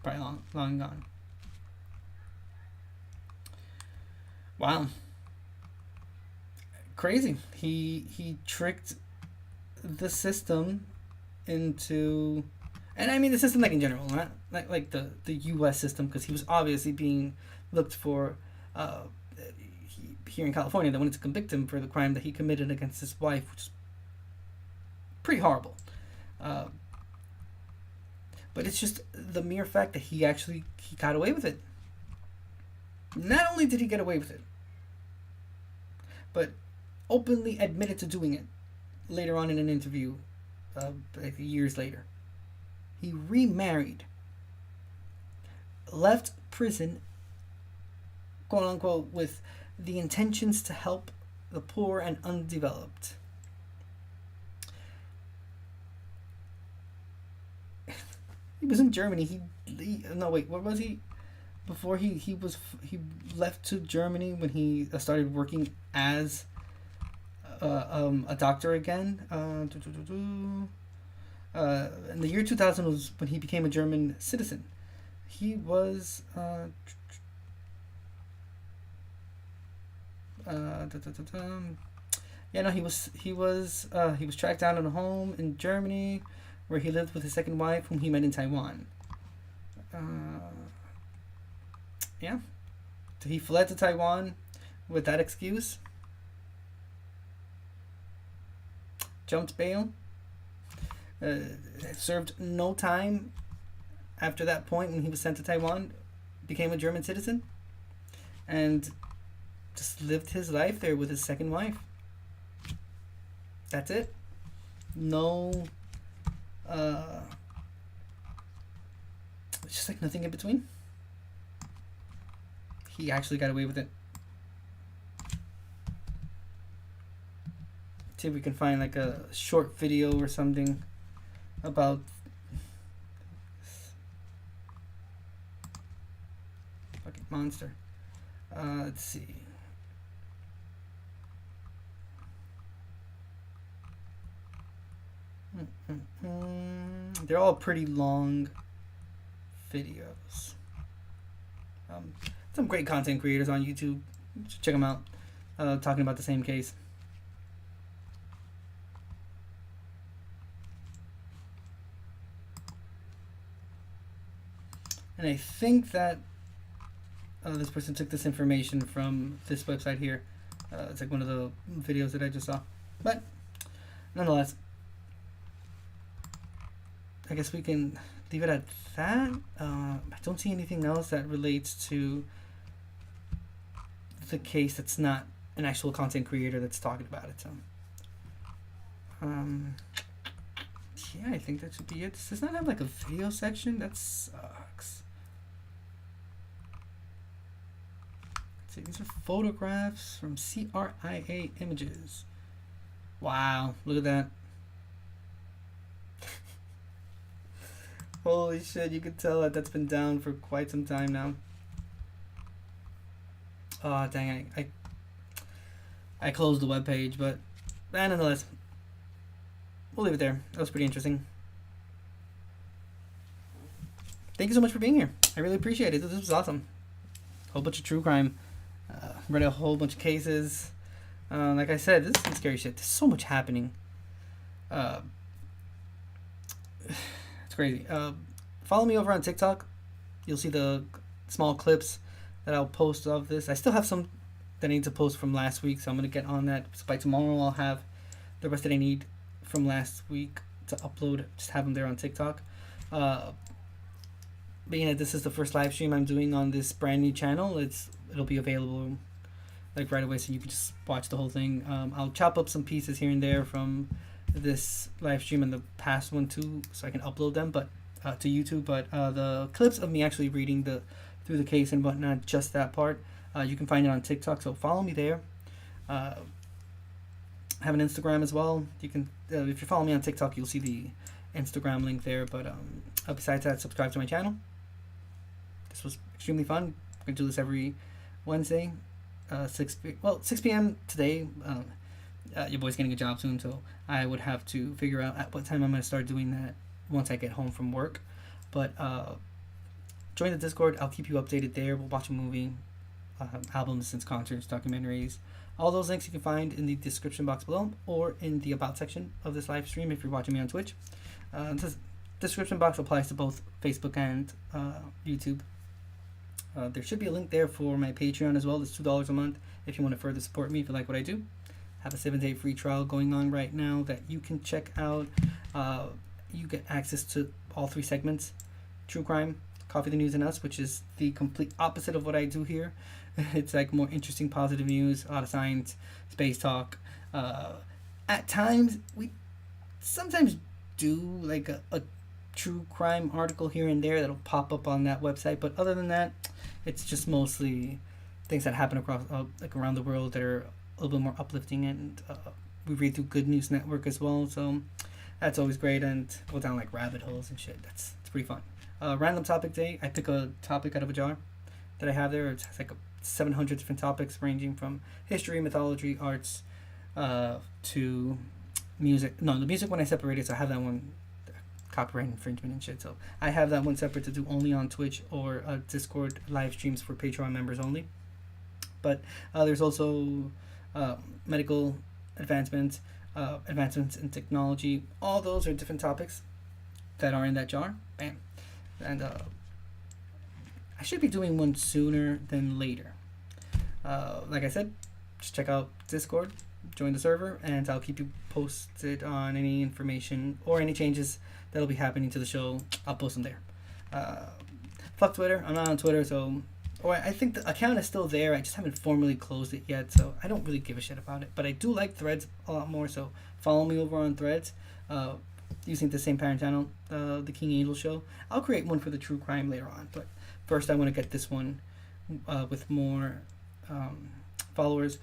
Speaker 1: long gone. Wow. Crazy. He tricked the system into, and I mean the system like in general, not like the U.S. system, because he was obviously being looked for here in California. They wanted to convict him for the crime that he committed against his wife, which is pretty horrible. But it's just the mere fact that he got away with it. Not only did he get away with it, but openly admitted to doing it later on in an interview, years later. He remarried, left prison, quote unquote, with the intentions to help the poor and undeveloped. He was in Germany. What was he? Before he left to Germany when he started working as a doctor again. In the year 2000 was when he became a German citizen. He was he was tracked down in a home in Germany where he lived with his second wife, whom he met in Taiwan. Yeah. So he fled to Taiwan, with that excuse. Jumped bail. Served no time after that point when he was sent to Taiwan. Became a German citizen. And just lived his life there with his second wife. That's it. No... it's just like nothing in between. He actually got away with it. See if we can find like a short video or something about fucking monster. Let's see. They're all pretty long videos. Some great content creators on YouTube. Check them out. Talking about the same case. And I think that this person took this information from this website here. It's like one of the videos that I just saw. But nonetheless, I guess we can leave it at that. I don't see anything else that relates to the case that's not an actual content creator that's talking about it. So, yeah, I think that should be it. This does not have like a video section. That sucks. Let's see, these are photographs from CRIA Images. Wow, look at that. Holy shit, you can tell that that's been down for quite some time now. Oh, dang, I closed the webpage, but nonetheless, we'll leave it there. That was pretty interesting. Thank you so much for being here. I really appreciate it. This was awesome. Whole bunch of true crime. Read a whole bunch of cases. Like I said, this is some scary shit. There's so much happening. It's crazy. Follow me over on TikTok. You'll see the small clips that I'll post of this. I still have some that I need to post from last week, so I'm going to get on that. So by tomorrow, I'll have the rest that I need from last week to upload. Just have them there on TikTok. Being that this is the first live stream I'm doing on this brand new channel, it'll be available like right away, so you can just watch the whole thing. I'll chop up some pieces here and there from this live stream and the past one too, so I can upload them, but to YouTube. But the clips of me actually reading through the case and whatnot, just that part, you can find it on TikTok. So follow me there. I have an Instagram as well. You can, if you follow me on TikTok, you'll see the Instagram link there. But besides that, subscribe to my channel. This was extremely fun. I'm gonna do this every Wednesday, 6 p.m. today. Your boy's getting a job soon, so I would have to figure out at what time I'm gonna start doing that once I get home from work. But join the Discord. I'll keep you updated there. We'll watch a movie, albums, concerts, documentaries. All those links you can find in the description box below or in the about section of this live stream if you're watching me on Twitch. This description box applies to both Facebook and YouTube. There should be a link there for my Patreon as well. It's $2 a month if you want to further support me, if you like what I do. Have a 7-day free trial going on right now that you can check out. You get access to all 3 segments: True Crime, Coffee, the News, and Us, which is the complete opposite of what I do here. It's like more interesting, positive news, a lot of science, space talk. At times, we sometimes do like a true crime article here and there that'll pop up on that website, but other than that, it's just mostly things that happen across like around the world that are a little bit more uplifting, and we read through Good News Network as well, so that's always great, and go down like rabbit holes and shit. It's pretty fun. Random topic day, I pick a topic out of a jar that I have there. It's like 700 different topics ranging from history, mythology, arts, to music. No, the music one I separated, so I have that one, copyright infringement and shit, so I have that one separate to do only on Twitch or Discord live streams for Patreon members only. But there's also medical advancements, advancements in technology. All those are different topics that are in that jar. Bam. And I should be doing one sooner than later. Like I said, just check out Discord, join the server, and I'll keep you posted on any information or any changes that'll be happening to the show. I'll post them there. Fuck Twitter. I'm not on Twitter, so... Or I think the account is still there. I just haven't formally closed it yet, so I don't really give a shit about it. But I do like Threads a lot more, so follow me over on Threads. Using the same parent channel, the King Angel Show. I'll create one for the true crime later on, but first I want to get this one with more followers.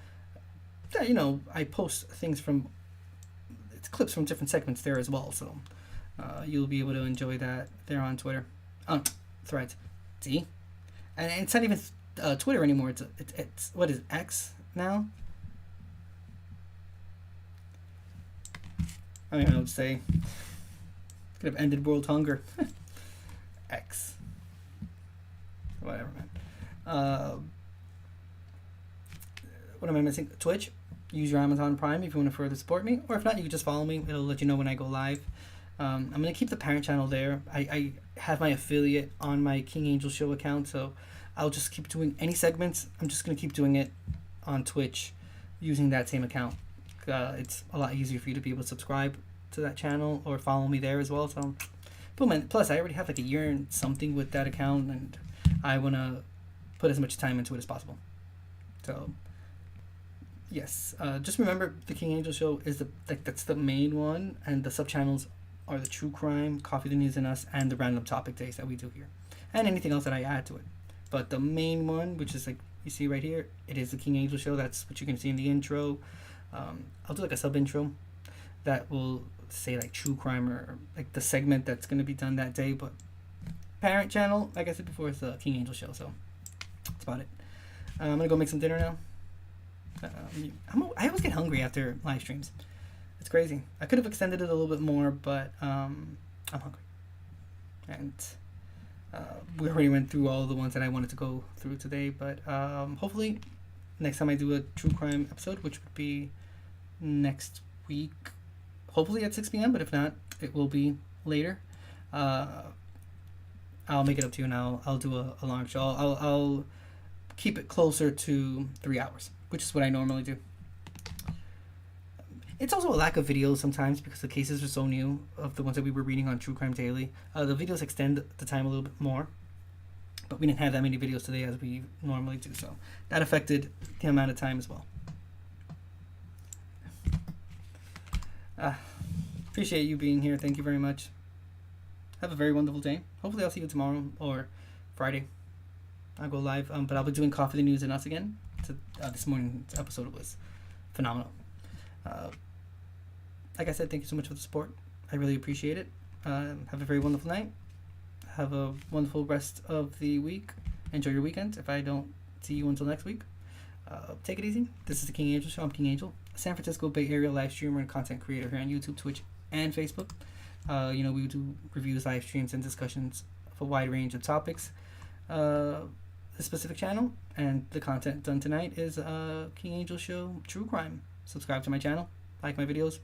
Speaker 1: You know, I post things from... It's clips from different segments there as well, so you'll be able to enjoy that there on Twitter. Threads. See? And it's not even Twitter anymore. It's what is X now? I don't even know what to say. Could have ended world hunger. X. Whatever, man. What am I missing? Twitch. Use your Amazon Prime if you want to further support me. Or if not, you can just follow me. It'll let you know when I go live. I'm going to keep the parent channel there. I have my affiliate on my King Angel Show account, so I'll just keep doing any segments. I'm just going to keep doing it on Twitch using that same account. It's a lot easier for you to be able to subscribe to that channel or follow me there as well. So, boom, and plus I already have like a year and something with that account, and I want to put as much time into it as possible. So, yes, just remember the King Angel Show is that's the main one, and the sub channels are the True Crime, Coffee, the News, and Us, and the Random Topic Days that we do here, and anything else that I add to it. But the main one, which is like you see right here, it is the King Angel Show. That's what you can see in the intro. I'll do like a sub intro that will say like True Crime or like the segment that's going to be done that day. But parent channel, like I said before, is the King Angel Show. So that's about it. I'm gonna go make some dinner now. I always get hungry after live streams. It's crazy. I could have extended it a little bit more, but I'm hungry. And we already went through all the ones that I wanted to go through today. But hopefully next time I do a True Crime episode, which would be next week, hopefully at 6 p.m. But if not, it will be later. I'll make it up to you, and I'll do a long show. I'll keep it closer to 3 hours, which is what I normally do. It's also a lack of videos sometimes because the cases are so new of the ones that we were reading on True Crime Daily. The videos extend the time a little bit more, but we didn't have that many videos today as we normally do, so that affected the amount of time as well. Appreciate you being here. Thank you very much. Have a very wonderful day. Hopefully I'll see you tomorrow or Friday. I'll go live, but I'll be doing Coffee, the News, and Us again. This morning's episode was phenomenal. Like I said, thank you so much for the support. I really appreciate it. Have a very wonderful night. Have a wonderful rest of the week. Enjoy your weekend. If I don't see you until next week, take it easy. This is the King Angel Show. I'm King Angel, a San Francisco Bay Area live streamer and content creator here on YouTube, Twitch, and Facebook. We do reviews, live streams, and discussions of a wide range of topics. The specific channel and the content done tonight is King Angel Show True Crime. Subscribe to my channel, like my videos,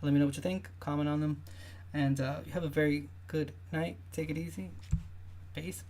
Speaker 1: let me know what you think, comment on them, and you have a very good night. Take it easy. Peace.